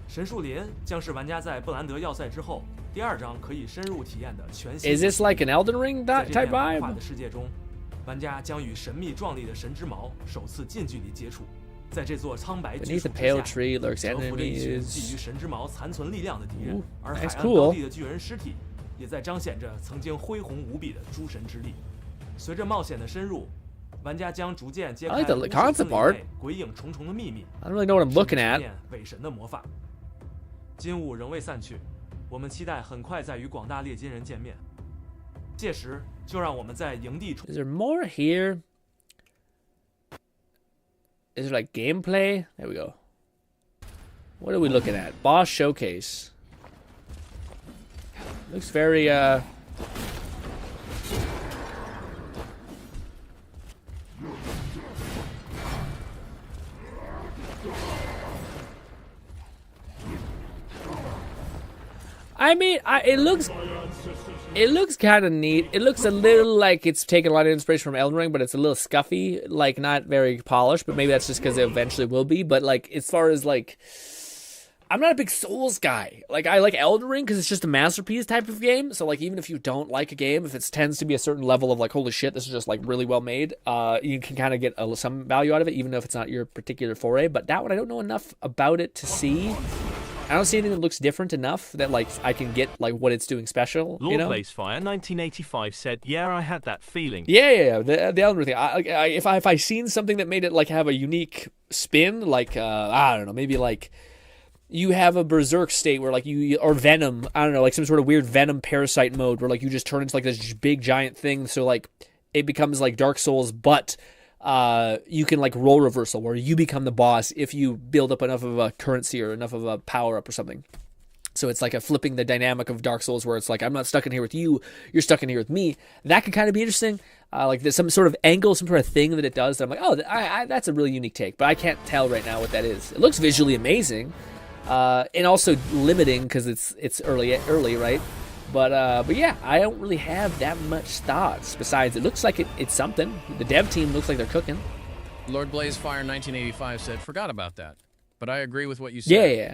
神树林将是玩家在布兰德要塞之后第2章可以深入体验的全新。Is this like an Elden Ring type vibe? 的世界中，玩家将与神秘壮丽的神之矛首次近距离接触。在这座苍白巨树之下，蛰伏着一群觊觎神之矛残存力量的敌人，而海岸高地的巨人尸体也在彰显着曾经恢宏无比的诸神之力。随着冒险的深入，玩家将逐渐揭开鬼影重重的秘密。I don't really know what I'm looking at. 伪神的魔法。金雾仍未散去，我们期待很快再与广大猎金人见面。届时，就让我们在营地处。Is there more here? Is there like gameplay? There we go. What are we looking at? Boss showcase. Looks very I mean, it looks kind of neat. It looks a little like it's taken a lot of inspiration from Elden Ring, but it's a little scuffy, like not very polished. But maybe that's just because it eventually will be. But like, as far as like, I'm not a big Souls guy. Like, I like Elden Ring because it's just a masterpiece type of game. So like, even if you don't like a game, if it tends to be a certain level of like, holy shit, this is just like really well made, you can kind of get some value out of it, even if it's not your particular foray. But that one, I don't know enough about it to see. I don't see anything that looks different enough that like I can get like what it's doing special. Lord Blazefire 1985 said, "Yeah, I had that feeling." Yeah. The Elden Ring thing. If I seen something that made it like have a unique spin, like I don't know, maybe like you have a berserk state where like or Venom, I don't know, like some sort of weird Venom parasite mode where like you just turn into like this big giant thing, so like it becomes like Dark Souls, but you can like role reversal where you become the boss if you build up enough of a currency or enough of a power up or something. So it's like a flipping the dynamic of Dark Souls where it's like, I'm not stuck in here with you, you're stuck in here with me. That could kind of be interesting. Like there's some sort of angle, some sort of thing that it does that I'm like, oh, that's a really unique take, but I can't tell right now what that is. It looks visually amazing, and also limiting because it's early, right? But yeah, I don't really have that much thoughts. Besides, it looks like it's something. The dev team looks like they're cooking. Lord Blazefire 1985 said, "Forgot about that, but I agree with what you said." Yeah.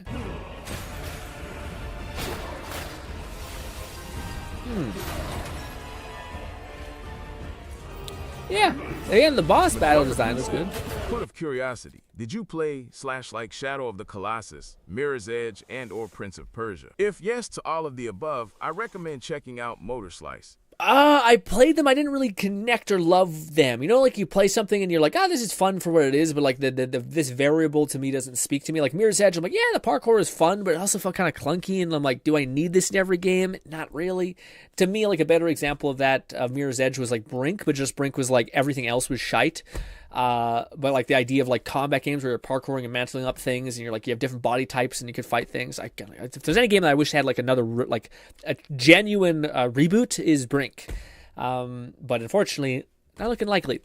Yeah. Again, the boss battle design is good. Point of curiosity, did you play / like Shadow of the Colossus, Mirror's Edge, and/or Prince of Persia? If yes to all of the above, I recommend checking out Motor Slice. I played them. I didn't really connect or love them. You know, like you play something and you're like, this is fun for what it is, but like this variable to me doesn't speak to me. Like Mirror's Edge, I'm like, yeah, the parkour is fun, but it also felt kind of clunky, and I'm like, do I need this in every game? Not really. To me, like a better example of that, Mirror's Edge was like Brink, but just Brink was like everything else was shite. But like the idea of like combat games where you're parkouring and mantling up things and you're like, you have different body types and you can fight things. If there's any game that I wish had like another, like a genuine reboot, is Brink. But unfortunately, not looking likely.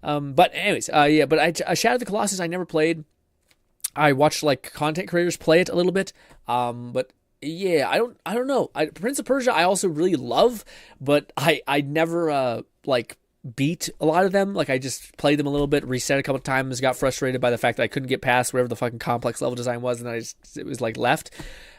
But anyways, yeah, but Shadow of the Colossus I never played. I watched like content creators play it a little bit. But yeah, I don't know. Prince of Persia I also really love, but I never like beat a lot of them. Like I just played them a little bit, reset a couple of times, got frustrated by the fact that I couldn't get past whatever the fucking complex level design was, and it was like left.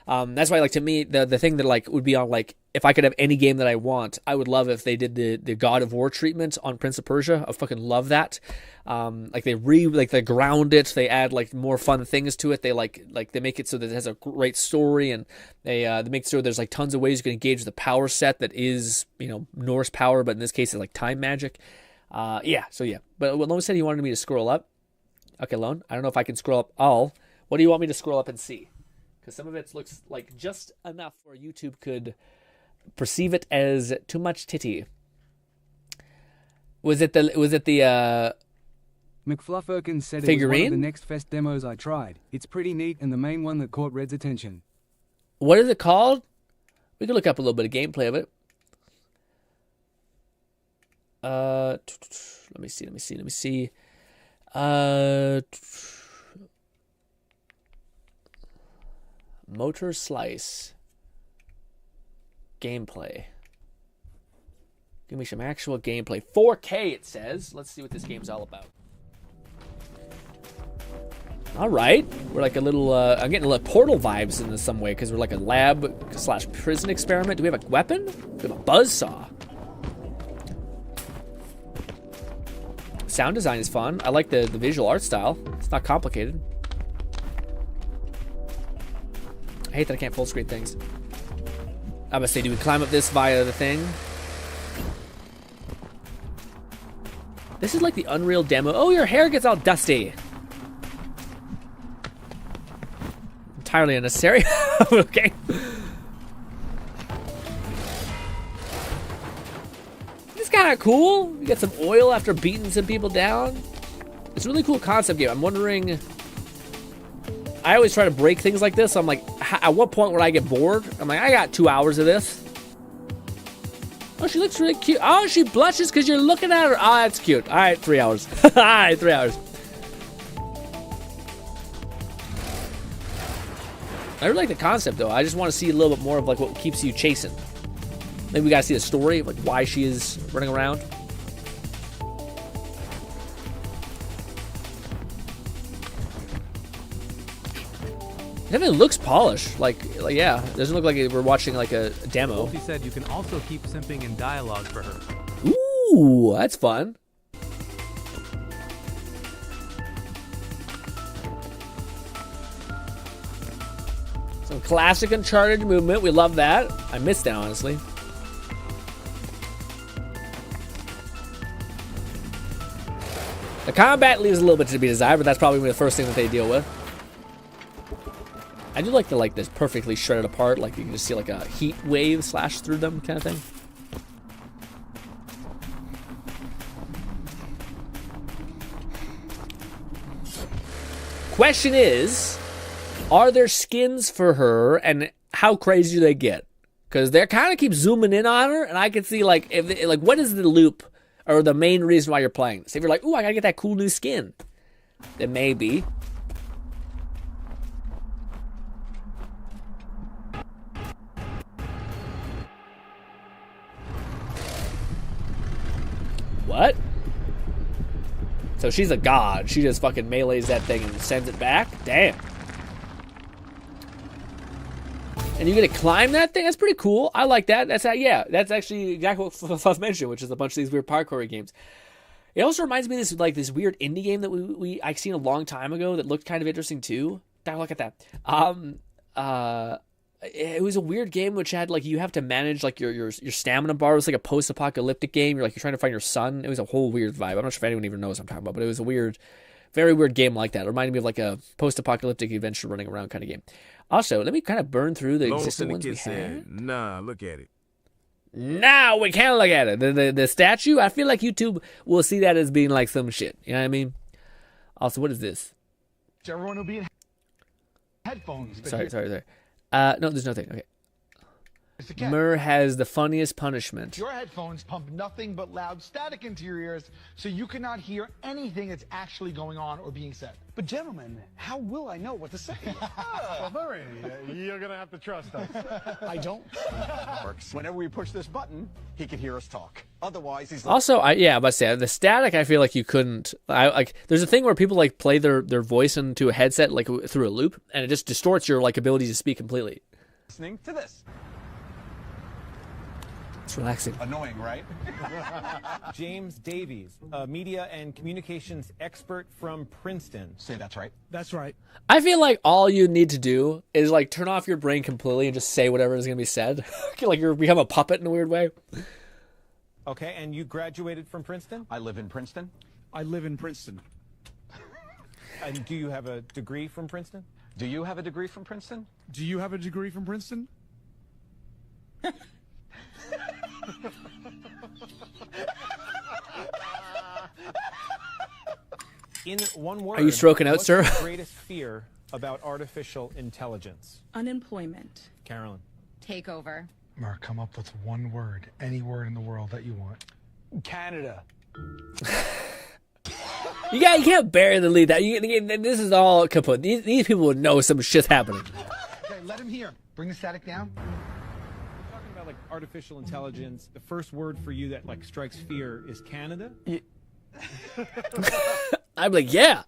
That's why, like, to me, the thing that like would be on, like, if I could have any game that I want, I would love if they did the God of War treatment on Prince of Persia. I fucking love that. Like they ground it, they add like more fun things to it. They like they make it so that it has a great story, and they make sure there's like tons of ways you can engage the power set that is, you know, Norse power, but in this case it's like time magic. Yeah. So yeah. But Lone said he wanted me to scroll up. Okay, Lone. I don't know if I can scroll up all. What do you want me to scroll up and see? Because some of it looks like just enough where YouTube could perceive it as too much titty. Was it the McFlufferkin said figurine? It was one of the Next Fest demos I tried. It's pretty neat and the main one that caught Red's attention. What is it called? We could look up a little bit of gameplay of it. Let me see. Motor Slice gameplay. Give me some actual gameplay. 4K it says. Let's see what this game's all about. All right, we're like a little. I'm getting a little Portal vibes in some way because we're like a lab/prison experiment. Do we have a weapon? We have a buzzsaw. Sound design is fun. I like the visual art style. It's not complicated. I hate that I can't full screen things. I must say, do we climb up this via the thing? This is like the Unreal demo. Oh, your hair gets all dusty. Entirely unnecessary. Okay. This is kind of cool. You get some oil after beating some people down. It's a really cool concept game. I'm wondering. I always try to break things like this. So I'm like, at what point would I get bored? I'm like, I got 2 hours of this. Oh, she looks really cute. Oh, she blushes because you're looking at her. Oh, that's cute. All right, 3 hours. All right, 3 hours. I really like the concept, though. I just want to see a little bit more of like what keeps you chasing. Maybe we gotta see the story of like why she is running around. It definitely looks polished. Like yeah, it doesn't look like we're watching like a demo. She said you can also keep simping in dialogue for her. Ooh, that's fun. Some classic Uncharted movement. We love that. I missed that, honestly. The combat leaves a little bit to be desired, but that's probably the first thing that they deal with. I do like this perfectly shredded apart, like you can just see like a heat wave slash through them kind of thing. Question is, are there skins for her, and how crazy do they get? Because they kind of keep zooming in on her, and I can see like what is the loop or the main reason why you're playing this? If you're like, ooh, I gotta get that cool new skin, then maybe. What? So she's a god. She just fucking melees that thing and sends it back? Damn. And you get to climb that thing? That's pretty cool. I like that. That's that's actually exactly what Fluff mentioned, which is a bunch of these weird parkour games. It also reminds me of this weird indie game that I seen a long time ago that looked kind of interesting too. Look at that. It was a weird game which had like you have to manage like your stamina bar. It was like a post-apocalyptic game. You're trying to find your son. It was a whole weird vibe. I'm not sure if anyone even knows what I'm talking about, but it was a weird, very weird game like that. It reminded me of like a post-apocalyptic adventure running around kind of game. Also, let me kind of burn through the existing ones we had. Nah, look at it. Nah, we can't look at it. The statue, I feel like YouTube will see that as being like some shit. You know what I mean? Also, what is this? Everyone will be in headphones. Sorry. No, there's nothing. Okay. Murr has the funniest punishment. Your headphones pump nothing but loud static into your ears, so you cannot hear anything that's actually going on or being said. But gentlemen, how will I know what to say? Well, Murray, you're gonna have to trust us. I don't. Whenever we push this button, he can hear us talk. Otherwise, he's also, about to say the static. I feel like you couldn't. There's a thing where people like play their voice into a headset like through a loop, and it just distorts your like ability to speak completely. listening to this. It's relaxing. Annoying, right? James Davies, a media and communications expert from Princeton. Say that's right. That's right. I feel like all you need to do is like turn off your brain completely and just say whatever is going to be said. Like you're become a puppet in a weird way. Okay, and you graduated from Princeton? I live in Princeton. I live in Princeton. And do you have a degree from Princeton? Do you have a degree from Princeton? Do you have a degree from Princeton? In one word, are you stroking out, what's sir? Your greatest fear about artificial intelligence? Unemployment. Carolyn. Takeover. Mark, come up with one word, any word in the world that you want. Canada. You can't bury the lead. This is all kaput. These people would know some shit's happening. Okay, let him hear. Bring the static down. Talking about like artificial intelligence, the first word for you that like strikes fear is Canada. I'm like, yeah.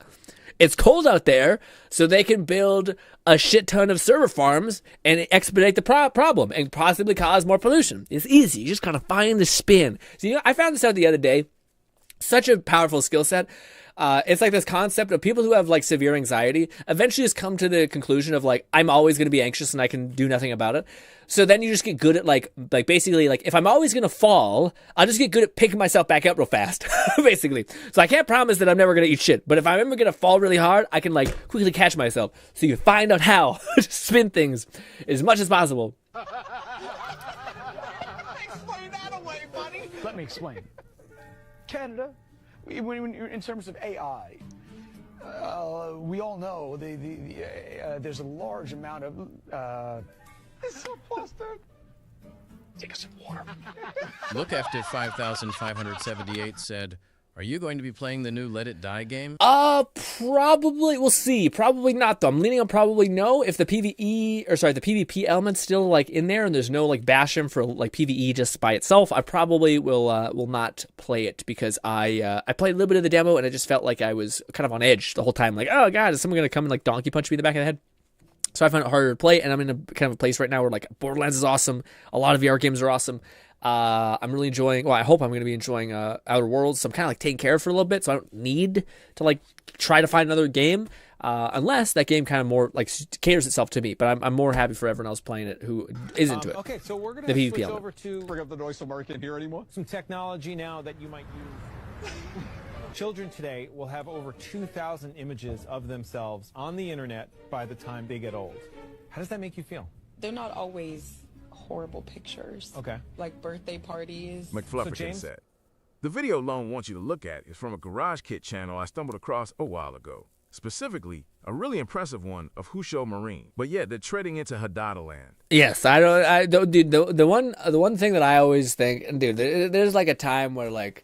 it's cold out there, so they can build a shit ton of server farms and expedite the problem and possibly cause more pollution. It's easy. You just kind of find the spin. So, I found this out the other day. Such a powerful skill set. It's like this concept of people who have like severe anxiety eventually just come to the conclusion of like, I'm always going to be anxious and I can do nothing about it. So then you just get good at like basically like, if I'm always going to fall, I'll just get good at picking myself back up real fast, basically. So I can't promise that I'm never going to eat shit, but if I'm ever going to fall really hard, I can like quickly catch myself. So you find out how to spin things as much as possible. Explain that away, buddy. Let me explain. Canada, in terms of AI, we all know there's a large amount of. It's so flustered. Take us some water. Look after 5,578 said, "Are you going to be playing the new Let It Die game?" Probably. We'll see. Probably not, though. I'm leaning on probably no. If the PvE, or sorry, the PvP element's still like in there and there's no like bastion for like PvE just by itself, I probably will not play it because I played a little bit of the demo and it just felt like I was kind of on edge the whole time. Like, oh god, is someone gonna come and like donkey punch me in the back of the head? So I found it harder to play, and I'm in a kind of a place right now where like Borderlands is awesome. A lot of VR games are awesome. I'm really enjoying, well, I hope I'm going to be enjoying Outer Worlds, so I'm kind of like taking care of it for a little bit, so I don't need to like try to find another game, unless that game kind of more like caters itself to me, but I'm more happy for everyone else playing it who is into it. Okay, so we're going to switch over to Bring up the noise so Mark can't hear anymore. some technology now that you might use. Children today will have over 2,000 images of themselves on the internet by the time they get old. How does that make you feel? They're not always horrible pictures. Okay. Like birthday parties. McFlufferkin said. The video Lone wants you to look at is from a Garage Kit channel I stumbled across a while ago. Specifically, a really impressive one of Husho Marine. But yeah, they're treading into Hadada land. Yes, dude, the one thing that I always think, dude, there's like a time where like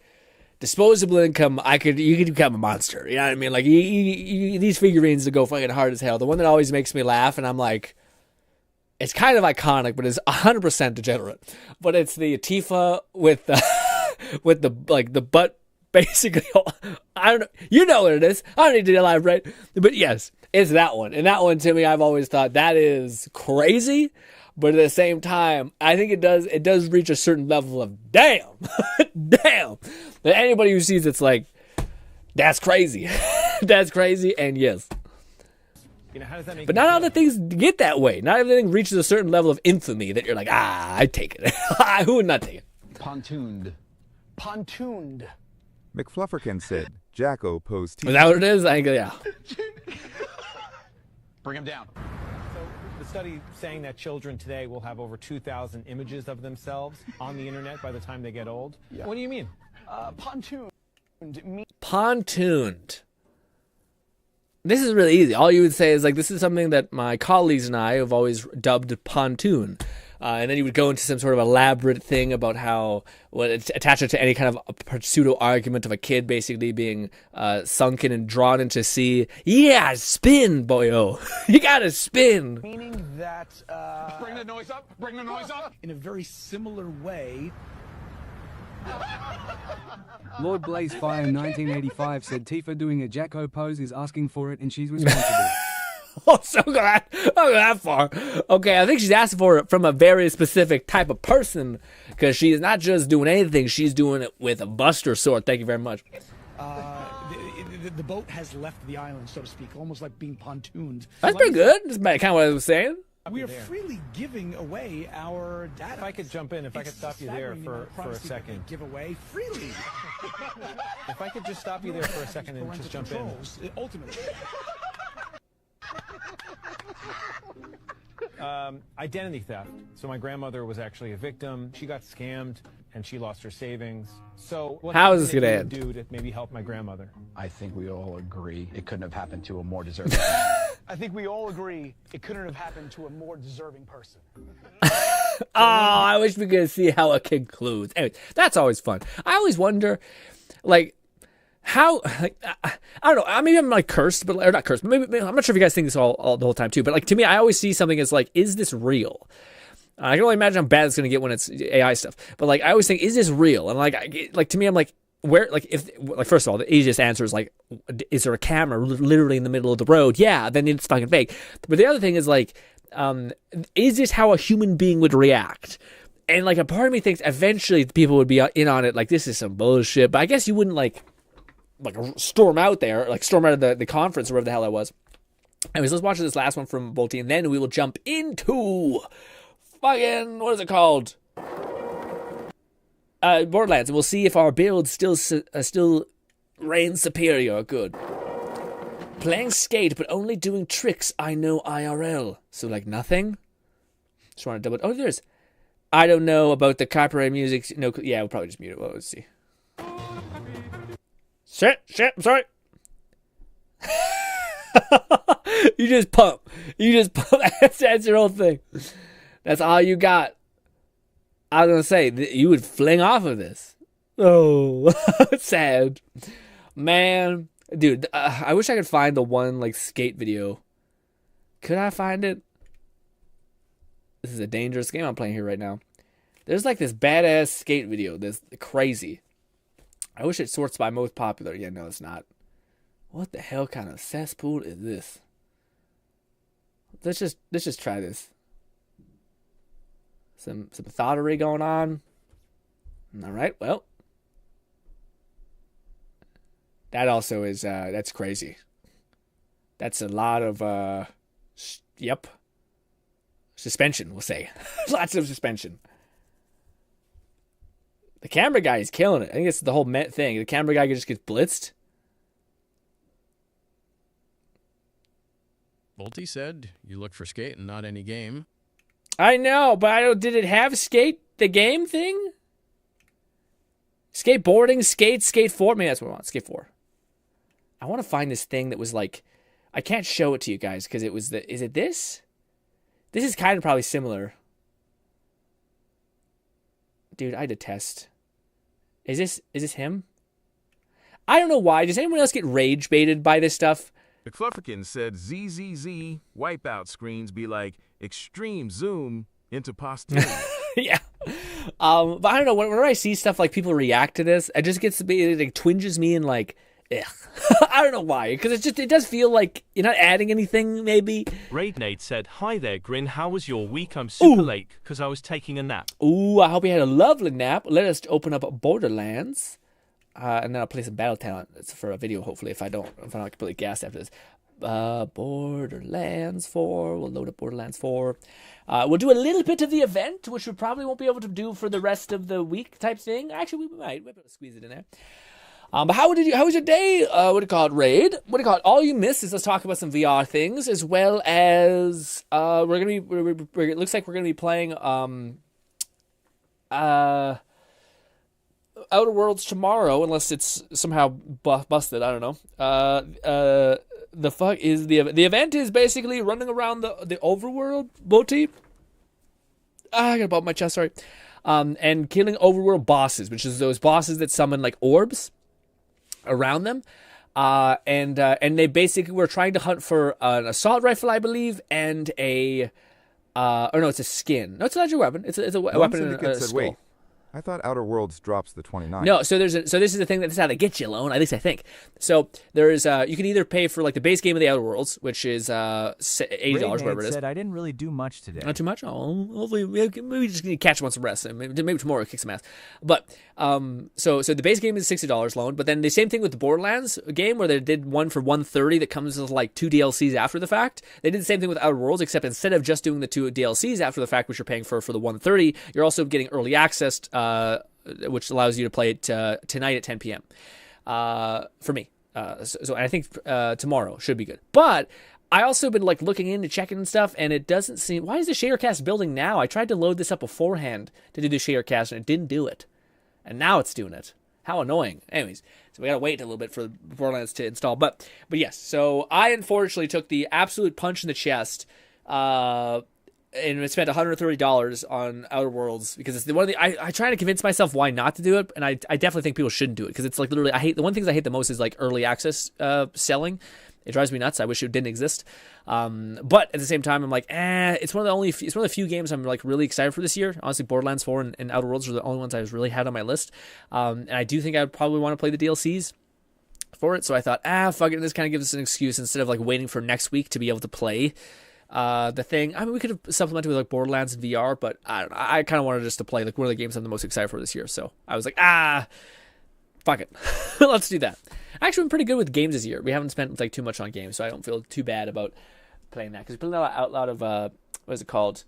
disposable income, you could become a monster. You know what I mean? Like these figurines that go fucking hard as hell. The one that always makes me laugh, and I'm like, it's kind of iconic, but it's 100% degenerate. But it's the Tifa with the with the butt basically. I don't know. You know what it is. I don't need to elaborate. But yes, it's that one. And that one to me, I've always thought that is crazy. But at the same time, I think it does reach a certain level of damn. That anybody who sees it's like, that's crazy. That's crazy, and yes. How does that make but not all the things get that way. Not everything reaches a certain level of infamy that you're like, I'd take it. Who would not take it? Pontooned. McFlufferkin said, Jacko posed. Is that what it is? I think, yeah. Bring him down. The study saying that children today will have over 2,000 images of themselves on the internet by the time they get old. Yeah. What do you mean? Pontooned. This is really easy. All you would say is like, this is something that my colleagues and I have always dubbed pontoon. And then you would go into some sort of elaborate thing about how, attach it to any kind of pseudo argument of a kid basically being sunken and drawn into sea. Yeah, spin, boyo. You gotta spin. Meaning that, bring the noise up. In a very similar way. Lord Blazefire 1985 said Tifa doing a Jacko pose is asking for it and she's responsible. Oh, so glad. I'll go that far. Okay, I think she's asking for it from a very specific type of person because she's not just doing anything, she's doing it with a buster sword. Thank you very much. The boat has left the island, so to speak, almost like being pontooned. That's pretty good. That's kind of what I was saying. We are freely giving away our data. If I could jump in, if I could stop you there for a second. Give away freely. If I could just stop you there for a second and just jump in. Ultimately. Identity theft. So my grandmother was actually a victim. She got scammed and she lost her savings. So how is this going to end? Do to maybe help my grandmother? I think we all agree it couldn't have happened to a more deserving I think we all agree it couldn't have happened to a more deserving person. I wish we could see how it concludes. Anyway, that's always fun. I always wonder, like, how, like, I don't know, maybe I'm like cursed, but, or not cursed, but maybe I'm not sure if you guys think this all the whole time too, but like to me, I always see something as like, is this real? I can only imagine how bad it's going to get when it's AI stuff, but like, I always think, is this real? And like to me, I'm like, where, like, if, like, first of all, the easiest answer is, like, is there a camera literally in the middle of the road? Yeah, then it's fucking fake. But the other thing is, like, is this how a human being would react? And, like, a part of me thinks eventually people would be in on it, like, this is some bullshit. But I guess you wouldn't, like storm out there, like, storm out of the conference or wherever the hell I was. Anyways, let's watch this last one from Bolty, and then we will jump into fucking, what is it called? Borderlands, and we'll see if our build still reigns superior. Good. Playing skate, but only doing tricks I know IRL. So, like, nothing? Just want to double... Oh, there's... I don't know about the copyright music. No, yeah, we'll probably just mute it. Well, let's see. Shit, I'm sorry. You just pump. That's your whole thing. That's all you got. I was going to say, you would fling off of this. Oh, sad. Man. Dude, I wish I could find the one, like, skate video. Could I find it? This is a dangerous game I'm playing here right now. There's, like, this badass skate video that's crazy. I wish it sorts by most popular. Yeah, no, it's not. What the hell kind of cesspool is this? Let's just try this. Some thottery going on. All right, well. That also is, that's crazy. That's a lot of, yep. Suspension, we'll say. Lots of suspension. The camera guy is killing it. I think it's the whole Met thing. The camera guy just gets blitzed. Volty said you look for skate and not any game. I know, but I don't. Did it have skate, the game thing? Skateboarding, skate 4. Maybe that's what I want. Skate 4. I want to find this thing that was like, I can't show it to you guys because it was the. Is it this? This is kind of probably similar. Dude, I detest. Is this him? I don't know why. Does anyone else get rage baited by this stuff? McFlufferkin said ZZZ wipeout screens be like extreme zoom into posterity. Yeah. But I don't know. Whenever I see stuff like people react to this, it just gets to be, it like twinges me and like, ugh. I don't know why. Because it does feel like you're not adding anything, maybe. Raid Nate said, "Hi there, Grin. How was your week? I'm super late because I was taking a nap." Ooh, I hope you had a lovely nap. Let us open up Borderlands. And then I'll play some Battle Talent. It's for a video, hopefully, if I'm not completely gassed after this. Borderlands 4. We'll load up Borderlands 4. We'll do a little bit of the event, which we probably won't be able to do for the rest of the week type thing. Actually, we might be able to squeeze it in there. But how was your day? What do you call it, Raid? What do you call it? All you missed is let's talk about some VR things, as well as it looks like we're gonna be playing Outer Worlds tomorrow, unless it's somehow busted. I don't know. The fuck is the event is basically running around the overworld, Boti. I gotta bump my chest, sorry. And killing overworld bosses, which is those bosses that summon like orbs around them. And they basically were trying to hunt for an assault rifle, I believe, and a no, it's a skin. No, it's not your weapon. It's a weapon and a skull. Wait. I thought Outer Worlds drops the 29th. No, so this is the thing that's how they get you, Lone. At least I think. So there's you can either pay for like the base game of the Outer Worlds, which is $80, whatever it is. Said I didn't really do much today. Not too much. Oh, hopefully maybe just need to catch one some rest. Maybe tomorrow kick some ass. But so the base game is $60, Lone. But then the same thing with the Borderlands game, where they did one for $130 that comes with like 2 DLCs after the fact. They did the same thing with Outer Worlds, except instead of just doing the 2 DLCs after the fact, which you're paying for the $130, you're also getting early access. Which allows you to play it tonight at 10 p.m. For me. So I think tomorrow should be good. But I also been like looking into checking and stuff, and it doesn't seem. Why is the Shadercast building now? I tried to load this up beforehand to do the Shadercast, and it didn't do it. And now it's doing it. How annoying. Anyways, so we gotta wait a little bit for Borderlands to install. But yes, so I unfortunately took the absolute punch in the chest. And I spent $130 on Outer Worlds because it's one of the. I try to convince myself why not to do it, and I definitely think people shouldn't do it because it's like literally the one things I hate the most is like early access selling, It drives me nuts. I wish it didn't exist. But at the same time, I'm like, it's one of the few games I'm like really excited for this year. Honestly, Borderlands 4 and Outer Worlds are the only ones I really had on my list. And I do think I would probably want to play the DLCs for it. So I thought, fuck it. This kind of gives us an excuse instead of like waiting for next week to be able to play the thing. I mean, we could have supplemented with like Borderlands in VR, but I don't know. I kind of wanted just to play like one of the games I'm the most excited for this year. So I was like, fuck it. Let's do that. Actually, I'm pretty good with games this year. We haven't spent like too much on games, so I don't feel too bad about playing that. Because we played a lot of what is it called?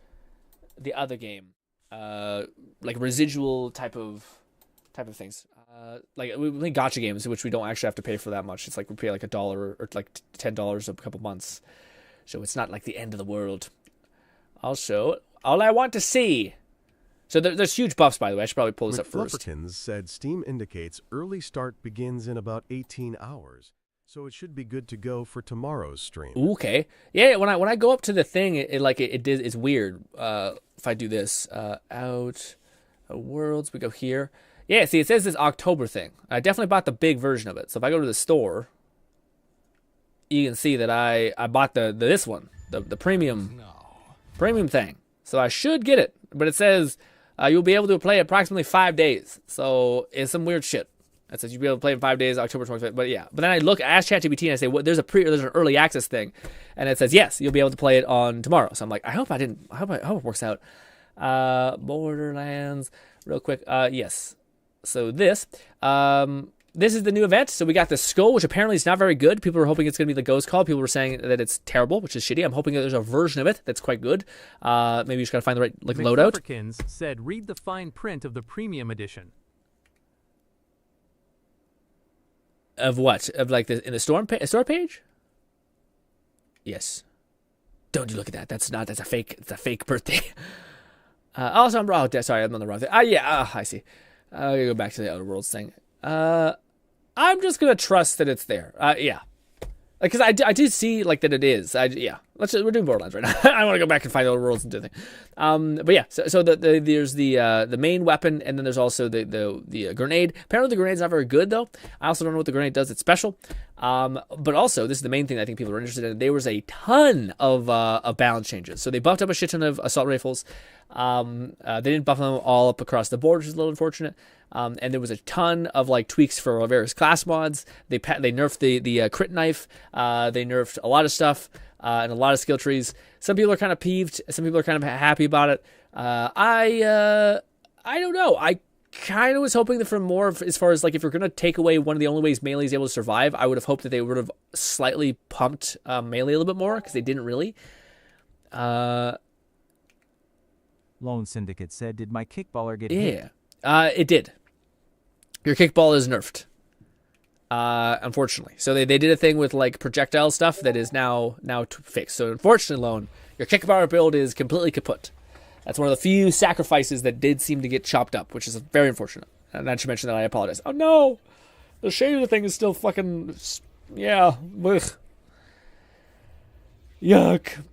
The other game, like residual type of things. Like we play gacha games, which we don't actually have to pay for that much. It's like we pay like $1 or like $10 a couple months, so it's not like the end of the world. Also, all I want to see. So there's huge buffs, by the way. I should probably pull this up first. Flufferkins said Steam indicates early start begins in about 18 hours, so it should be good to go for tomorrow's stream. Okay. Yeah, when I go up to the thing, it's weird. If I do this, out worlds, we go here. Yeah, see, it says this October thing. I definitely bought the big version of it. So if I go to the store, you can see that I bought this one, the premium thing. So I should get it, but it says you'll be able to play approximately 5 days. So it's some weird shit. It says you'll be able to play in 5 days, October 25th. But yeah, but then I ask ChatGPT and I say, well, there's an early access thing, and it says yes, you'll be able to play it on tomorrow. So I'm like, I hope it works out. Borderlands, real quick. Yes. So this is the new event. So we got the skull, which apparently is not very good. People are hoping it's going to be the ghost call. People were saying that it's terrible, which is shitty. I'm hoping that there's a version of it that's quite good. Maybe you just got to find the right loadout. McFlufferkins said, read the fine print of the premium edition. Of what? Of like in the store page? Yes. Don't you look at that. That's a fake. It's a fake birthday. Also, I'm wrong. Sorry, I'm on the wrong thing. Yeah. I see. I'm going to go back to the Outer Worlds thing. I'm just going to trust that it's there. Yeah. Because I do see like that it is. Yeah. We're doing Borderlands right now. I want to go back and find Outer Worlds and do the thing. But yeah, so there's the main weapon, and then there's also the grenade. Apparently the grenade's not very good though. I also don't know what the grenade does. It's special. But also this is the main thing I think people are interested in. There was a ton of balance changes. So they buffed up a shit ton of assault rifles. They didn't buff them all up across the board, which is a little unfortunate. And there was a ton of like tweaks for various class mods. They nerfed the crit knife. They nerfed a lot of stuff and a lot of skill trees. Some people are kind of peeved. Some people are kind of happy about it. I don't know. I kind of was hoping that for more as far as like if you're gonna take away one of the only ways melee is able to survive, I would have hoped that they would have slightly pumped melee a little bit more, because they didn't really. Lone Syndicate said, did my kickballer get hit? Yeah, it did. Your kickball is nerfed, unfortunately. So they did a thing with like projectile stuff that is now fixed. So unfortunately, Lone, your kickballer build is completely kaput. That's one of the few sacrifices that did seem to get chopped up, which is very unfortunate. And I should mention that I apologize. Oh no! The shader thing is still fucking... Yeah. Ugh. Yuck.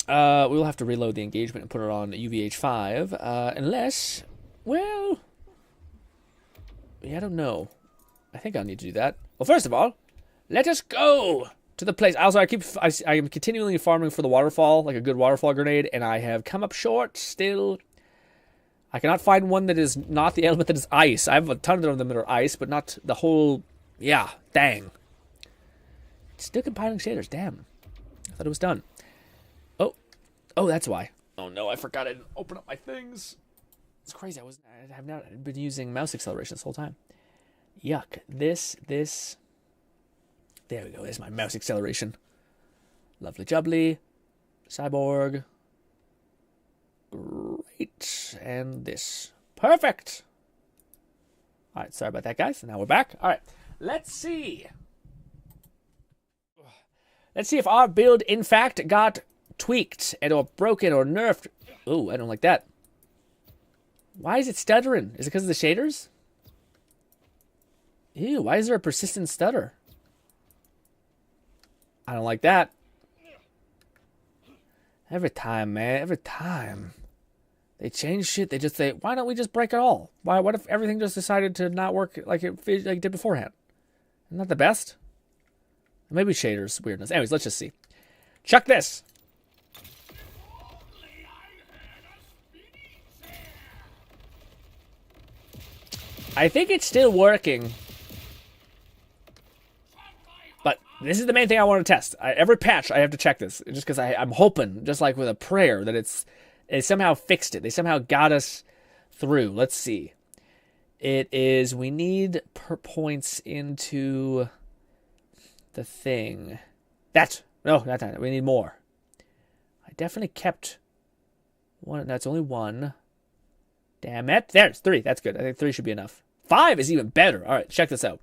We'll have to reload the engagement and put it on UVH5. Unless... Well... Yeah, I don't know. I think I'll need to do that. Well, first of all, let us go to the place. Also, I am continually farming for the waterfall, like a good waterfall grenade, and I have come up short still. I cannot find one that is not the element that is ice. I have a ton of them that are ice, but not the whole... Yeah, dang. Still compiling shaders, damn. I thought it was done. Oh, that's why. Oh no, I forgot I didn't open up my things. It's crazy. I have not been using mouse acceleration this whole time. Yuck. This. There we go. There's my mouse acceleration. Lovely jubbly. Cyborg. Great. And this. Perfect. All right. Sorry about that, guys. Now we're back. All right. Let's see. Let's see if our build, in fact, got tweaked and or broken or nerfed. Ooh, I don't like that. Why is it stuttering? Is it because of the shaders? Ew, why is there a persistent stutter? I don't like that. Every time, man. Every time. They change shit. They just say, why don't we just break it all? What if everything just decided to not work like it did beforehand? Isn't that the best? Maybe shaders weirdness. Anyways, let's just see. Chuck this. I think it's still working. But this is the main thing I want to test. Every patch, I have to check this. Just because I'm hoping, just like with a prayer, that it somehow fixed it. They somehow got us through. Let's see. It is, we need points into the thing. No, not that. We need more. I definitely kept one. That's only one. Damn it. There's 3. That's good. I think 3 should be enough. 5 is even better. All right, check this out.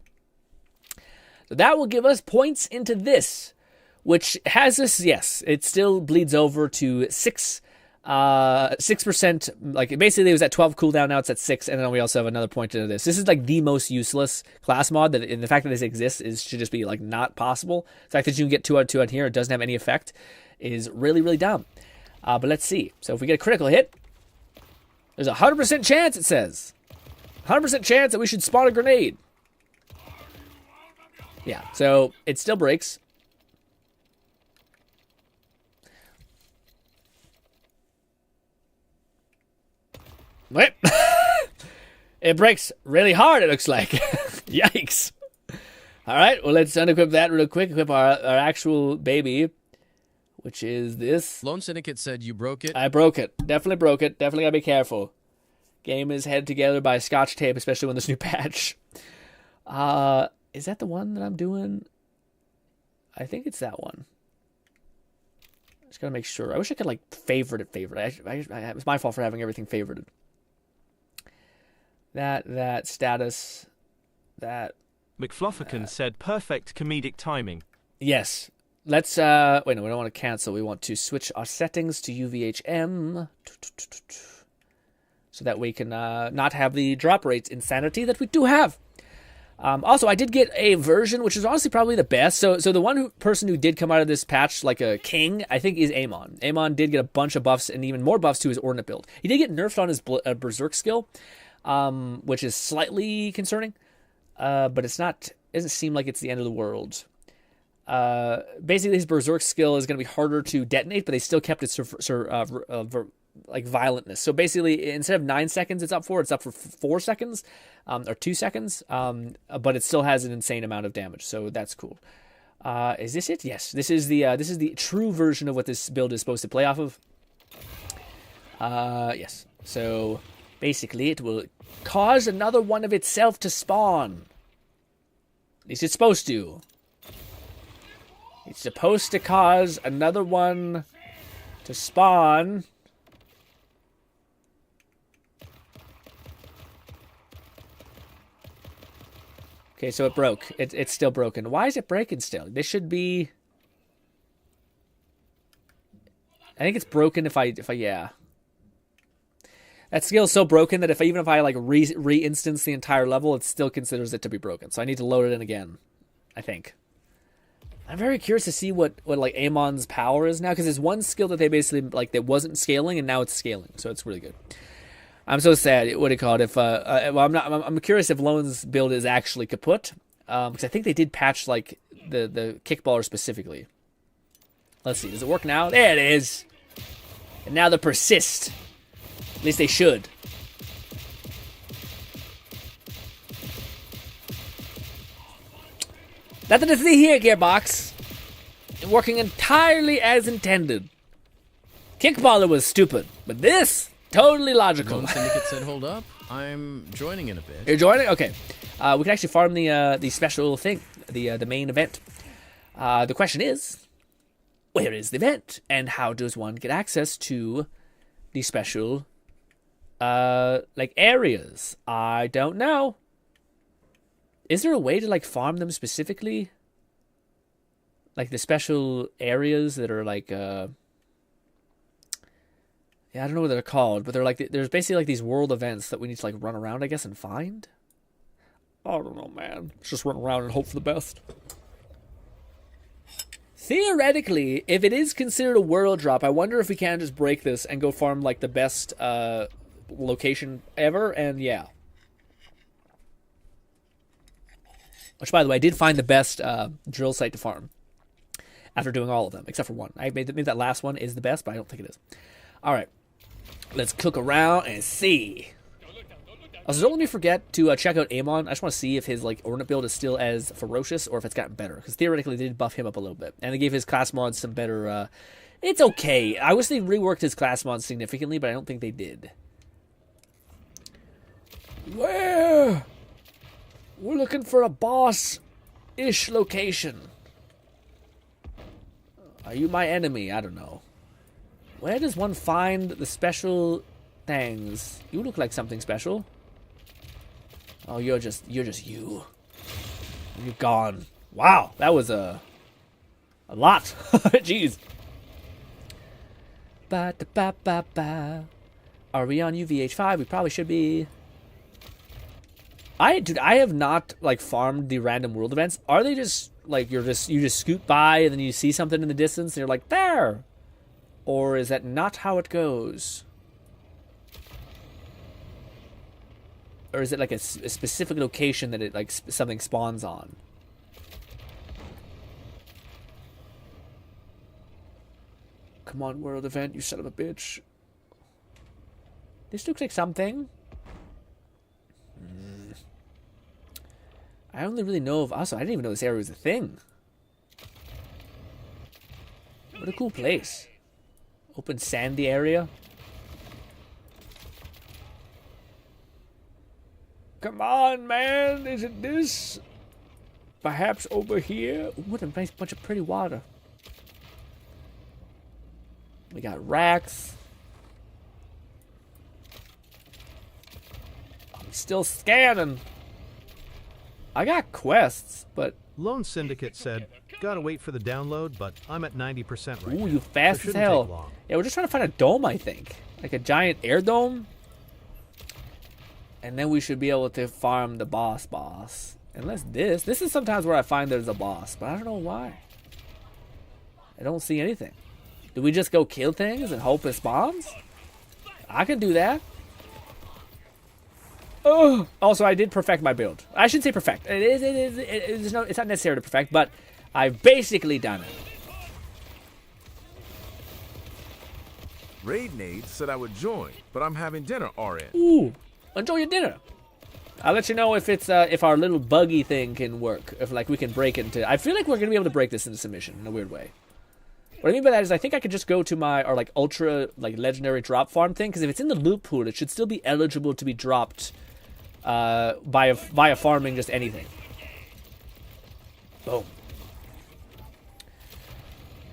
So that will give us points into this, which has us, yes, it still bleeds over to 6%. Like, basically it was at 12 cooldown, now it's at 6, and then we also have another point into this. This is like the most useless class mod, that, and the fact that this exists should just be like not possible. The fact that you can get 2 out of 2 on here, it doesn't have any effect, is really, really dumb. But let's see. So if we get a critical hit, there's a 100% chance, it says. 100% chance that we should spawn a grenade. Yeah, so it still breaks. Wait. It breaks really hard, it looks like. Yikes. All right, well, let's unequip that real quick. Equip our actual baby, which is this. Lone Syndicate said you broke it. I broke it. Definitely broke it. Definitely got to be careful. Game is held together by scotch tape, especially when there's new patch. Is that the one that I'm doing? I think it's that one. Just gotta make sure. I wish I could, like, favorite it. It was my fault for having everything favorited. That status, that. McFlufferkin said perfect comedic timing. Yes. Let's, wait, no, we don't want to cancel. We want to switch our settings to UVHM. So that we can not have the drop rates insanity that we do have. Also, I did get a version, which is honestly probably the best. So the person who did come out of this patch like a king, I think, is Amon. Amon did get a bunch of buffs and even more buffs to his Ordnate build. He did get nerfed on his Berserk skill, which is slightly concerning. But it doesn't seem like it's the end of the world. Basically, his Berserk skill is going to be harder to detonate, but they still kept its like violentness. So basically, instead of 9 seconds it's up for 4 seconds, or 2 seconds, but it still has an insane amount of damage, so that's cool. Is this it? Yes, this is the true version of what this build is supposed to play off of. Yes, so basically it will cause another one of itself to spawn. At least it's supposed to. It's supposed to cause another one to spawn. Okay, so it broke. It's still broken. Why is it breaking still? This should be... I think it's broken if I yeah. That skill is so broken that even if I like re-instance the entire level, it still considers it to be broken. So I need to load it in again, I think. I'm very curious to see what like Amon's power is now, because there's one skill that they basically like that wasn't scaling and now it's scaling, so it's really good. I'm so sad. What do you call it? If well, I'm curious if Lone's build is actually kaput, because I think they did patch like the kickballer specifically. Let's see. Does it work now? There it is. And now they persist. At least they should. Nothing to see here, Gearbox. Working entirely as intended. Kickballer was stupid, but this. Totally logical. Lone Syndicate said, hold up. I'm joining in a bit. You're joining? Okay. We can actually farm the special thing, the main event. The question is, where is the event? And how does one get access to the special, like, areas? I don't know. Is there a way to, like, farm them specifically? Like, the special areas that are, like, yeah, I don't know what they're called, but they're like, there's basically like these world events that we need to like run around, I guess, and find. I don't know, man. Let's just run around and hope for the best. Theoretically, if it is considered a world drop, I wonder if we can just break this and go farm like the best location ever, and yeah. Which, by the way, I did find the best drill site to farm. after doing all of them, except for one. I maybe that last one is the best, but I don't think it is. All right, let's cook around and see. Also, don't let me forget to check out Amon. I just want to see if his like Ordnance build is still as ferocious or if it's gotten better. Because theoretically, they did buff him up a little bit, and they gave his class mods some better. It's okay. I wish they reworked his class mods significantly, but I don't think they did. Where? We're looking for a boss-ish location. Are you my enemy? I don't know. Where does one find the special things? You look like something special. Oh, you're just you. You're gone. Wow, that was a lot. Jeez. Ba-da-ba-ba-ba. Are we on UVH5? We probably should be. Dude, I have not like farmed the random world events. Are they just like you just scoot by and then you see something in the distance and you're like there? Or is that not how it goes? Or is it like a specific location that it like something spawns on? Come on, world event, you son of a bitch. This looks like something. I only really know of... Also, I didn't even know this area was a thing. What a cool place. Open sandy area. Come on, man. Is it this? Perhaps over here? Ooh, what a nice bunch of pretty water. We got racks. I'm still scanning. I got quests, but... Lone Syndicate said, gotta wait for the download, but I'm at 90% right now. Ooh, you fast as hell. Yeah, we're just trying to find a dome, I think. Like a giant air dome. And then we should be able to farm the boss. Unless this is sometimes where I find there's a boss, but I don't know why. I don't see anything. Do we just go kill things and hope it spawns? I can do that. Oh, also, I did perfect my build. I shouldn't say perfect. It's not necessary to perfect, but I've basically done it. Raid Nade said I would join, but I'm having dinner, RN. Ooh, enjoy your dinner. I'll let you know if it's if our little buggy thing can work. If like we can break into. I feel like we're gonna be able to break this into submission in a weird way. What I mean by that is I think I could just go to my like ultra like legendary drop farm thing because if it's in the loot pool, it should still be eligible to be dropped. Via farming just anything. Boom.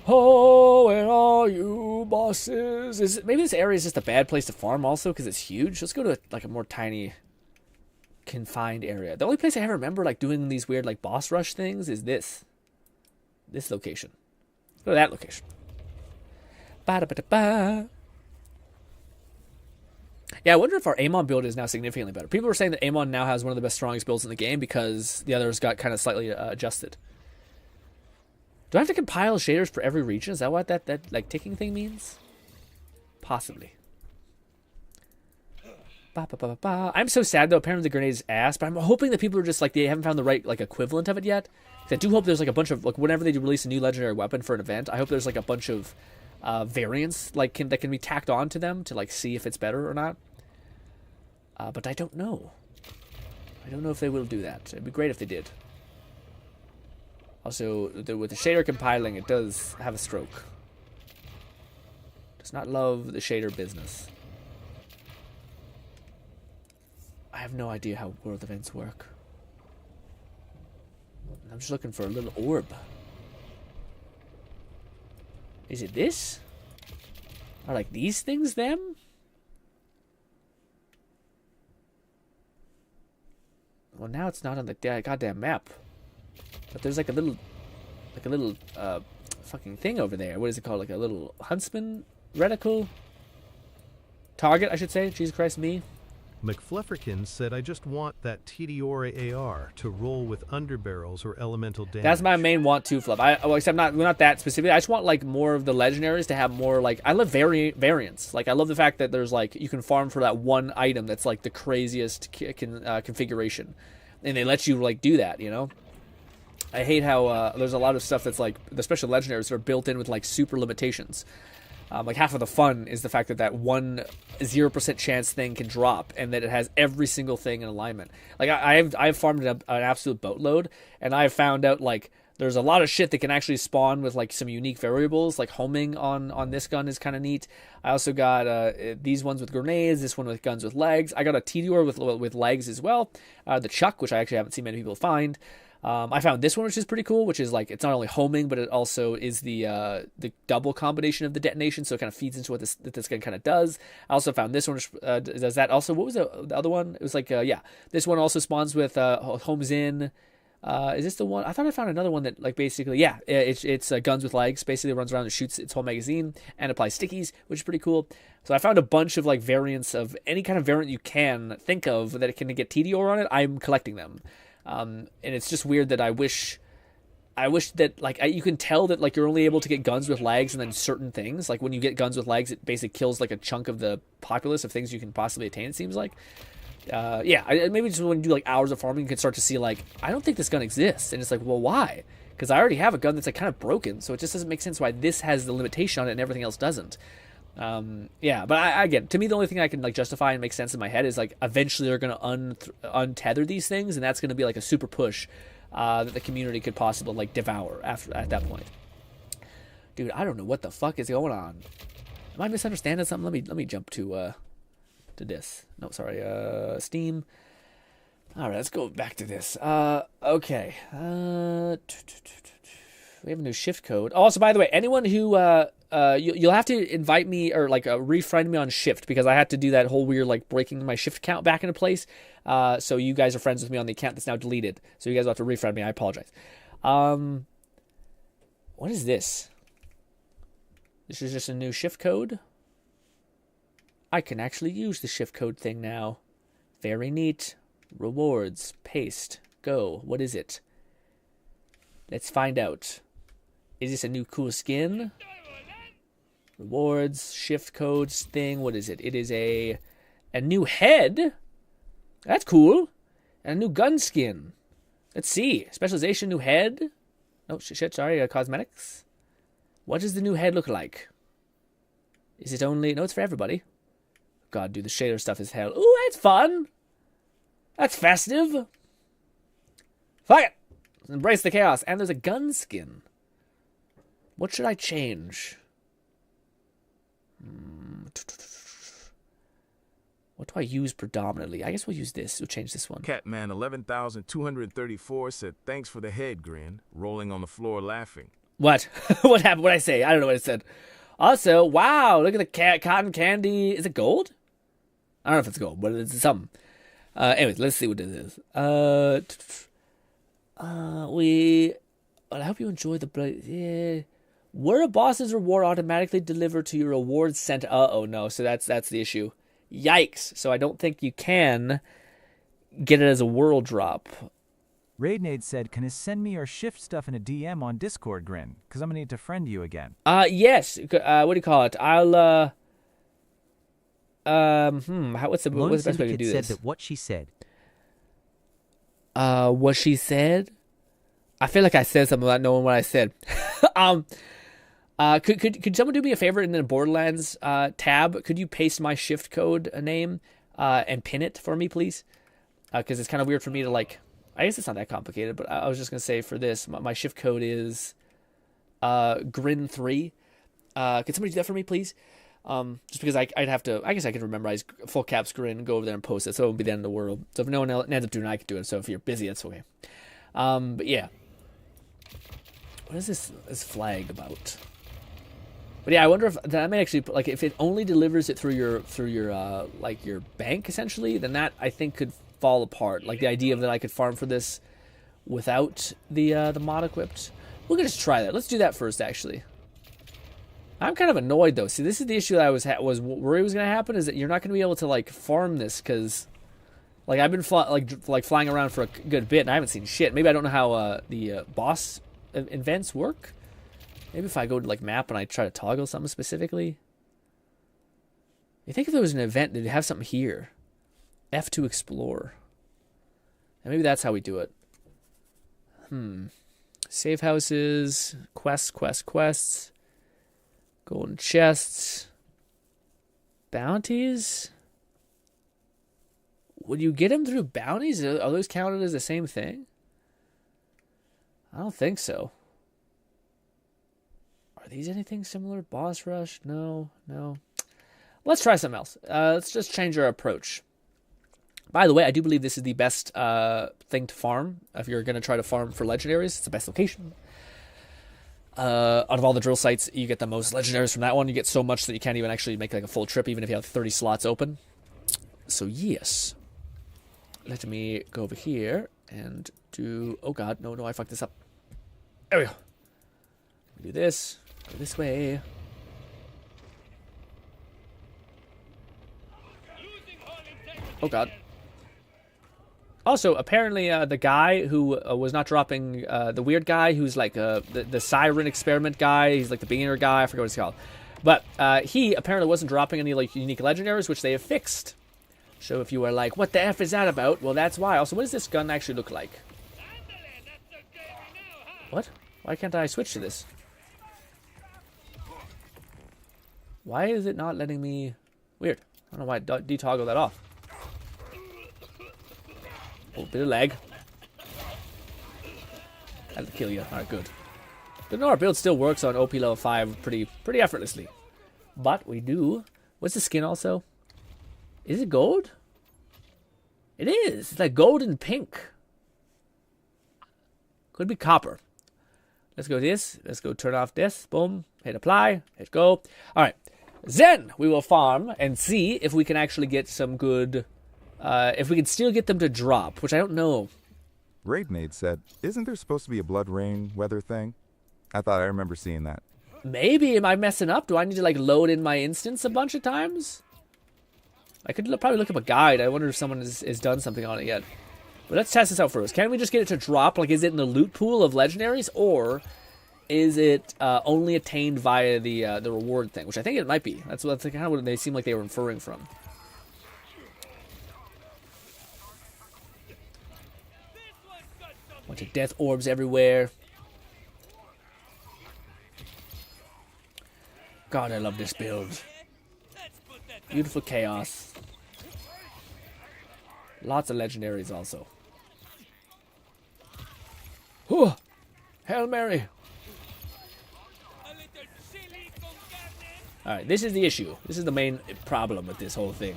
Oh, where are you, bosses? Maybe this area is just a bad place to farm also because it's huge. Let's go to like a more tiny, confined area. The only place I ever remember like doing these weird like boss rush things is this location. Let's go to that location. Ba-da-ba-da-ba. Yeah, I wonder if our Amon build is now significantly better. People were saying that Amon now has one of the best, strongest builds in the game because the others got kind of slightly adjusted. Do I have to compile shaders for every region? Is that what that like ticking thing means? Possibly. I'm so sad though. Apparently the grenade is ass, but I'm hoping that people are just like they haven't found the right like equivalent of it yet. I do hope there's like a bunch of like whenever they release a new legendary weapon for an event, I hope there's like a bunch of variants like that can be tacked on to them to like see if it's better or not. But I don't know. I don't know if they will do that. It'd be great if they did. Also, with the shader compiling, it does have a stroke. Does not love the shader business. I have no idea how world events work. I'm just looking for a little orb. Is it this? Are like these things them? Well, now it's not on the goddamn map. But there's like a little fucking thing over there. What is it called? Like a little huntsman reticle? Target, I should say. Jesus Christ, me. McFlufferkin said, I just want that Tediore AR to roll with underbarrels or elemental damage. That's my main want to, Fluff. Except we're not that specific. I just want like more of the legendaries to have more like, I love variants. Like I love the fact that there's like, you can farm for that one item that's like the craziest configuration. And they let you like do that, you know? I hate how there's a lot of stuff that's like the special legendaries are built in with like super limitations. Like half of the fun is the fact that that 0% chance thing can drop, and that it has every single thing in alignment. Like I've farmed an absolute boatload, and I've found out like there's a lot of shit that can actually spawn with like some unique variables. Like homing on this gun is kind of neat. I also got these ones with grenades, this one with guns with legs. I got a Tediore with legs as well. The Chuck, which I actually haven't seen many people find. I found this one, which is pretty cool, which is like, it's not only homing, but it also is the double combination of the detonation, so it kind of feeds into what this gun kind of does. I also found this one, which does that also. What was the other one? It was like, yeah, this one also spawns with homes in. Is this the one? I thought I found another one that, like, basically, yeah, it's guns with legs. Basically, runs around and shoots its whole magazine and applies stickies, which is pretty cool. So I found a bunch of, like, variants of any kind of variant you can think of that it can get Tediore on it. I'm collecting them. And it's just weird that I wish that, like, you can tell that, like, you're only able to get guns with legs and then certain things. Like, when you get guns with legs, it basically kills, like, a chunk of the populace of things you can possibly attain, it seems like. Yeah, maybe just when you do, like, hours of farming, you can start to see, like, I don't think this gun exists. And it's like, well, why? Because I already have a gun that's, like, kind of broken, so it just doesn't make sense why this has the limitation on it and everything else doesn't. Yeah, but again, to me, the only thing I can, like, justify and make sense in my head is, like, eventually they're going to untether these things, and that's going to be, like, a super push that the community could possibly, like, devour at that point. Dude, I don't know what the fuck is going on. Am I misunderstanding something? Let me jump to this. No, sorry, Steam. All right, let's go back to this. Okay. We have a new shift code. Also, by the way, anyone who you'll have to invite me or like refriend me on Shift, because I had to do that whole weird like breaking my Shift count back into place. So you guys are friends with me on the account that's now deleted. So you guys will have to refriend me. I apologize. What is this? This is just a new shift code. I can actually use the shift code thing now. Very neat. Rewards. Paste. Go. What is it? Let's find out. Is this a new cool skin? Rewards. Shift codes thing. What is it? It is a new head. That's cool. And a new gun skin. Let's see. Specialization, new head. Oh, shit, sorry. Cosmetics. What does the new head look like? Is it only... No, it's for everybody. God, dude, the shader stuff is hell. Ooh, that's fun. That's festive. Fuck it. Embrace the chaos. And there's a gun skin. What should I change? What do I use predominantly? I guess we'll use this. We'll change this one. Catman 11,234 said, thanks for the head, Grin. Rolling on the floor laughing. What? What happened? What did I say? I don't know what it said. Also, wow, look at the cotton candy. Is it gold? I don't know if it's gold, but it's something. Anyways, let's see what this is. I hope you enjoy the... Yeah. Were a boss's reward automatically delivered to your reward center? Uh-oh, no. So that's the issue. Yikes. So I don't think you can get it as a world drop. Raidnade said, can you send me your shift stuff in a DM on Discord, Grin? Because I'm going to need to friend you again. Yes. What do you call it? I'll, what's the best way to do this? Said that what she said. What she said? I feel like I said something without knowing what I said. Could someone do me a favor in the Borderlands tab? Could you paste my shift code name and pin it for me, please? Because it's kind of weird for me to, like... I guess it's not that complicated, but I was just going to say for this, my shift code is GRINN3. Could somebody do that for me, please? Just because I'd have to... I guess I could memorize full caps GRINN and go over there and post it, so it won't be the end of the world. So if no one else ends up doing it, I could do it. So if you're busy, that's okay. But yeah. What is this flag about? But yeah, I wonder if that might actually... Like, if it only delivers it through your like, your bank, essentially, then that, I think, could fall apart. Like the idea of that I could farm for this without the mod equipped. We could just try that. Let's do that first, actually. I'm kind of annoyed though. See, this is the issue that I was worried was going to happen, is that you're not going to be able to like farm this, because like I've been flying around for a good bit and I haven't seen shit. Maybe I don't know how the boss events work. Maybe if I go to like map and I try to toggle something specifically. You think if there was an event, they'd have something here. F to explore. And maybe that's how we do it. Safe houses, quests, golden chests, bounties. Would you get them through bounties? Are those counted as the same thing? I don't think so. Are these anything similar? Boss rush? No. Let's try something else. Let's just change our approach. By the way, I do believe this is the best thing to farm. If you're going to try to farm for legendaries, it's the best location. Out of all the drill sites, you get the most legendaries from that one. You get so much that you can't even actually make like a full trip, even if you have 30 slots open. So yes. Let me go over here and do... Oh god, no, I fucked this up. There we go. Do this. Go this way. Oh god. Also, apparently, the guy who was not dropping, the weird guy who's like the siren experiment guy, he's like the beginner guy, I forget what it's called. But he apparently wasn't dropping any like unique legendaries, which they have fixed. So if you were like, what the F is that about? Well, that's why. Also, what does this gun actually look like? What? Why can't I switch to this? Why is it not letting me... Weird. I don't know why I detoggle that off. Oh, bit of lag. That'll kill you. Alright, good. But no, our build still works on OP level 5 pretty effortlessly. But we do... What's the skin also? Is it gold? It is. It's like gold and pink. Could be copper. Let's go this. Let's go turn off this. Boom. Hit apply. Hit go. Alright. Then we will farm and see if we can actually get some good... if we can still get them to drop, which I don't know. Raidmaid said, isn't there supposed to be a blood rain weather thing? I thought I remember seeing that. Maybe. Am I messing up? Do I need to like load in my instance a bunch of times? I could probably look up a guide. I wonder if someone has done something on it yet. But let's test this out first. Can we just get it to drop? Like, is it in the loot pool of legendaries? Or is it only attained via the reward thing? Which I think it might be. That's kind of what they seem like they were inferring from. Bunch of death orbs everywhere. God, I love this build. Beautiful chaos. Lots of legendaries also. Whew. Hail Mary. Alright, this is the issue. This is the main problem with this whole thing.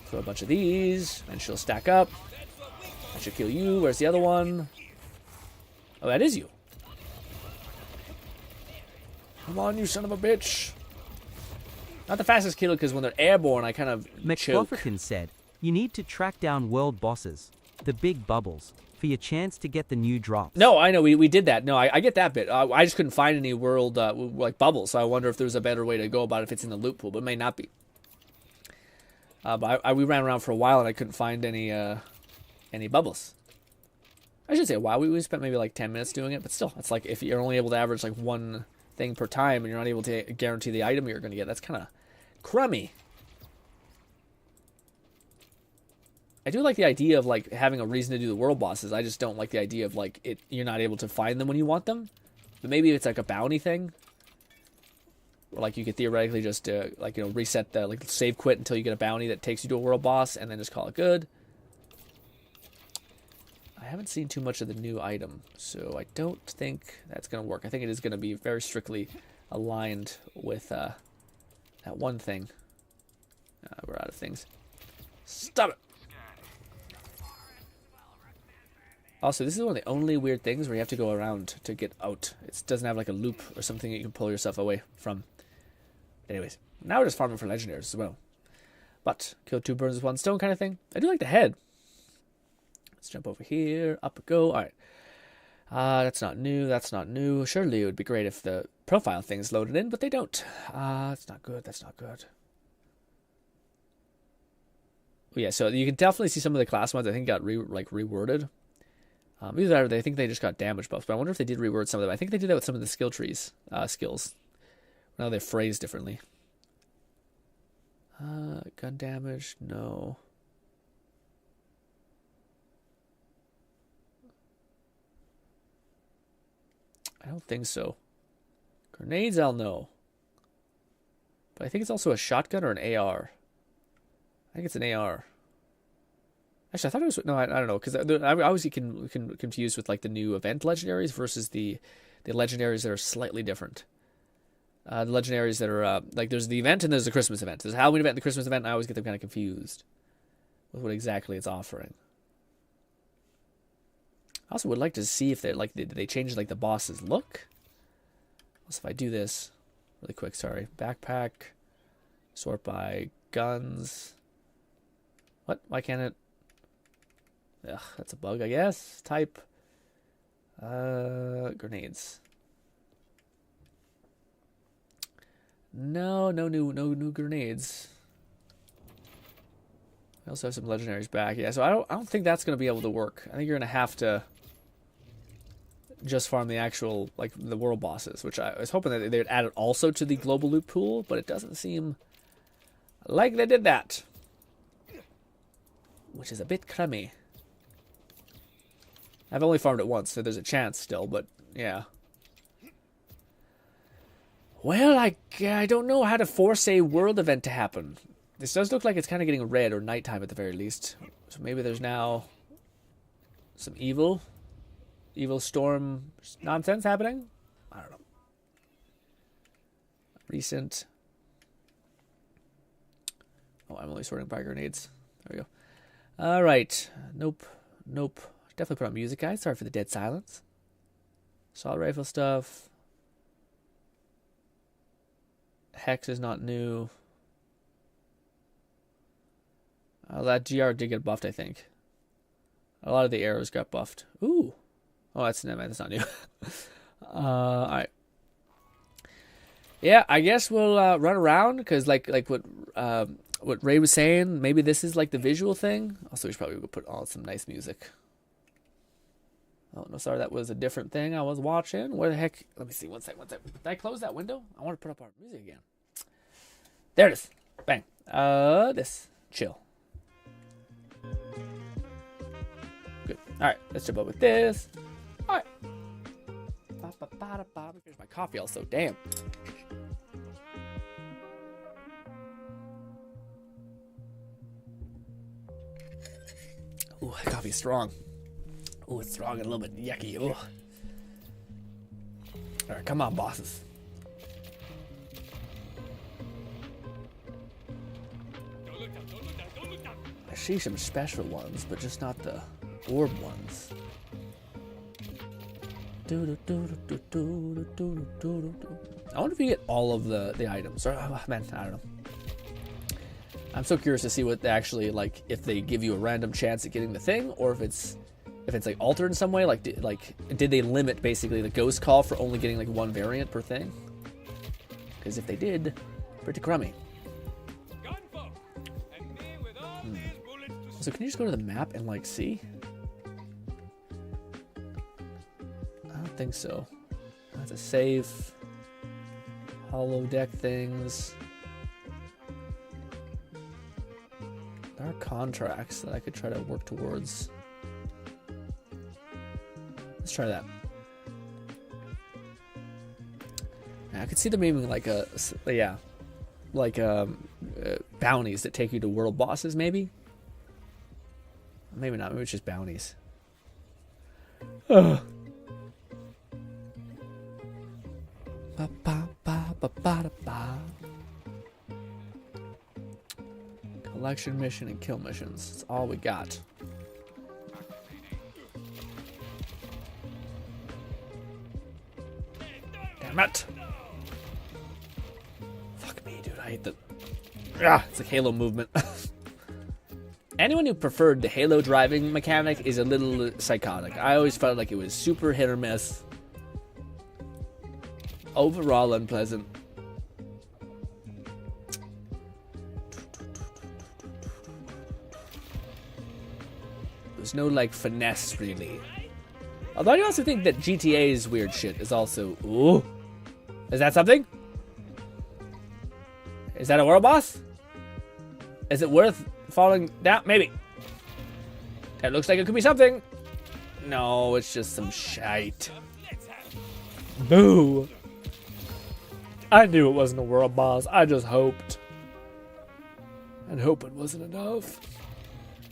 Throw a bunch of these, and she'll stack up. I should kill you. Where's the other one? Oh, that is you. Come on, you son of a bitch. Not the fastest killer, because when they're airborne, I kind of choke. McFlufferkin said, you need to track down world bosses, the big bubbles, for your chance to get the new drops. No, I know, we did that. No, I get that bit. I just couldn't find any world, like, bubbles, so I wonder if there's a better way to go about it if it's in the loot pool, but it may not be. But we ran around for a while, and I couldn't find any bubbles. I should say a while. We spent maybe like 10 minutes doing it, but still, it's like if you're only able to average like one thing per time and you're not able to guarantee the item you're going to get, that's kind of crummy. I do like the idea of like having a reason to do the world bosses. I just don't like the idea of like you're not able to find them when you want them. But maybe it's like a bounty thing. Or like you could theoretically just like, you know, reset the like save quit until you get a bounty that takes you to a world boss and then just call it good. I haven't seen too much of the new item, so I don't think that's going to work. I think it is going to be very strictly aligned with that one thing. We're out of things. Stop it! Also, this is one of the only weird things where you have to go around to get out. It doesn't have like a loop or something that you can pull yourself away from. Anyways, now we're just farming for legendaries as well. But, kill two birds with one stone kind of thing. I do like the head. Let's jump over here. Up we go. Alright. That's not new. That's not new. Surely it would be great if the profile thing's loaded in, but they don't. That's not good. That's not good. Oh, yeah, so you can definitely see some of the class mods I think got reworded. Either that or I think they just got damage buffs, but I wonder if they did reword some of them. I think they did that with some of the skill trees, skills. Now they're phrased differently. Gun damage, no. I don't think so. Grenades, I'll know. But I think it's also a shotgun or an AR. I think it's an AR. Actually, I thought it was... No, I don't know. Because I always get confused with like the new event legendaries versus the legendaries that are slightly different. The legendaries that are... like, there's the event and there's the Christmas event. There's the Halloween event and the Christmas event, and I always get them kind of confused with what exactly it's offering. I also would like to see if they're like... Did they change like the boss's look? Also, if I do this really quick, sorry. Backpack. Sort by guns. What? Why can't it... Ugh, that's a bug, I guess. Type. Grenades. No new grenades. We also have some legendaries back. Yeah, so I don't think that's gonna be able to work. I think you're gonna have to just farm the actual, like, the world bosses, which I was hoping that they'd add it also to the global loot pool, but it doesn't seem like they did that. Which is a bit crummy. I've only farmed it once, so there's a chance still, but yeah. Well, I don't know how to force a world event to happen. This does look like it's kind of getting red, or nighttime at the very least. So maybe there's now some evil storm nonsense happening? I don't know. Recent. Oh, I'm only sorting by grenades. There we go. All right. Nope. Definitely put on music, guys. Sorry for the dead silence. Assault rifle stuff. Hex is not new. That GR did get buffed, I think. A lot of the arrows got buffed. Ooh. Oh, that's not new. Alright. Yeah, I guess we'll run around, because like what Ray was saying, maybe this is like the visual thing. Also, we should probably go put on some nice music. Oh, no, sorry, that was a different thing I was watching. Where the heck? Let me see, one sec. Did I close that window? I want to put up our music again. There it is. Bang. This. Chill. Good. Alright, let's jump up with this. Alright. Here's my coffee also. Damn. Ooh, that coffee's strong. Ooh, it's strong and a little bit yucky. Ooh. Alright, come on, bosses. I see some special ones, but just not the orb ones. I wonder if you get all of the items. Or, oh, man, I don't know. I'm so curious to see what they actually, like, if they give you a random chance at getting the thing, or if it's like altered in some way. Like did they limit basically the ghost call for only getting like one variant per thing? Because if they did, pretty crummy. So can you just go to the map and like see? I don't think so. That's a save. Hollow deck things. There are contracts that I could try to work towards. Let's try that. I could see them aiming like bounties that take you to world bosses, maybe. Maybe not. Maybe it's just bounties. Ugh. Collection mission and kill missions. That's all we got. Damn it! Fuck me, dude. I hate the... it's like Halo movement. Anyone who preferred the Halo driving mechanic is a little psychotic. I always felt like it was super hit or miss. Overall unpleasant. There's no, like, finesse, really. Although I also think that GTA's weird shit is also... Ooh. Is that something? Is that a world boss? Is it worth falling down? Maybe. That looks like it could be something. No, it's just some shite. Boo. I knew it wasn't a world boss. I just hoped. And hoping wasn't enough.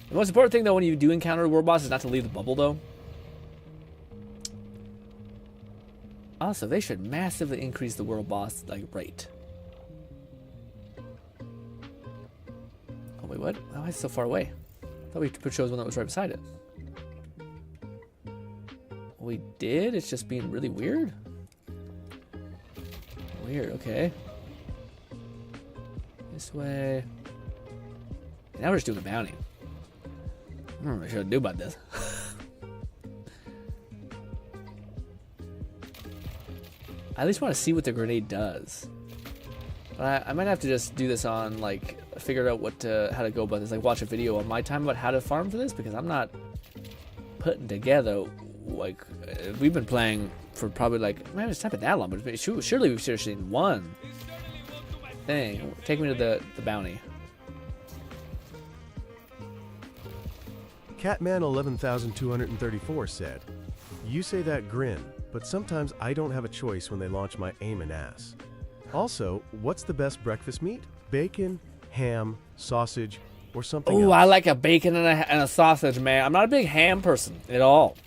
The most important thing, though, when you do encounter a world boss is not to leave the bubble, though. Also, they should massively increase the world boss rate. Oh, wait, what? Oh, it's so far away. I thought we chose one that was right beside it. We did? It's just being really weird? Weird, okay. This way. Now we're just doing a bounty. I don't know what I should do about this. I at least want to see what the grenade does. But I might have to just do this on, figure out how to go about this. Watch a video on my time about how to farm for this, because I'm not putting together, we've been playing for probably, man, it's not been that long, but surely we've seen one thing. Take me to the bounty. Catman 11234 said, "You say that GRINN, but sometimes I don't have a choice when they launch my aim and ass. Also, what's the best breakfast meat? Bacon, ham, sausage, or something else?" Ooh, I like a bacon and a sausage, man. I'm not a big ham person at all.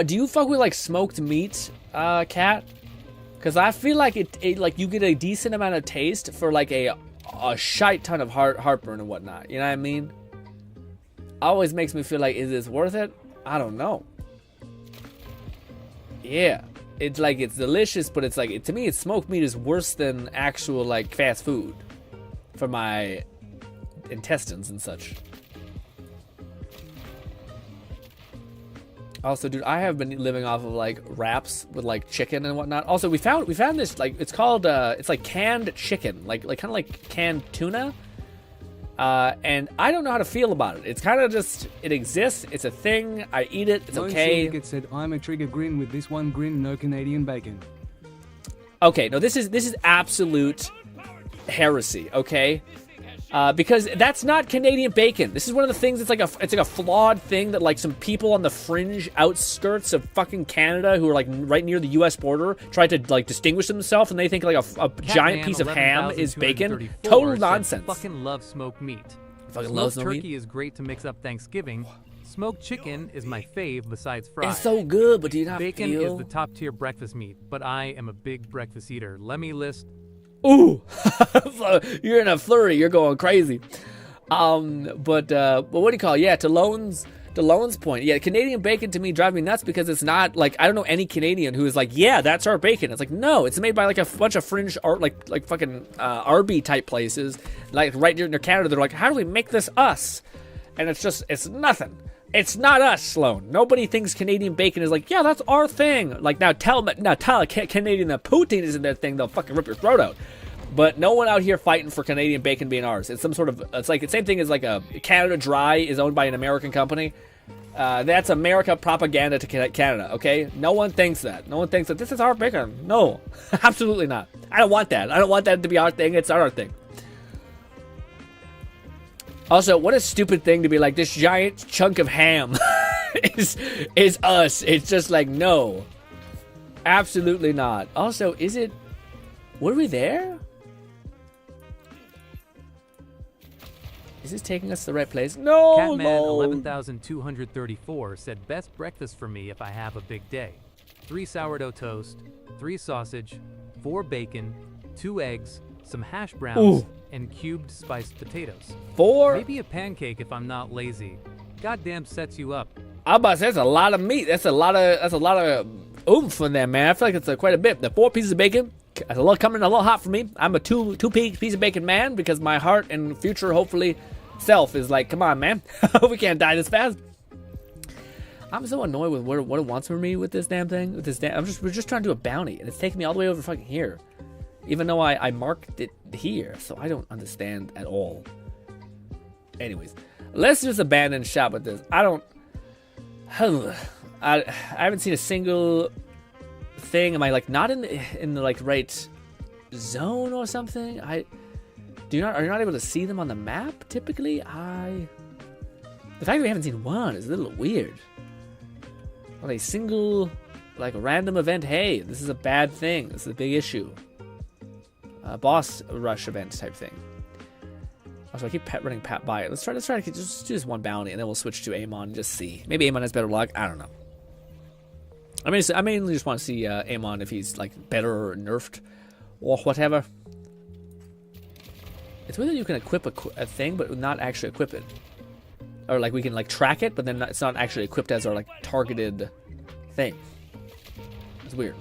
Do you fuck with smoked meat, Cat? Because I feel like it you get a decent amount of taste for a shite ton of heartburn and whatnot. You know what I mean? Always makes me feel like, is this worth it? I don't know. Yeah, it's it's delicious, but it's to me, smoked meat is worse than actual fast food for my intestines and such. Also, dude, I have been living off of wraps with chicken and whatnot. Also, we found this it's called it's canned chicken, kind of canned tuna. And I don't know how to feel about it. It's kind of just, it exists. It's a thing. I eat it. It's okay. It said, "I'm a trigger GRINN with this one GRINN, no Canadian bacon." Okay, no, this is absolute heresy. Okay, because that's not Canadian bacon. This is one of the things. It's like a flawed thing that some people on the fringe outskirts of fucking Canada who are right near the U.S. border try to distinguish themselves, and they think a giant piece of ham is bacon. Total nonsense. Fucking love smoked meat. Fucking love smoked smoked turkey meat. is great to mix up Thanksgiving. Smoked chicken is my fave besides fries. It's so good, but do you not Bacon feel? is the top tier breakfast meat, but I am a big breakfast eater. Let me list. Ooh, you're in a flurry. You're going crazy. But what do you call it? Yeah, to Lone's point. Yeah, Canadian bacon to me drives me nuts because it's not I don't know any Canadian who is yeah, that's our bacon. It's no, it's made by a bunch of fringe art fucking Arby type places right near Canada. They're how do we make this us? And it's nothing. It's not us, Sloan. Nobody thinks Canadian bacon is yeah, that's our thing. Now tell a Canadian that Putin isn't their thing, they'll fucking rip your throat out. But no one out here fighting for Canadian bacon being ours. It's some sort of, it's the same thing as a Canada Dry is owned by an American company. That's America propaganda to Canada, okay? No one thinks that. No one thinks that this is our bacon. No, absolutely not. I don't want that. I don't want that to be our thing. It's our thing. Also, what a stupid thing to be this giant chunk of ham is us. It's just no. Absolutely not. Also, were we there? Is this taking us to the right place? No, Catman no. 11234 said, "Best breakfast for me if I have a big day. 3 sourdough toast, 3 sausage, 4 bacon, 2 eggs, some hash browns, and cubed spiced potatoes. 4? Maybe a pancake if I'm not lazy. Goddamn sets you up." I'm about to say, that's a lot of meat. That's a lot of oomph in there, man. I feel like it's quite a bit. The 4 pieces of bacon, it's coming a little hot for me. I'm a two-piece of bacon man because my heart and future, hopefully, self is come on, man. We can't die this fast. I'm so annoyed with what it wants from me with this damn thing. We're just trying to do a bounty, and it's taking me all the way over fucking here. Even though I marked it here, so I don't understand at all. Anyways, let's just abandon shop with this. I haven't seen a single thing. Am I not in the right zone or something? Are you not able to see them on the map typically? The fact that we haven't seen one is a little weird. Not a single like a random event. Hey, this is a bad thing. This is a big issue. Boss rush event type thing. Also, I keep running Pat by it. Let's try to just do this one bounty, and then we'll switch to Amon and just see. Maybe Amon has better luck. I don't know. I mainly just want to see Amon if he's like better or nerfed or whatever. It's weird that you can equip a thing, but not actually equip it, or like we can like track it, but then it's not actually equipped as our like targeted thing. It's weird.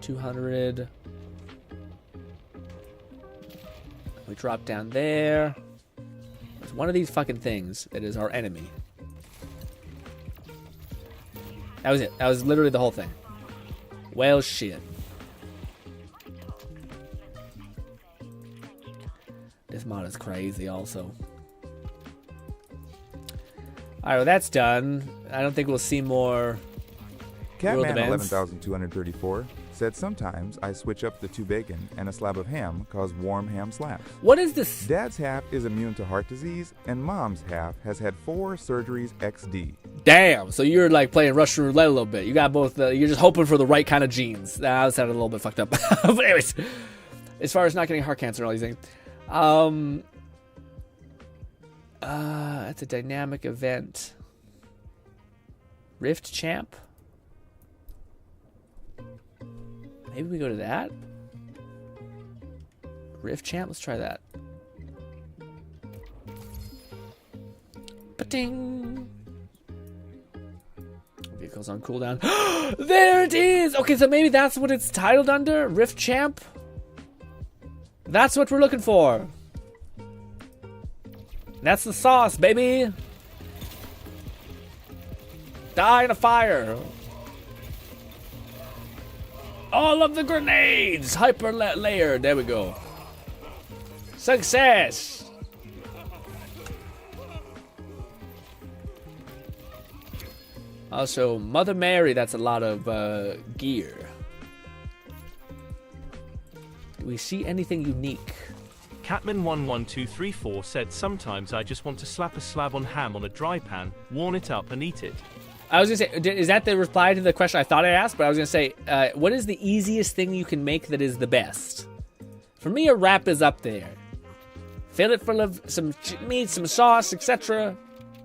200. We drop down there. There's one of these fucking things that is our enemy. That was it. That was literally the whole thing. Well, shit. This mod is crazy also. Alright, well that's done. I don't think we'll see more Catman 11,234 said sometimes I switch up the 2 bacon and a slab of ham cause warm ham slaps. What is this? Dad's half is immune to heart disease and mom's half has had 4 surgeries XD. Damn, so you're like playing Russian roulette a little bit. You got both, you're just hoping for the right kind of genes. That sounded a little bit fucked up. But anyways, as far as not getting heart cancer and all these things. It's a dynamic event. Rift Champ? Maybe we go to that? Rift Champ? Let's try that. Ba-ding! Vehicles on cooldown. There it is! Okay, so maybe that's what it's titled under? Rift Champ? That's what we're looking for. That's the sauce, baby! Die in a fire! All of the grenades! Hyper layered. There we go. Success! Also, Mother Mary, that's a lot of gear. Do we see anything unique? Catman11234 said sometimes I just want to slap a slab on ham on a dry pan, warm it up and eat it. I was going to say, is that the reply to the question I thought I asked? But I was going to say, what is the easiest thing you can make that is the best? For me, a wrap is up there. Fill it full of some meat, some sauce, etc.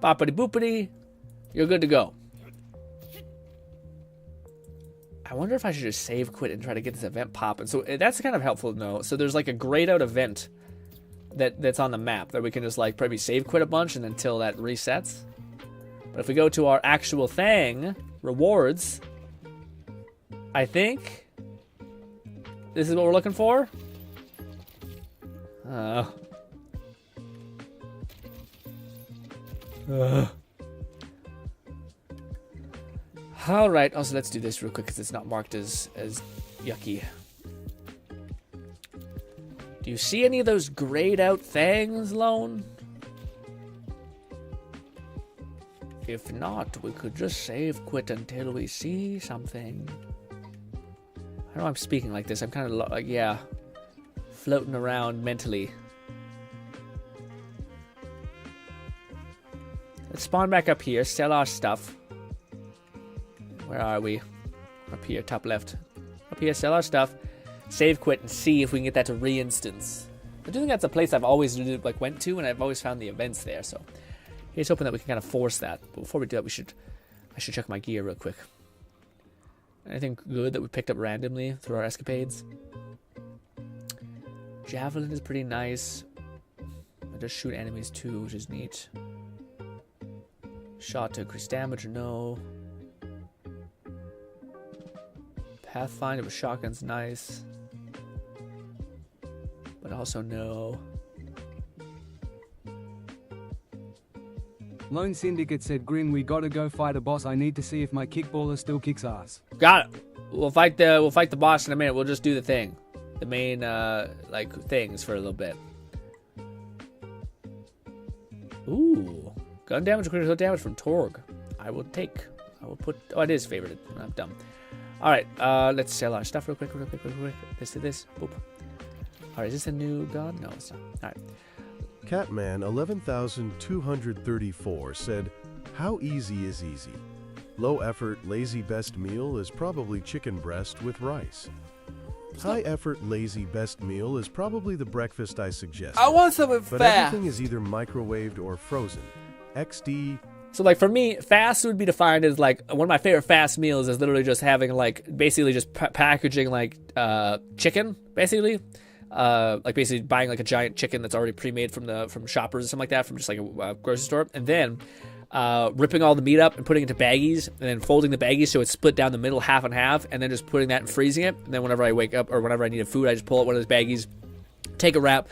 Boppity boopity. You're good to go. I wonder if I should just save quit and try to get this event popping. So that's kind of helpful to know. So there's like a grayed out event that's on the map that we can just like probably save quit a bunch and until that resets. But if we go to our actual thing, rewards, I think this is what we're looking for. All right. Also, let's do this real quick because it's not marked as yucky. Do you see any of those grayed out things, Lone? If not, we could just save quit until we see something. I know I'm speaking like this. I'm kind of like, yeah, floating around mentally. Let's spawn back up here, sell our stuff. Where are we? Up here, top left. Up here, sell our stuff. Save quit and see if we can get that to re-instance. I do think that's a place I've always like went to, and I've always found the events there. So here's hoping that we can kind of force that. But before we do that, I should check my gear real quick. Anything good that we picked up randomly through our escapades? Javelin is pretty nice. I just shoot enemies too, which is neat. Shot to increase damage, no. Pathfinder with shotgun's nice. But also no. Lone Syndicate said, Grin, we gotta go fight a boss. I need to see if my kickballer still kicks ass. Got it. We'll fight the boss in a minute. We'll just do the thing. The main like things for a little bit. Ooh. Gun damage, critical damage from Torg. I will put oh, it is favorited. I'm dumb. Alright, let's sell our stuff real quick. This. Boop. Alright, is this a new gun? No, it's not. Alright. Catman 11,234 said, how easy is easy? Low effort, lazy best meal is probably chicken breast with rice. High effort, lazy best meal is probably the breakfast I suggest. I want something but fast. everything is either microwaved or frozen. XD. So like for me, fast would be defined as like one of my favorite fast meals is literally just having like basically just packaging like chicken basically, like basically buying like a giant chicken that's already pre-made from Shoppers or something like that from just like a grocery store, and then ripping all the meat up and putting it into baggies, and then folding the baggies so it's split down the middle half and half, and then just putting that and freezing it. And then whenever I wake up or whenever I need a food, I just pull out one of those baggies, take a wrap,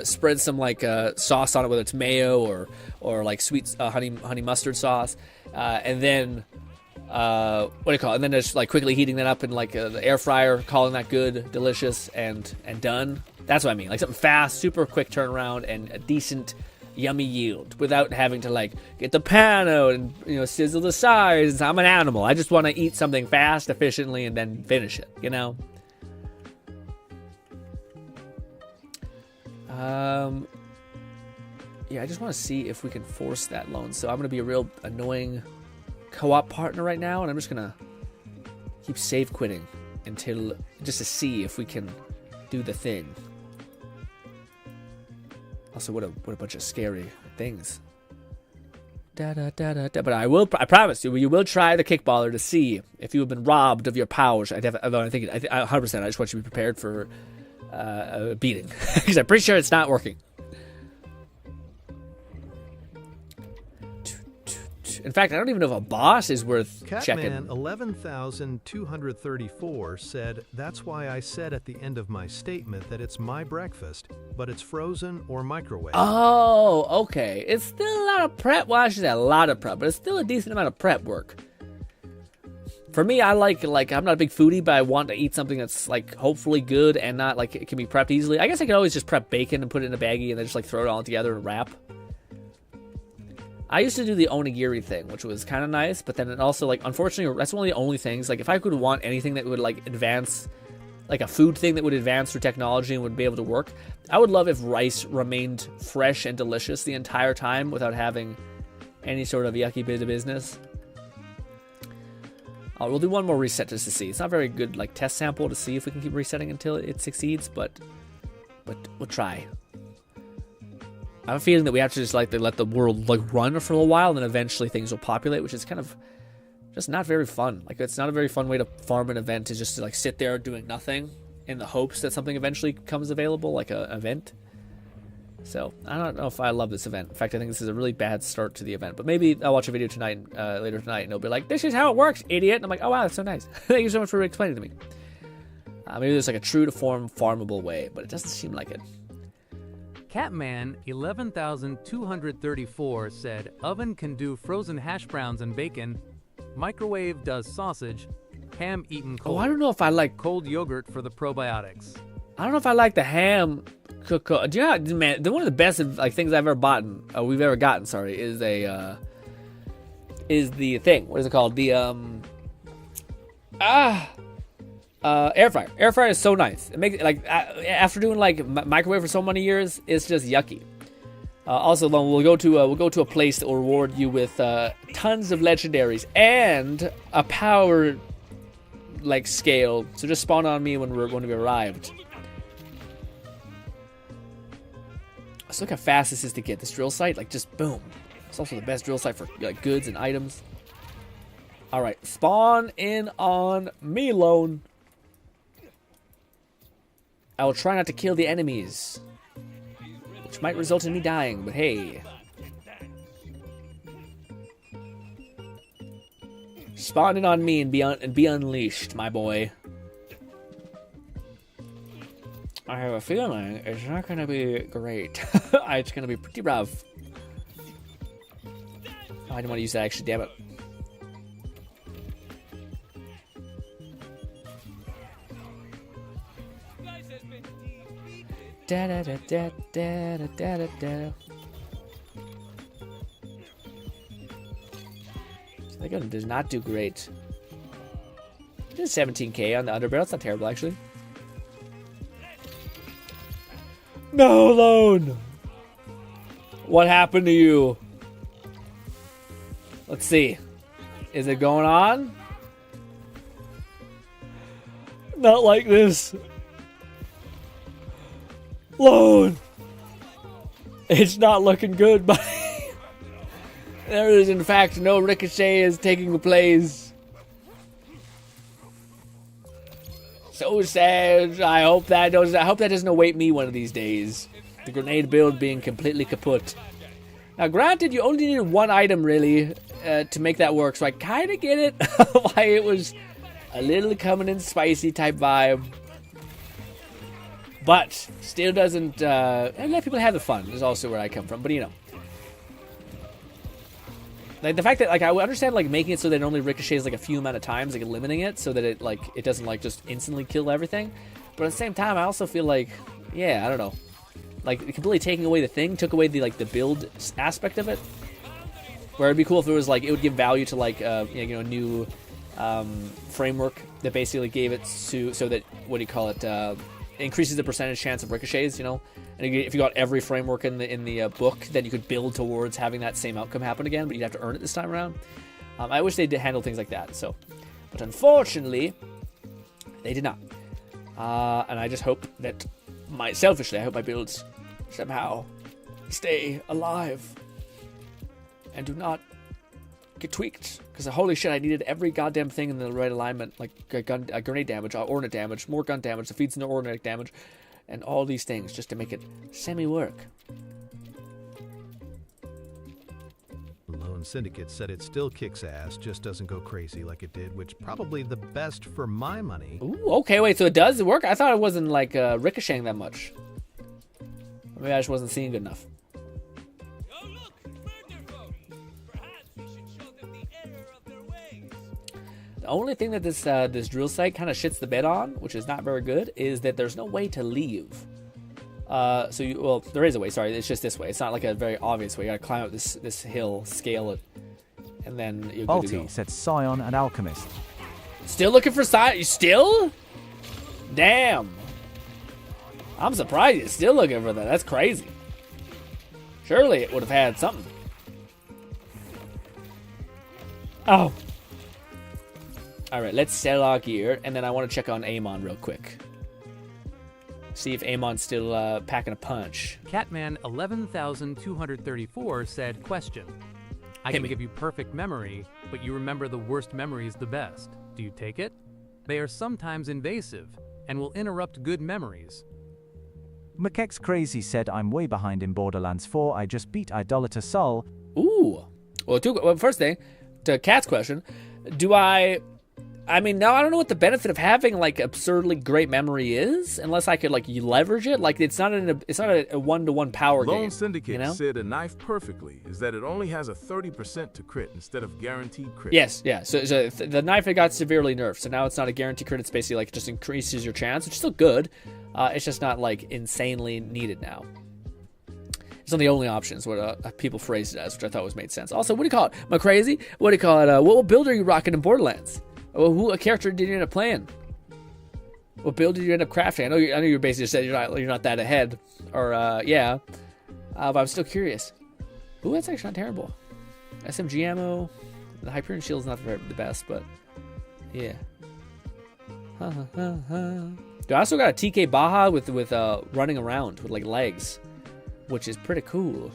spread some like sauce on it, whether it's mayo or like sweet honey mustard sauce, and then what do you call it? And then just like quickly heating that up in like the air fryer, calling that good, delicious, and done. That's what I mean. Like something fast, super quick turnaround, and a decent, yummy yield without having to like get the pan out and sizzle the sides. I'm an animal. I just want to eat something fast, efficiently, and then finish it. Yeah, I just want to see if we can force that loan. So I'm going to be a real annoying co-op partner right now, and I'm just going to keep save quitting until just to see if we can do the thing. Also, what a bunch of scary things. But I promise you will try the kickballer to see if you have been robbed of your powers. I 100%. I just want you to be prepared for a beating because I'm pretty sure it's not working. In fact, I don't even know if a boss is worth checking. Catman 11,234 said, "That's why I said at the end of my statement that it's my breakfast, but it's frozen or microwave." Oh, okay. It's still a lot of prep. Well, I should say a lot of prep, but it's still a decent amount of prep work. For me, I like I'm not a big foodie, but I want to eat something that's like hopefully good and not like it can be prepped easily. I guess I could always just prep bacon and put it in a baggie and then just like throw it all together and wrap. I used to do the onigiri thing, which was kind of nice, but then it also, like, unfortunately, that's one of the only things, like, if I could want anything that would, like, advance, like, a food thing that would advance through technology and would be able to work, I would love if rice remained fresh and delicious the entire time without having any sort of yucky bit of business. We'll do one more reset just to see. It's not a very good, like, test sample to see if we can keep resetting until it succeeds, but we'll try. I have a feeling that we have to just like let the world like run for a while, and then eventually things will populate, which is kind of just not very fun. Like it's not a very fun way to farm an event, to just to like sit there doing nothing in the hopes that something eventually comes available, like an event. So I don't know if I love this event. In fact, I think this is a really bad start to the event. But maybe I'll watch a video tonight, later tonight, and it'll be like, "This is how it works, idiot." And I'm like, "Oh wow, that's so nice. Thank you so much for explaining to me." Maybe there's like a true to form farmable way, but it doesn't seem like it. Catman 11,234 said, "Oven can do frozen hash browns and bacon. Microwave does sausage. Ham eaten cold." Oh, I don't know if I like cold yogurt for the probiotics. I don't know if I like the ham cook. Do you know, man? One of the best like things I've ever we've ever gotten. Sorry, is the thing. What is it called? The air fryer. Air fryer is so nice. It makes like after doing like microwave for so many years, it's just yucky. Also, we'll go to a place that will reward you with tons of legendaries and a power like scale. So just spawn on me when we arrived. Let's look how fast this is to get this drill site. Like just boom. It's also the best drill site for like goods and items. All right, spawn in on me, lone. I will try not to kill the enemies, which might result in me dying, but hey. Spawn in on me and be unleashed, my boy. I have a feeling it's not going to be great. It's going to be pretty rough. Oh, I didn't want to use that actually, damn it. Da da da da da da da da. That gun does not do great. Just 17k on the underbarrel. It's not terrible, actually. No, Lone! What happened to you? Let's see. Is it going on? Not like this. Lone. It's not looking good, but there is in fact no ricochet is taking place. So sad. I hope that doesn't await me one of these days. The grenade build being completely kaput. Now, granted, you only needed one item really to make that work, so I kind of get it. Why it was a little coming in spicy type vibe, but still doesn't. And let people have the fun is also where I come from. But you know, like the fact that like I would understand like making it so that it only ricochets like a few amount of times, like limiting it so that it doesn't like just instantly kill everything. But at the same time, I also feel like, yeah, I don't know, like completely taking away the thing took away the like the build aspect of it. Where it'd be cool if it was like it would give value to like new framework that basically gave it to so that what do you call it increases the percentage chance of ricochets, you know. And if you got every framework in the book, then you could build towards having that same outcome happen again, but you'd have to earn it this time around. I wish they did handle things like that. So, but unfortunately, they did not. And I just hope that selfishly, I hope my builds somehow stay alive and do not get tweaked. Because holy shit, I needed every goddamn thing in the right alignment, like grenade damage, ordnance damage, more gun damage, that feeds into ordnance damage, and all these things just to make it semi-work. Lone Syndicate said it still kicks ass, just doesn't go crazy like it did, which probably the best for my money. Ooh, okay, wait, so it does work? I thought it wasn't like ricocheting that much. Maybe I just wasn't seeing good enough. The only thing that this drill site kind of shits the bed on, which is not very good, is that there's no way to leave. Well, there is a way. Sorry, it's just this way. It's not like a very obvious way. You gotta climb up this hill, scale it, and then you're good to go. Balti said Scion and Alchemist. Still looking for Scion? You still? Damn. I'm surprised you're still looking for that. That's crazy. Surely it would have had something. Oh. Alright, let's sell our gear, and then I want to check on Amon real quick. See if Amon's still packing a punch. Catman 11234 said, question. I can give you perfect memory, but you remember the worst memories the best. Do you take it? They are sometimes invasive and will interrupt good memories. McKex Crazy said I'm way behind in Borderlands 4. I just beat Idolater Soul. Ooh. Well, first thing, to Kat's question, I mean, now I don't know what the benefit of having like absurdly great memory is, unless I could like you leverage it. Like it's not a one-to-one power game. Lone Syndicate said a knife perfectly is that it only has a 30% to crit instead of guaranteed crit. Yes, yeah. So the knife had got severely nerfed, so now it's not a guaranteed crit. It's basically like it just increases your chance, which is still good. It's just not like insanely needed now. It's one of the only options what people phrased it as, which I thought made sense. Also, what do you call it? Am I crazy? What do you call it? What build are you rocking in Borderlands? Well, what character did you end up playing? What build did you end up crafting? I know you basically just said you're not that ahead, or yeah. But I'm still curious. Ooh, that's actually not terrible. SMG ammo. The Hyperion Shield's not the best, but yeah. Dude, I also got a TK Baja with running around with like legs, which is pretty cool.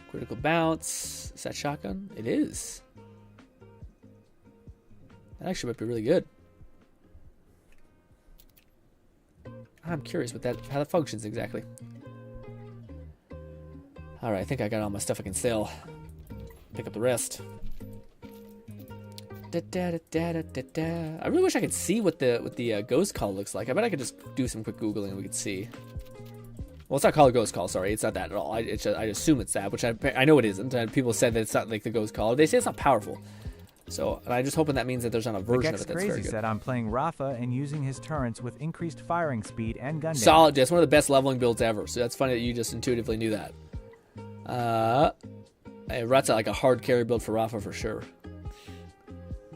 Critical bounce. Is that shotgun? It is. That actually might be really good. I'm curious how that functions exactly. Alright, I think I got all my stuff I can sell. Pick up the rest. I really wish I could see what the ghost call looks like. I bet I could just do some quick Googling and we could see. Well, it's not called a ghost call, sorry. It's not that at all. I assume it's that, which I know it isn't. And people said that it's not like the ghost call. They say it's not powerful. So, and I'm just hoping that means that there's not a version of it that's very good. Said I'm playing Rafa and using his turrets with increased firing speed and gun damage. Solid. That's one of the best leveling builds ever. So that's funny that you just intuitively knew that. That's like a hard carry build for Rafa for sure.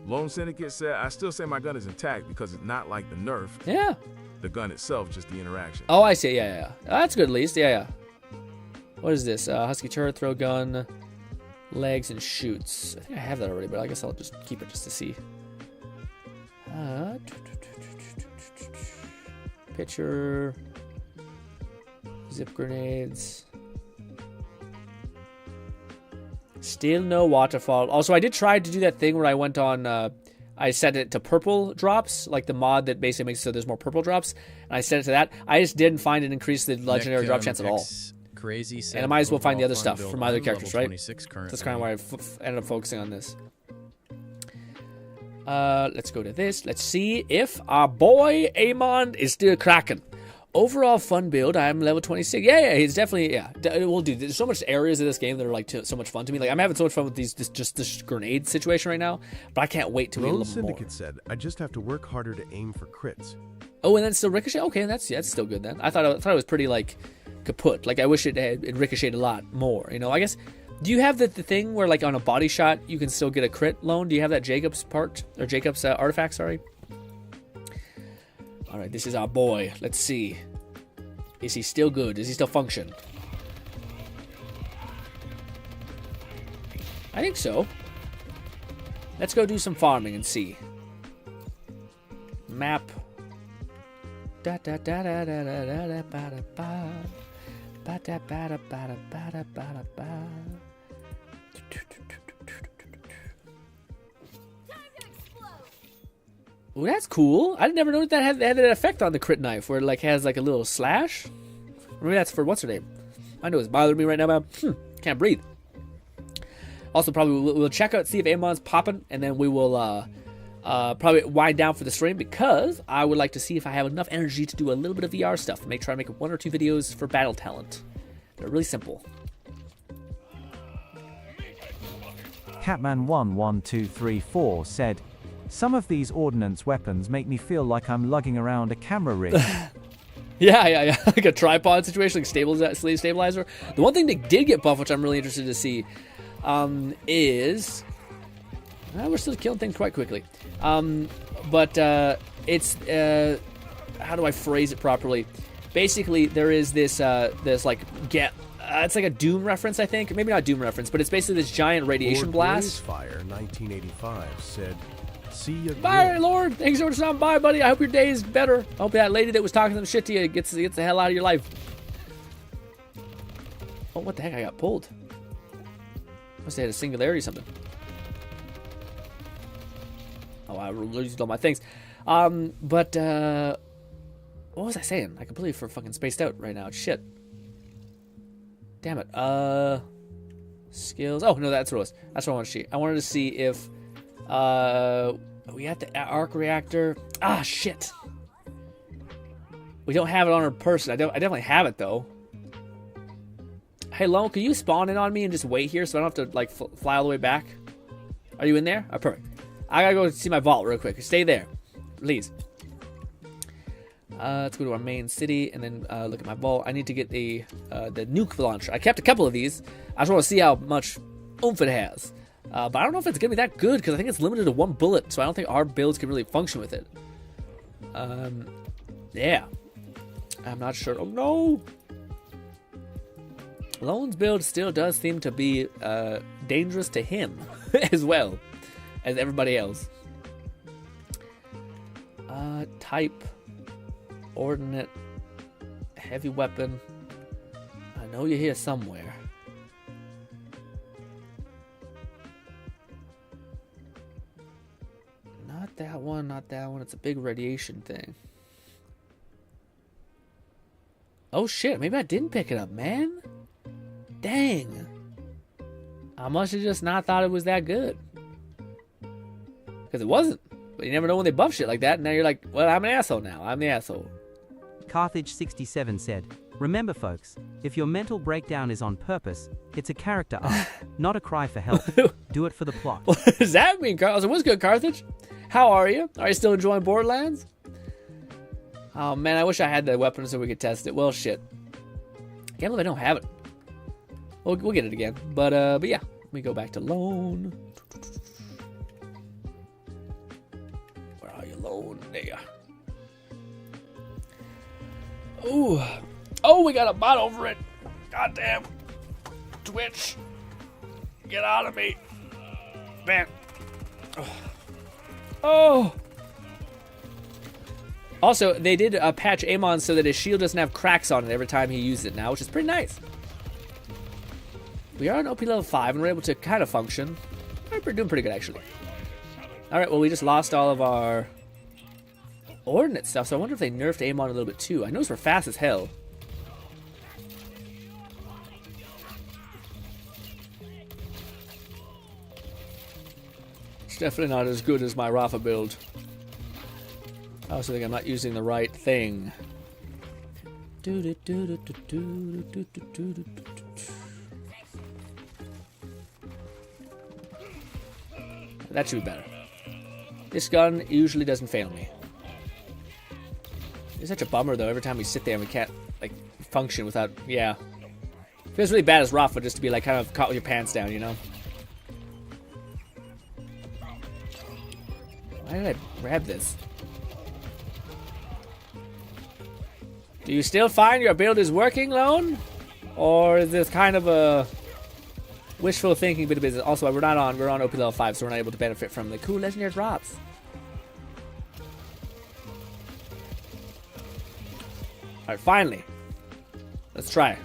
Lone Syndicate said, I still say my gun is intact because it's not like the nerf. Yeah. The gun itself, just the interaction. Oh, I see. Yeah. That's good at least. Yeah. What is this? Husky turret, throw gun. Legs and shoots. I think I have that already, but I guess I'll just keep it just to see. Pitcher. Zip grenades. Still no waterfall. Also, I did try to do that thing where I went on... I set it to purple drops, like the mod that basically makes it so there's more purple drops. And I set it to that. I just didn't find it increase the legendary drop chance at all. Crazy. And I might as well find the other stuff build. from my other I'm characters, level right? 26 currently. That's kind of why I ended up focusing on this. Let's go to this. Let's see if our boy Amon is still cracking. Overall fun build. I'm level 26. Yeah, he's definitely, yeah. Well, dude, there's so much areas of this game that are like so much fun to me. Like, I'm having so much fun with this grenade situation right now, but I can't wait to meet a Lone little more. Syndicate said, I just have to work harder to aim for crits. Oh, and then still ricochet? Okay, that's still good then. I thought it was pretty, like, kaput. Like, I wish it ricocheted a lot more, you know? I guess, do you have the thing where, like, on a body shot, you can still get a crit loan? Do you have that Jacob's part? Or Jacob's artifact, sorry? All right, this is our boy. Let's see. Is he still good? Does he still function? I think so. Let's go do some farming and see. Map. Da da da da da da da da ba da ba. Ba da ba da ba da ba da ba da ba. Ooh, that's cool. I never noticed that had that effect on the crit knife, where it like has like a little slash. Maybe that's for what's her name. I know it's bothering me right now, but can't breathe. Also, probably we'll check out, see if Amon's popping, and then we will probably wind down for the stream because I would like to see if I have enough energy to do a little bit of VR stuff. Try to make 1 or 2 videos for Battle Talent. They're really simple. Catman11234 said, some of these ordnance weapons make me feel like I'm lugging around a camera rig. Yeah. Like a tripod situation, like slave stabilizer. The one thing that did get buffed, which I'm really interested to see, is... we're still killing things quite quickly. But it's... how do I phrase it properly? Basically, there is this like... it's like a Doom reference, I think. Maybe not Doom reference, but it's basically this giant radiation blast. Fire 1985 said... See you. Bye, Lord. Thanks so much for stopping by, buddy. I hope your day is better. I hope that lady that was talking some shit to you gets the hell out of your life. Oh, what the heck? I got pulled. Must have had a singularity or something. Oh, I used all my things. But what was I saying? I completely fucking spaced out right now. Shit. Damn it. Skills. Oh no, that's what it was. That's what I wanted to see. I wanted to see if we have the arc reactor. Ah, shit. We don't have it on our person. I definitely have it, though. Hey, Lone, can you spawn in on me and just wait here so I don't have to, like, fly all the way back? Are you in there? Oh, perfect. I gotta go see my vault real quick. Stay there, please. Let's go to our main city and then look at my vault. I need to get the nuke launcher. I kept a couple of these. I just want to see how much oomph it has. But I don't know if it's going to be that good because I think it's limited to 1 bullet, so I don't think our builds can really function with it. Yeah. I'm not sure. Oh, no! Lone's build still does seem to be dangerous to him as well as everybody else. Type. Ordnate. Heavy weapon. I know you're here somewhere. Not that one, not that one. It's a big radiation thing. Oh shit, maybe I didn't pick it up, man. Dang. I must have just not thought it was that good. Because it wasn't. But you never know when they buff shit like that, and now you're like, well, I'm an asshole now. I'm the asshole. Carthage67 said, remember folks, if your mental breakdown is on purpose, it's a character arc, not a cry for help. Do it for the plot. What does that mean, Carthage? What's good, Carthage? How are you? Are you still enjoying Borderlands? Oh man, I wish I had that weapon so we could test it. Well, shit. Can't believe I don't have it. We'll get it again. But yeah, let me go back to Lone. Where are you, Lone? There. Ooh. Oh, we got a bot over it. Goddamn. Twitch. Get out of me. Man. Oh. Also, they did patch Amon so that his shield doesn't have cracks on it every time he uses it now, which is pretty nice. We are on OP level 5, and we're able to kind of function. We're doing pretty good, actually. Alright, well, we just lost all of our ordnance stuff, so I wonder if they nerfed Amon a little bit, too. I noticed we're fast as hell. It's definitely not as good as my Rafa build. I also think I'm not using the right thing. That should be better. This gun usually doesn't fail me. It's such a bummer, though. Every time we sit there and we can't, like, function without... Yeah. It feels really bad as Rafa just to be, like, kind of caught with your pants down, you know? Why did I grab this? Do you still find your build is working, Lone? Or is this kind of a wishful thinking bit of business? Also, we're on OP level 5, so we're not able to benefit from the cool legendary drops. Alright, finally. Let's try.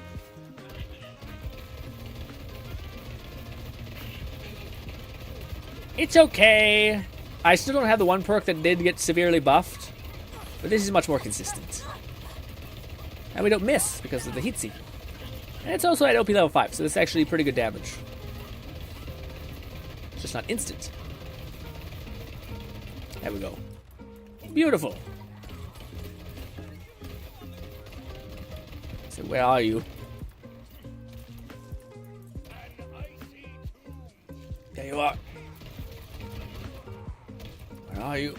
It's okay. I still don't have the one perk that did get severely buffed, but this is much more consistent. And we don't miss because of the heat seek. And it's also at OP level 5, so this is actually pretty good damage. It's just not instant. There we go. Beautiful. So where are you? There you are. Where are you?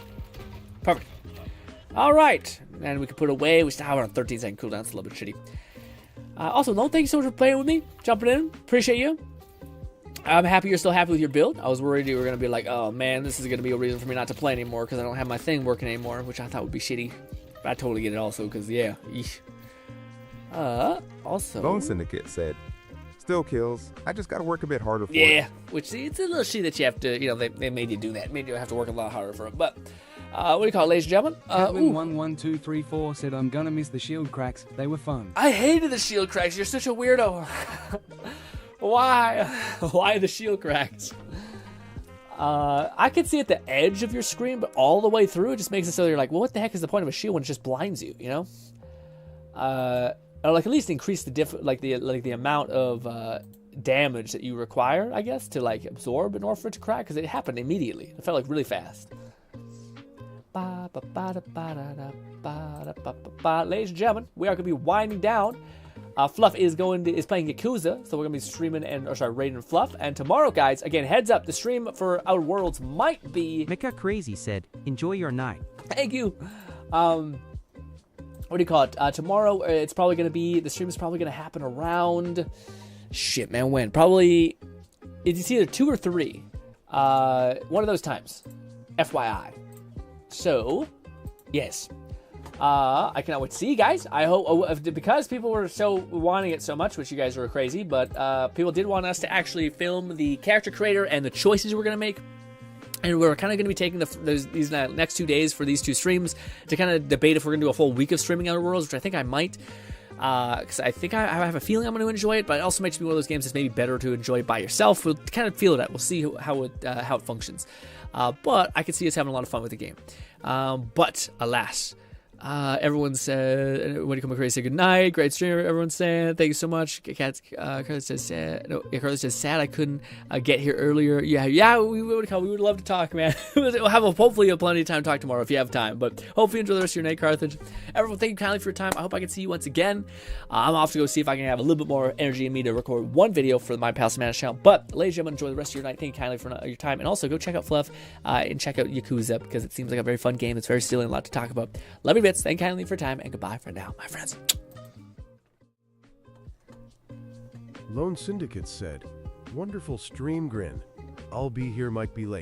Perfect. Alright. And we can put away. We still have our 13-second cooldown. It's a little bit shitty. Also, Lone, thank you so much for playing with me. Jumping in. Appreciate you. I'm happy you're still happy with your build. I was worried you were going to be like, oh man, this is going to be a reason for me not to play anymore because I don't have my thing working anymore, which I thought would be shitty. But I totally get it also because, yeah. Eesh. Also... Bone Syndicate said, still kills. I just got to work a bit harder for it. Yeah, which, see, it's a little shit that you have to, you know, they made you do that. Made you have to work a lot harder for it. But, what do you call it, ladies and gentlemen? Catwin11234 said, I'm gonna miss the shield cracks. They were fun. I hated the shield cracks. You're such a weirdo. Why? Why the shield cracks? I could see at the edge of your screen, but all the way through, it just makes it so you're like, well, what the heck is the point of a shield when it just blinds you, you know? Or like at least increase the the amount of damage that you require, I guess, to like absorb in order for it to crack, because it happened immediately. It felt like really fast. Ladies and gentlemen, we are going to be winding down. Fluff is playing Yakuza, so we're going to be streaming raiding Fluff. And tomorrow, guys, again, heads up, the stream for Outer Worlds might be... Mika Crazy said, enjoy your night. Thank you. What do you call it? Tomorrow, it's probably going to be... The stream is probably going to happen around... Shit, man, when? Probably... It's either 2 or 3. One of those times. FYI. So, yes. I cannot wait to see you guys. I hope, because people were so wanting it so much, which you guys were crazy, but people did want us to actually film the character creator and the choices we're going to make. And we're kind of going to be taking these next 2 days for these 2 streams to kind of debate if we're going to do a full week of streaming Outer Worlds, which I think I might. Because I think I have a feeling I'm going to enjoy it, but it also makes me one of those games that's maybe better to enjoy by yourself. We'll kind of feel it out. We'll see how it functions. But I can see us having a lot of fun with the game. But alas, everyone said, when you come crazy, say good night. Great streamer, everyone saying. Thank you so much. Carly says sad. No, Carly says sad I couldn't get here earlier. Yeah, we would love to talk, man. We'll have hopefully plenty of time to talk tomorrow if you have time. But hopefully enjoy the rest of your night, Carthage. Everyone, thank you kindly for your time. I hope I can see you once again. I'm off to go see if I can have a little bit more energy in me to record one video for my Pal Smash channel. But ladies and gentlemen, enjoy the rest of your night. Thank you kindly for your time. And also go check out Fluff and check out Yakuza, because it seems like a very fun game. It's very silly and a lot to talk about. Love you bits. Thank you kindly for your time, and goodbye for now, my friends. Lone Syndicate said, wonderful stream, Grin. I'll be here, might be late.